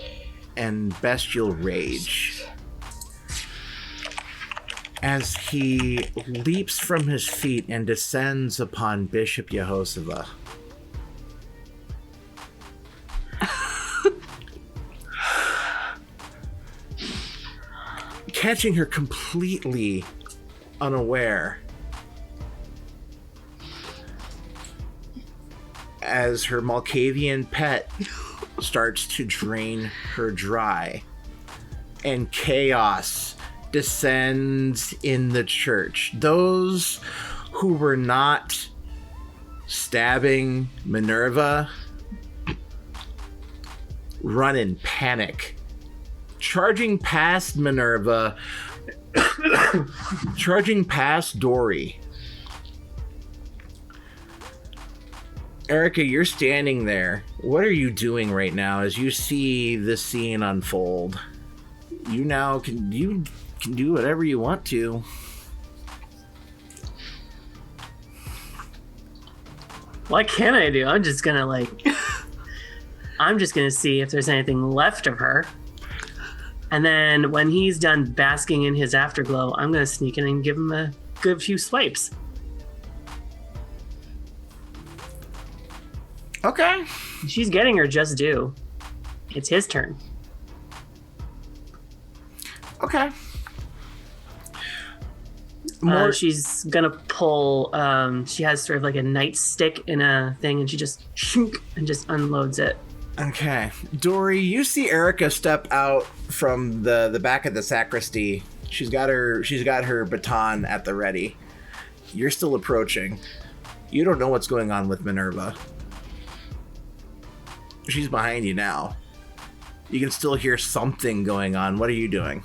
and bestial rage. As he leaps from his feet and descends upon Bishop Yehoshua. Catching her completely unaware as her Malkavian pet starts to drain her dry and chaos descends in the church. Those who were not stabbing Minerva run in panic, charging past Minerva, charging past Dory. Erica, you're standing there. What are you doing right now as you see this scene unfold? You now can do whatever you want to. What can I do? I'm just gonna see if there's anything left of her. And then when he's done basking in his afterglow, I'm gonna sneak in and give him a good few swipes. Okay. She's getting her just due. It's his turn. Okay. She's gonna pull, she has sort of like a nightstick in a thing, and she just unloads it. Okay. Dory, you see Erica step out from the back of the sacristy. She's got her baton at the ready. You're still approaching. You don't know what's going on with Minerva. She's behind you now. You can still hear something going on. What are you doing?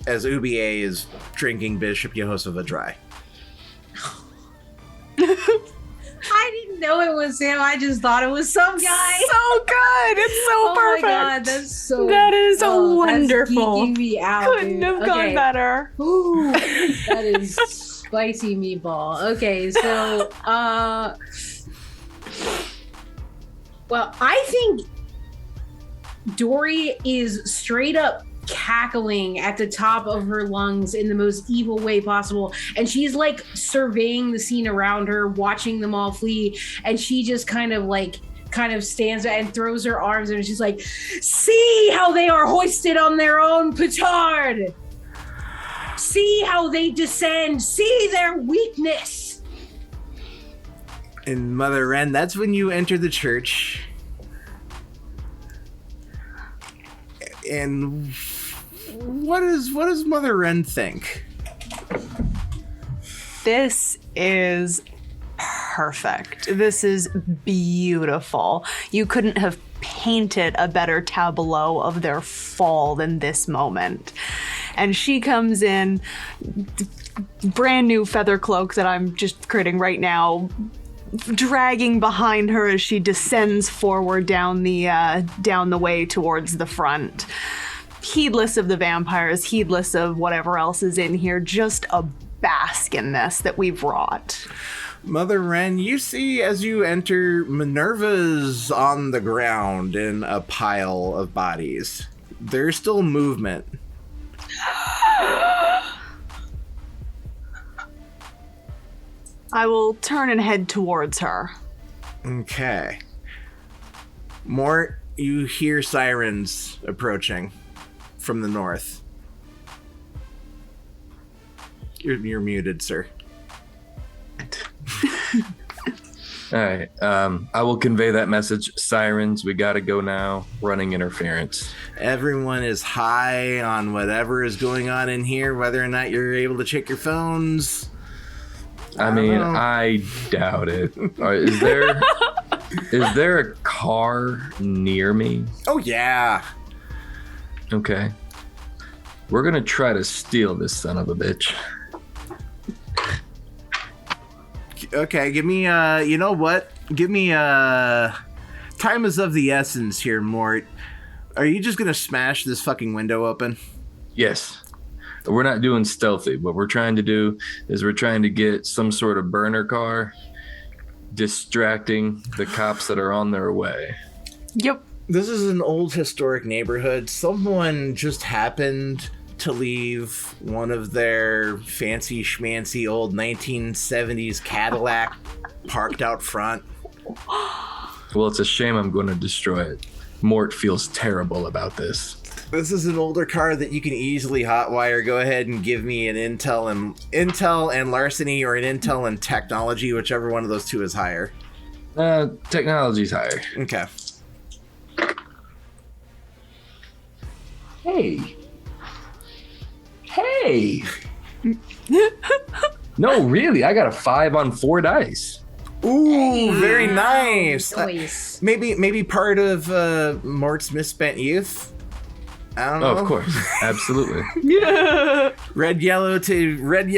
As Ubier is drinking Bishop Yehoshua dry. I didn't know it was him. I just thought it was some guy. So good. It's so perfect. Oh my god, That is wonderful. That's geeking me out. Couldn't have gone better. Ooh, that is spicy meatball. Okay, so well, I think Dory is straight up cackling at the top of her lungs in the most evil way possible, and she's like surveying the scene around her, watching them all flee, and she just kind of stands and throws her arms and she's like, "See how they are hoisted on their own petard." see how they descend. See their weakness. And Mother Wren, that's when you enter the church. And what does Mother Wren think? This is perfect. This is beautiful. You couldn't have painted a better tableau of their fall than this moment. And she comes in, brand new feather cloak that I'm just creating right now, dragging behind her as she descends forward down the way towards the front. Heedless of the vampires, heedless of whatever else is in here, just a bask in this that we've wrought. Mother Wren, you see as you enter, Minerva's on the ground in a pile of bodies. There's still movement. I will turn and head towards her. Okay. Mort, you hear sirens approaching from the north. You're muted, sir. All right. I will convey that message. Sirens, we gotta go now. Running interference. Everyone is high on whatever is going on in here, whether or not you're able to check your phones. I doubt it. Is there a car near me? Oh, yeah. Okay. We're gonna try to steal this son of a bitch. Okay, give me, you know what? Give me, time is of the essence here, Mort. Are you just gonna smash this fucking window open? Yes. We're not doing stealthy. What we're trying to do is we're trying to get some sort of burner car distracting the cops that are on their way. Yep. This is an old historic neighborhood. Someone just happened to leave one of their fancy schmancy old 1970s Cadillac parked out front. Well, it's a shame I'm going to destroy it. Mort feels terrible about this. This is an older car that you can easily hotwire. Go ahead and give me an Intel and larceny, or an Intel and technology, whichever one of those two is higher. Technology's higher. Okay. Hey. No, really, I got a 5 on 4 dice. Ooh, very nice. Nice. Maybe part of Mort's misspent youth. I don't know. Oh, of course, absolutely. Yeah. Red and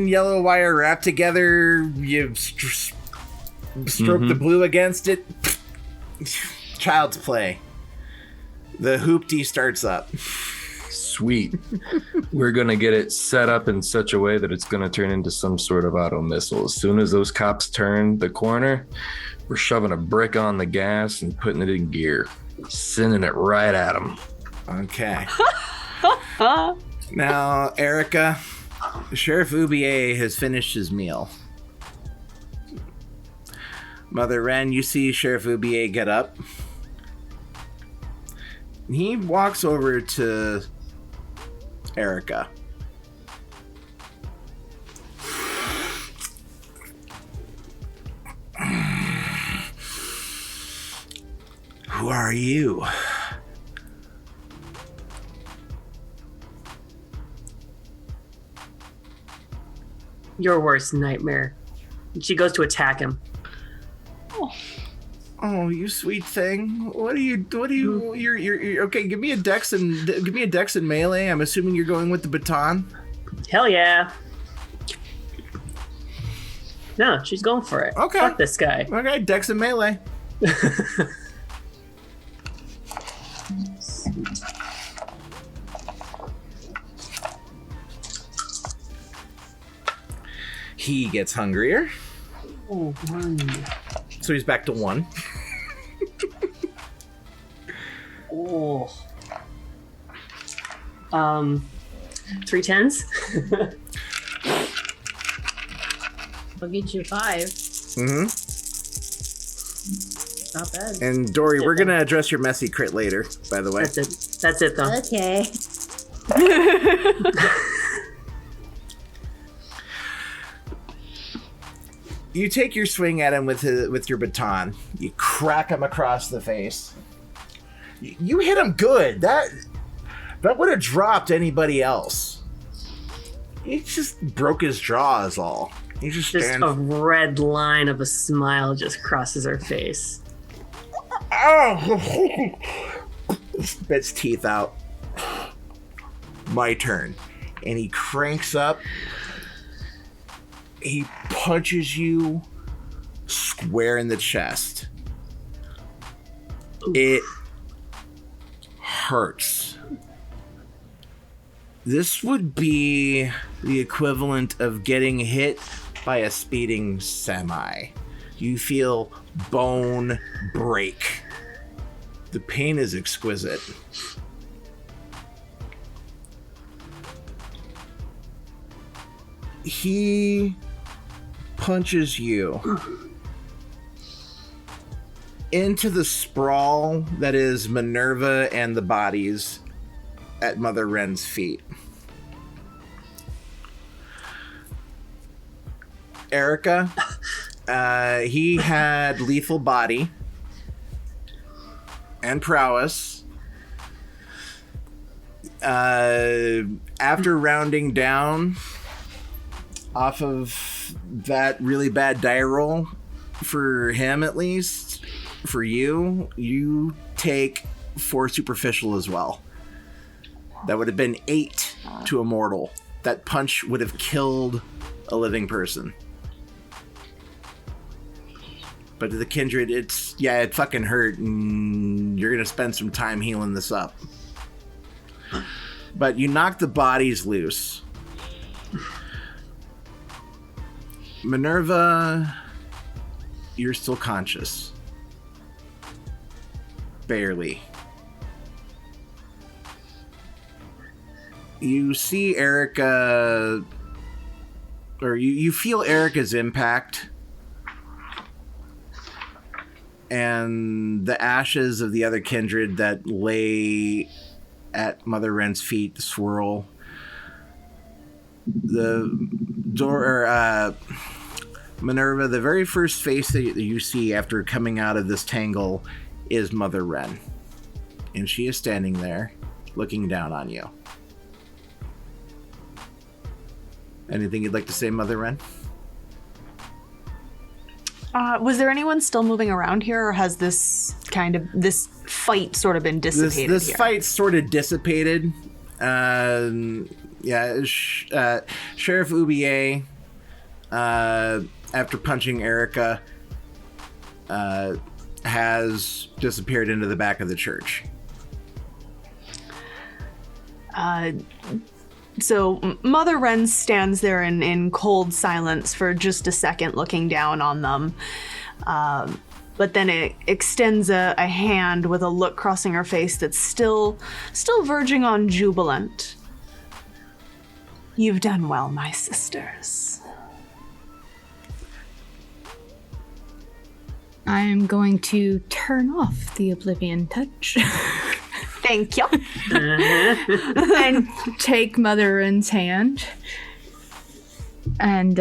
yellow wire wrapped together. You stroke the blue against it. Child's play. The hoopty starts up. Sweet. We're going to get it set up in such a way that it's going to turn into some sort of auto missile. As soon as those cops turn the corner, we're shoving a brick on the gas and putting it in gear. Sending it right at them. Okay. Now, Erica, Sheriff Ubier has finished his meal. Mother Wren, you see Sheriff Ubier get up. He walks over to Erica. Who are you? Your worst nightmare. She goes to attack him. Oh, you sweet thing. You're okay, give me a dex and melee. I'm assuming you're going with the baton. Hell yeah. No, she's going for it. Okay. Fuck this guy. Okay, dex and melee. He gets hungrier. Oh, one. So he's back to 1. Oh. 3 10s. I'll get you 5. Mm-hmm. Not bad. And Dory, we're gonna address your messy crit later, by the way. That's it. That's it, though. Okay. You take your swing at him with your baton. You crack him across the face. You hit him good. That would have dropped anybody else. He just broke his jaw is all. He just a red line of a smile just crosses her face. Oh! Spits teeth out. My turn. And he cranks up. He punches you square in the chest. It hurts. This would be the equivalent of getting hit by a speeding semi. You feel bone break. The pain is exquisite. He punches you into the sprawl that is Minerva and the bodies at Mother Wren's feet. Erica, he had lethal body and prowess. After rounding down off of that really bad die roll, for him at least, for you take 4 superficial as well. That would have been 8 to a mortal. That punch would have killed a living person. But to the kindred, it fucking hurt, and you're gonna spend some time healing this up. But you knock the bodies loose. Minerva, you're still conscious. Barely. You see Erica, or you feel Erica's impact, and the ashes of the other kindred that lay at Mother Wren's feet swirl. The door, Minerva, the very first face that you see after coming out of this tangle is Mother Wren. And she is standing there, looking down on you. Anything you'd like to say, Mother Wren? Was there anyone still moving around here, or has this fight sort of been dissipated? This fight sort of dissipated. Sheriff Ubier, after punching Erica, has disappeared into the back of the church. So Mother Wren stands there in cold silence for just a second, looking down on them. But then it extends a hand with a look crossing her face that's still verging on jubilant. You've done well, my sisters. I am going to turn off the Oblivion touch. Thank you. And take Mother Wren's hand and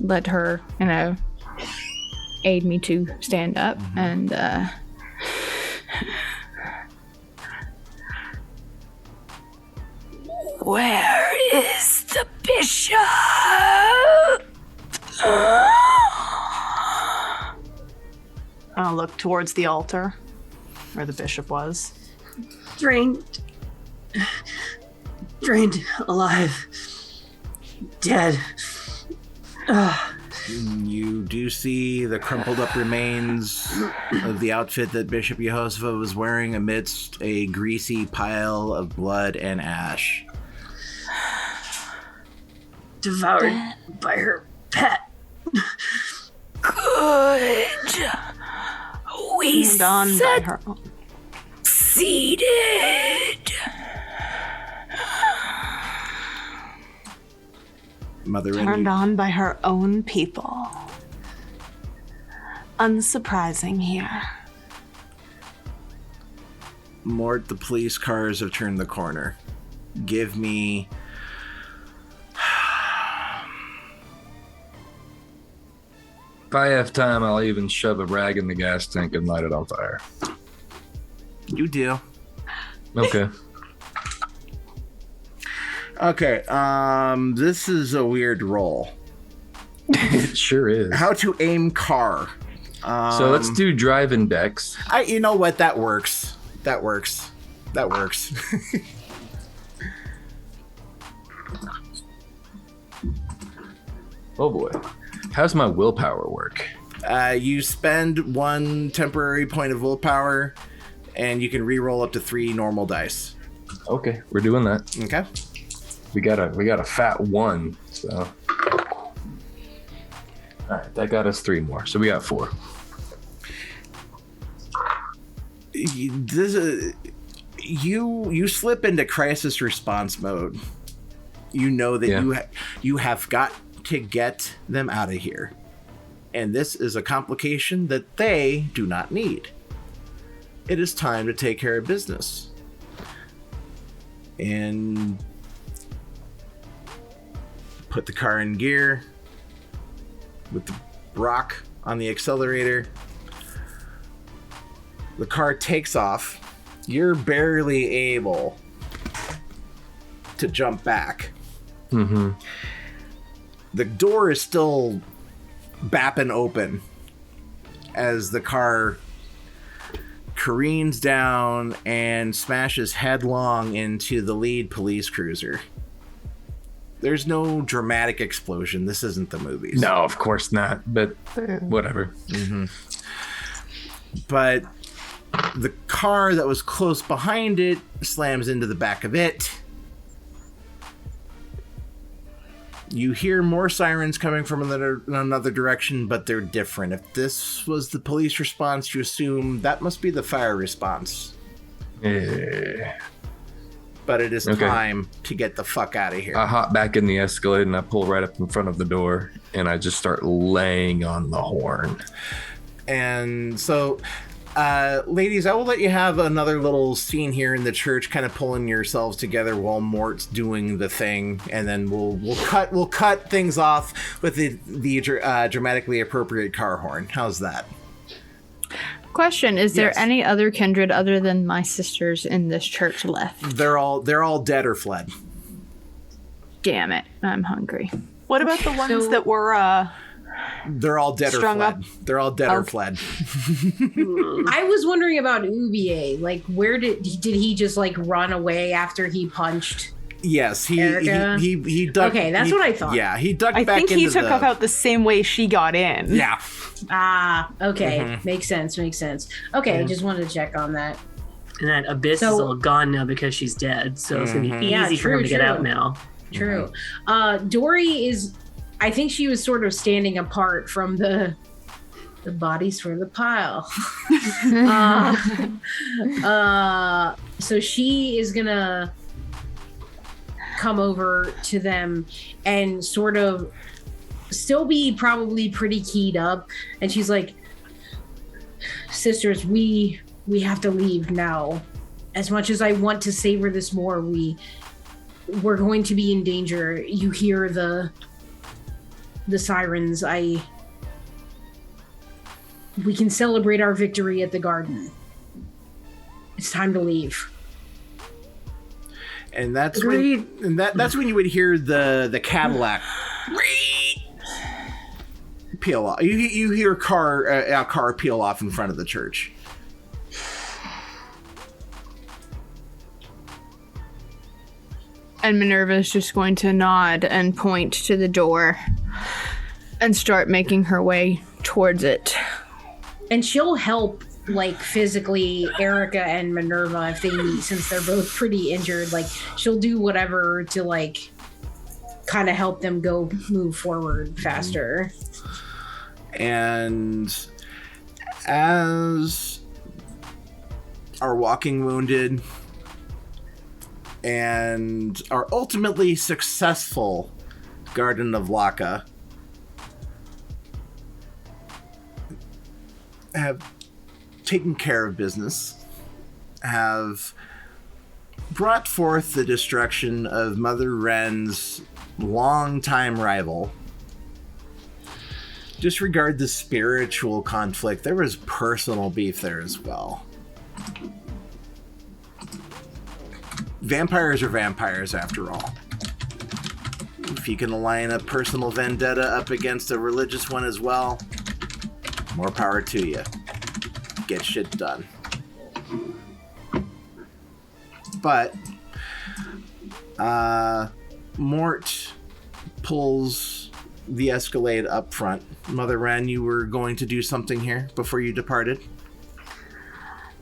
let her, aid me to stand up. And where is the bishop? I'll look towards the altar where the bishop was. Drained alive, dead. You do see the crumpled up remains of the outfit that Bishop Yehoshua was wearing amidst a greasy pile of blood and ash. Devoured by her pet. Good. We Done by her. succeeded. Mother Turned on by her own people. Unsurprising here. Mort, the police cars have turned the corner. Give me... If I have time, I'll even shove a rag in the gas tank and light it on fire. You do. Okay. Okay, this is a weird roll. It sure is. How to aim car. So let's do driving decks. You know what? That works. That works. Oh boy. How's my willpower work? You spend 1 temporary point of willpower, and you can re-roll up to 3 normal dice. Okay, we're doing that. Okay. We got a fat 1, so. All right, that got us 3 more, so we got 4. You slip into crisis response mode. You know that you have got to get them out of here, and this is a complication that they do not need. It is time to take care of business, and put the car in gear with the rock on the accelerator. The car takes off. You're barely able to jump back. Mm-hmm. The door is still bapping open as the car careens down and smashes headlong into the lead police cruiser. There's no dramatic explosion. This isn't the movies. No, of course not, but whatever. Mm-hmm. But the car that was close behind it slams into the back of it. You hear more sirens coming from another direction, but they're different. If this was the police response, you assume that must be the fire response. Yeah. But it is time to get the fuck out of here. I hop back in the Escalade and I pull right up in front of the door and I just start laying on the horn. And so, ladies, I will let you have another little scene here in the church, kind of pulling yourselves together while Mort's doing the thing, and then we'll cut things off with the dramatically appropriate car horn. How's that? Question: is there any other kindred other than my sisters in this church left? They're all dead or fled. Damn it! I'm hungry. What about the ones that were They're all dead or strung fled. up? They're all dead or fled. I was wondering about Ubier. Like, where did he just like run away after he punched? Yes, he ducked. Okay, that's what I thought. Yeah, he ducked I back think into he took off out the same way she got in. Yeah. Ah, okay. Makes sense. Okay, just wanted to check on that. And that abyss is all gone now because she's dead. So it's going to be easy for him to get out now. True. Dory is, I think she was sort of standing apart from the bodies for the pile. So she is going to come over to them and sort of still be probably pretty keyed up, and she's like, sisters, we have to leave now. As much as I want to savor this more, we're going to be in danger. You hear the sirens. We can celebrate our victory at the garden. It's time to leave. And that's that's when you would hear the Cadillac peel off. You hear a car peel off in front of the church. And Minerva's just going to nod and point to the door and start making her way towards it. And she'll help, like, physically Erica and Minerva if they need, since they're both pretty injured. Like, she'll do whatever to, like, kind of help them move forward faster. And as our walking wounded and our ultimately successful Garden of Laka have taken care of business, have brought forth the destruction of Mother Wren's longtime rival, disregard the spiritual conflict. There was personal beef there as well. Vampires are vampires, after all. If you can line a personal vendetta up against a religious one as well, more power to you. Get shit done. But Mort pulls the Escalade up front. Mother Wren, you were going to do something here before you departed?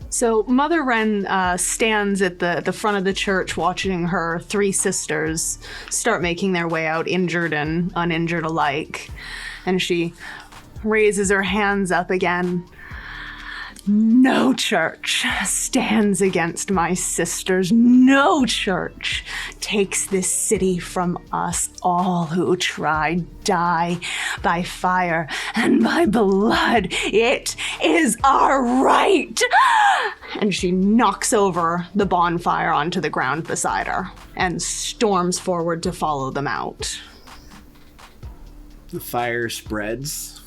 So Mother Wren stands at the front of the church watching her three sisters start making their way out, injured and uninjured alike. And she raises her hands up again. No church stands against my sisters. No church takes this city from us. All who try die by fire and by blood. It is our right. And she knocks over the bonfire onto the ground beside her and storms forward to follow them out. The fire spreads.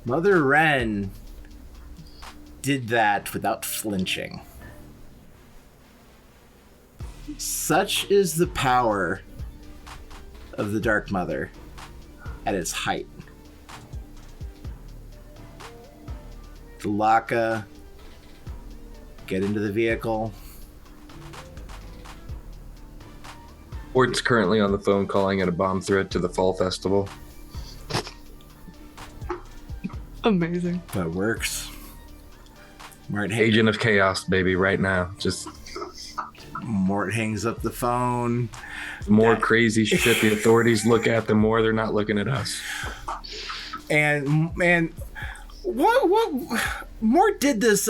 Mother Wren did that without flinching. Such is the power of the Dark Mother at its height. The Laka get into the vehicle. Ort's currently on the phone calling it a bomb threat to the Fall Festival. Amazing. That works. Agent of Chaos, baby, right now. Just Mort hangs up the phone. the more crazy shit the authorities look at, the more they're not looking at us. And what Mort did this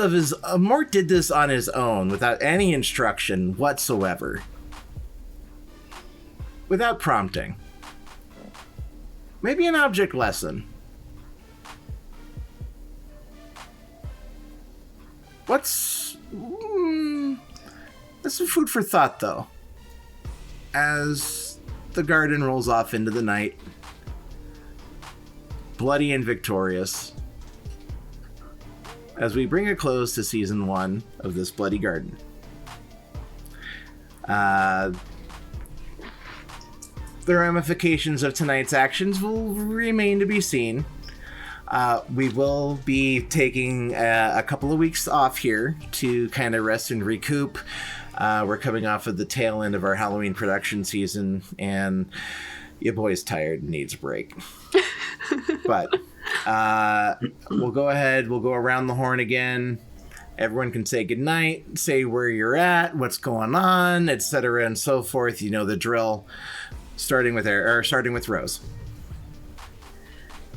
Mort did this on his own without any instruction whatsoever. Without prompting. Maybe an object lesson. That's some food for thought, though. As the garden rolls off into the night, bloody and victorious, as we bring a close to season 1 of this Bloody Garden. The ramifications of tonight's actions will remain to be seen. We will be taking a couple of weeks off here to kind of rest and recoup. We're coming off of the tail end of our Halloween production season, and your boy's tired and needs a break. But we'll go ahead. We'll go around the horn again. Everyone can say goodnight, say where you're at, what's going on, etc., and so forth. You know the drill. Starting with Rose.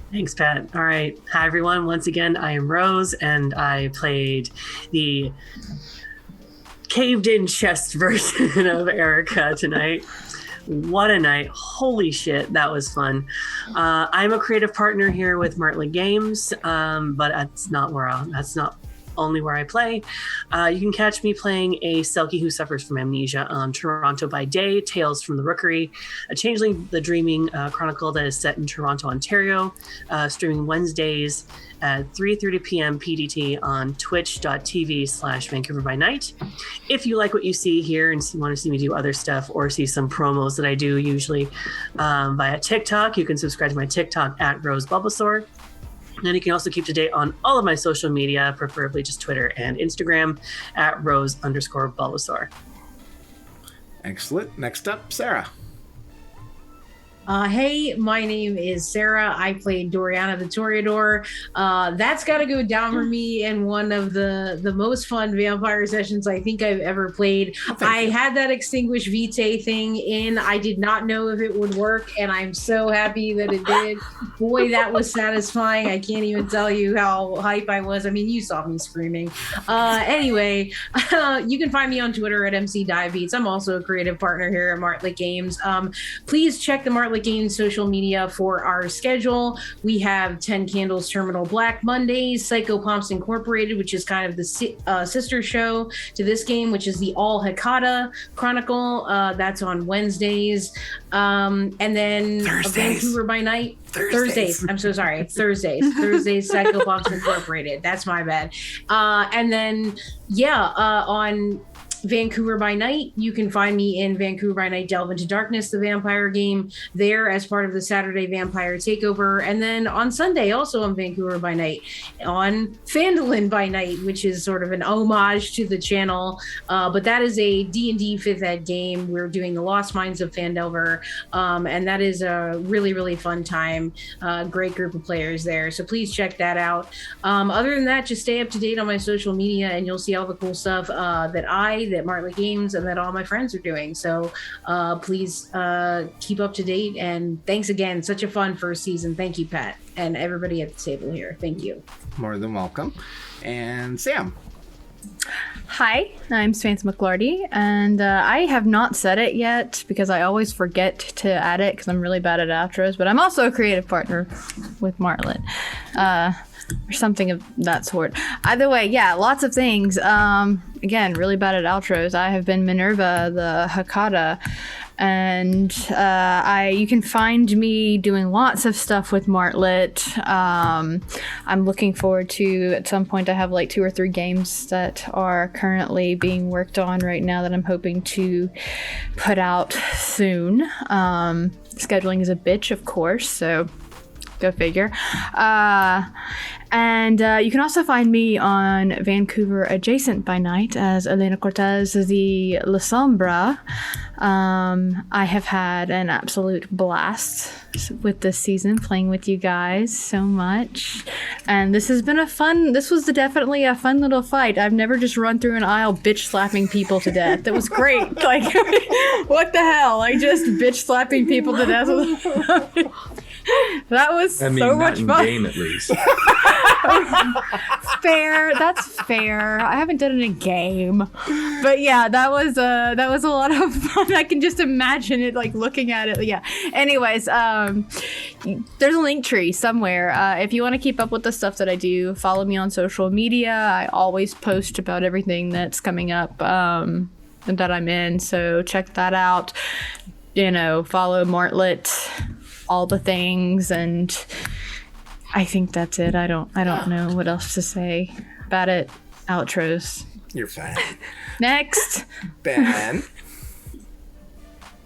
Thanks, Pat. All right. Hi, everyone. Once again, I am Rose, and I played the caved-in chest version of Erica tonight. What a night. Holy shit, that was fun. I'm a creative partner here with Martley Games, but that's not only where I play. You can catch me playing a Selkie who suffers from amnesia on Toronto by Day, Tales from the Rookery, a Changeling the Dreaming chronicle that is set in Toronto, Ontario, streaming Wednesdays at 3:30 p.m. PDT on twitch.tv/Vancouver by Night. If you like what you see here and want to see me do other stuff or see some promos that I do usually via TikTok, you can subscribe to my TikTok at Rose Bulbasaur. And you can also keep to date on all of my social media, preferably just Twitter and Instagram at Rose_Bulbasaur. Excellent. Next up, Sarah. Hey, my name is Sarah. I played Doriana the Toreador. That's got to go down for me in one of the most fun vampire sessions I think I've ever played. I had that Extinguish Vitae thing in. I did not know if it would work, and I'm so happy that it did. Boy, that was satisfying. I can't even tell you how hype I was. I mean, you saw me screaming. Anyway, you can find me on Twitter at MC Divebeats. I'm also a creative partner here at Martley Games. Please check the Martley Martlet Games social media for our schedule. We have 10 Candles Terminal Black Mondays, Psycho Pomps Incorporated, which is kind of the sister show to this game, which is the All Hecata Chronicle. That's on Wednesdays. And then Vancouver by Night. Thursdays. I'm so sorry. Thursdays, Psycho Pomps Incorporated. That's my bad. And then, on Vancouver by Night, you can find me in Vancouver by Night Delve into Darkness, the vampire game, there as part of the Saturday Vampire Takeover. And then on Sunday, also on Vancouver by Night, on Phandalin by Night, which is sort of an homage to the channel. But that is a D&D 5th ed game. We're doing the Lost Mines of Phandelver. And that is a really, really fun time. Great group of players there. So please check that out. Other than that, just stay up to date on my social media and you'll see all the cool stuff that Martlet Games and that all my friends are doing. So please keep up to date. And thanks again. Such a fun first season. Thank you, Pat, and everybody at the table here. Thank you. More than welcome. And Sam. Hi, I'm Samantha McLarty, and I have not said it yet because I always forget to add it because I'm really bad at outros, but I'm also a creative partner with Martlet. Or something of that sort. Either way, yeah, lots of things. Again, really bad at outros. I have been Minerva, the Hecata, and you can find me doing lots of stuff with Martlet. I'm looking forward to, at some point, I have like 2 or 3 games that are currently being worked on right now that I'm hoping to put out soon. Scheduling is a bitch, of course, so go figure. And you can also find me on Vancouver Adjacent by Night as Elena Cortez, the La Sombra. I have had an absolute blast with this season, playing with you guys so much. And this has been definitely a fun little fight. I've never just run through an aisle bitch slapping people to death. That was great. Like, what the hell? I just bitch slapping people to death. That was so much fun. Game at least. Fair. That's fair. I haven't done it in a game, but yeah, that was a lot of fun. I can just imagine it, like looking at it. Yeah. Anyways, there's a link tree somewhere. If you want to keep up with the stuff that I do, follow me on social media. I always post about everything that's coming up that I'm in. So check that out. Follow Martlet, all the things, and I think that's it. I don't know what else to say about it. Outros. You're fine. Next. Ben.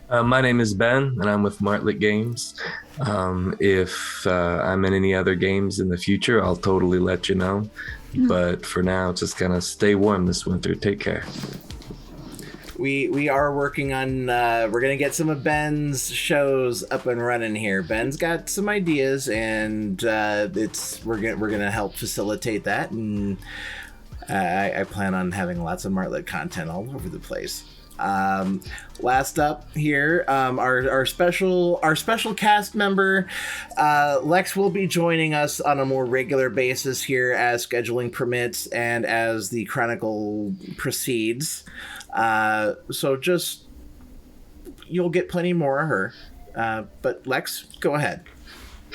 My name is Ben, and I'm with Martlet Games. If I'm in any other games in the future, I'll totally let you know. But for now, just kind of stay warm this winter. Take care. We are working on we're gonna get some of Ben's shows up and running here. Ben's got some ideas, and we're gonna help facilitate that, and I plan on having lots of Martlet content all over the place. Last up here, our special cast member, Lex, will be joining us on a more regular basis here as scheduling permits and as the Chronicle proceeds. So just, you'll get plenty more of her. But Lex, go ahead.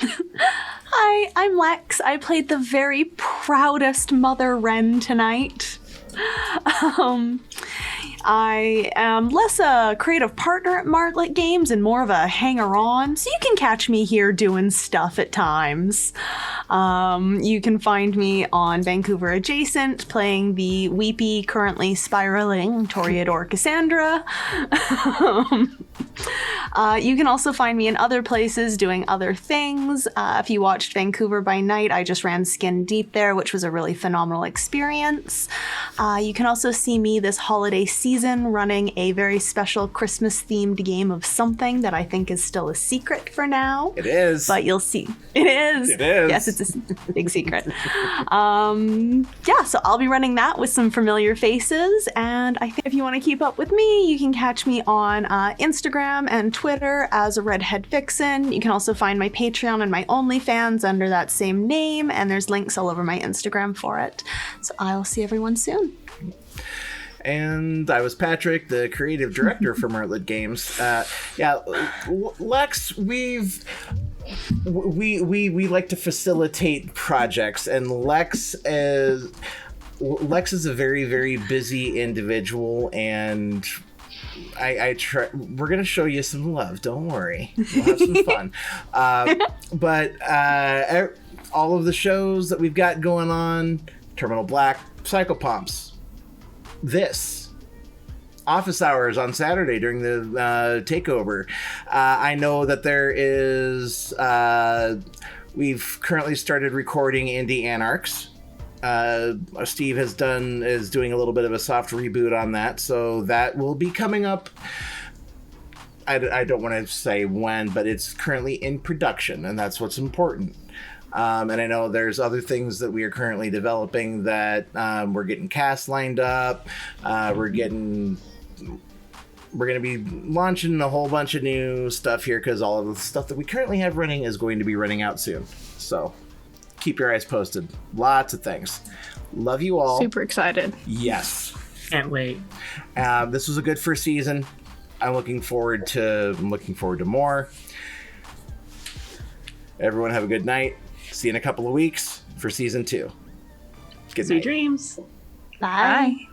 Hi, I'm Lex. I played the very proudest Mother Wren tonight. I am less a creative partner at Martlet Games and more of a hanger-on, so you can catch me here doing stuff at times. You can find me on Vancouver Adjacent, playing the weepy, currently spiraling Toreador Cassandra. You can also find me in other places doing other things. If you watched Vancouver by Night, I just ran Skin Deep there, which was a really phenomenal experience. You can also see me this holiday season running a very special Christmas-themed game of something that I think is still a secret for now. It is. But you'll see. It is. It is. Yes, it's a big secret. Yeah, so I'll be running that with some familiar faces. And I think if you want to keep up with me, you can catch me on Instagram and Twitter as a Redhead Vixen. You can also find my Patreon and my OnlyFans under that same name, and there's links all over my Instagram for it. So I will see everyone soon. And I was Patrick, the creative director for Mertlet Games. Lex, we like to facilitate projects, and Lex is a very, very busy individual, and I try. We're gonna show you some love. Don't worry, we'll have some fun. But all of the shows that we've got going on: Terminal Black, Psychopomps, this office hours on Saturday during the takeover. I know that there is. We've currently started recording Indie Anarchs. Steve is doing a little bit of a soft reboot on that, so that will be coming up. I don't want to say when, but it's currently in production, and that's what's important. And I know there's other things that we are currently developing that we're getting cast lined up. We're going to be launching a whole bunch of new stuff here because all of the stuff that we currently have running is going to be running out soon. So keep your eyes posted. Lots of things. Love you all. Super excited. Yes. Can't wait. This was a good first season. I'm looking forward to more. Everyone have a good night. See you in a couple of weeks for season 2. Good night. Sweet dreams. Bye.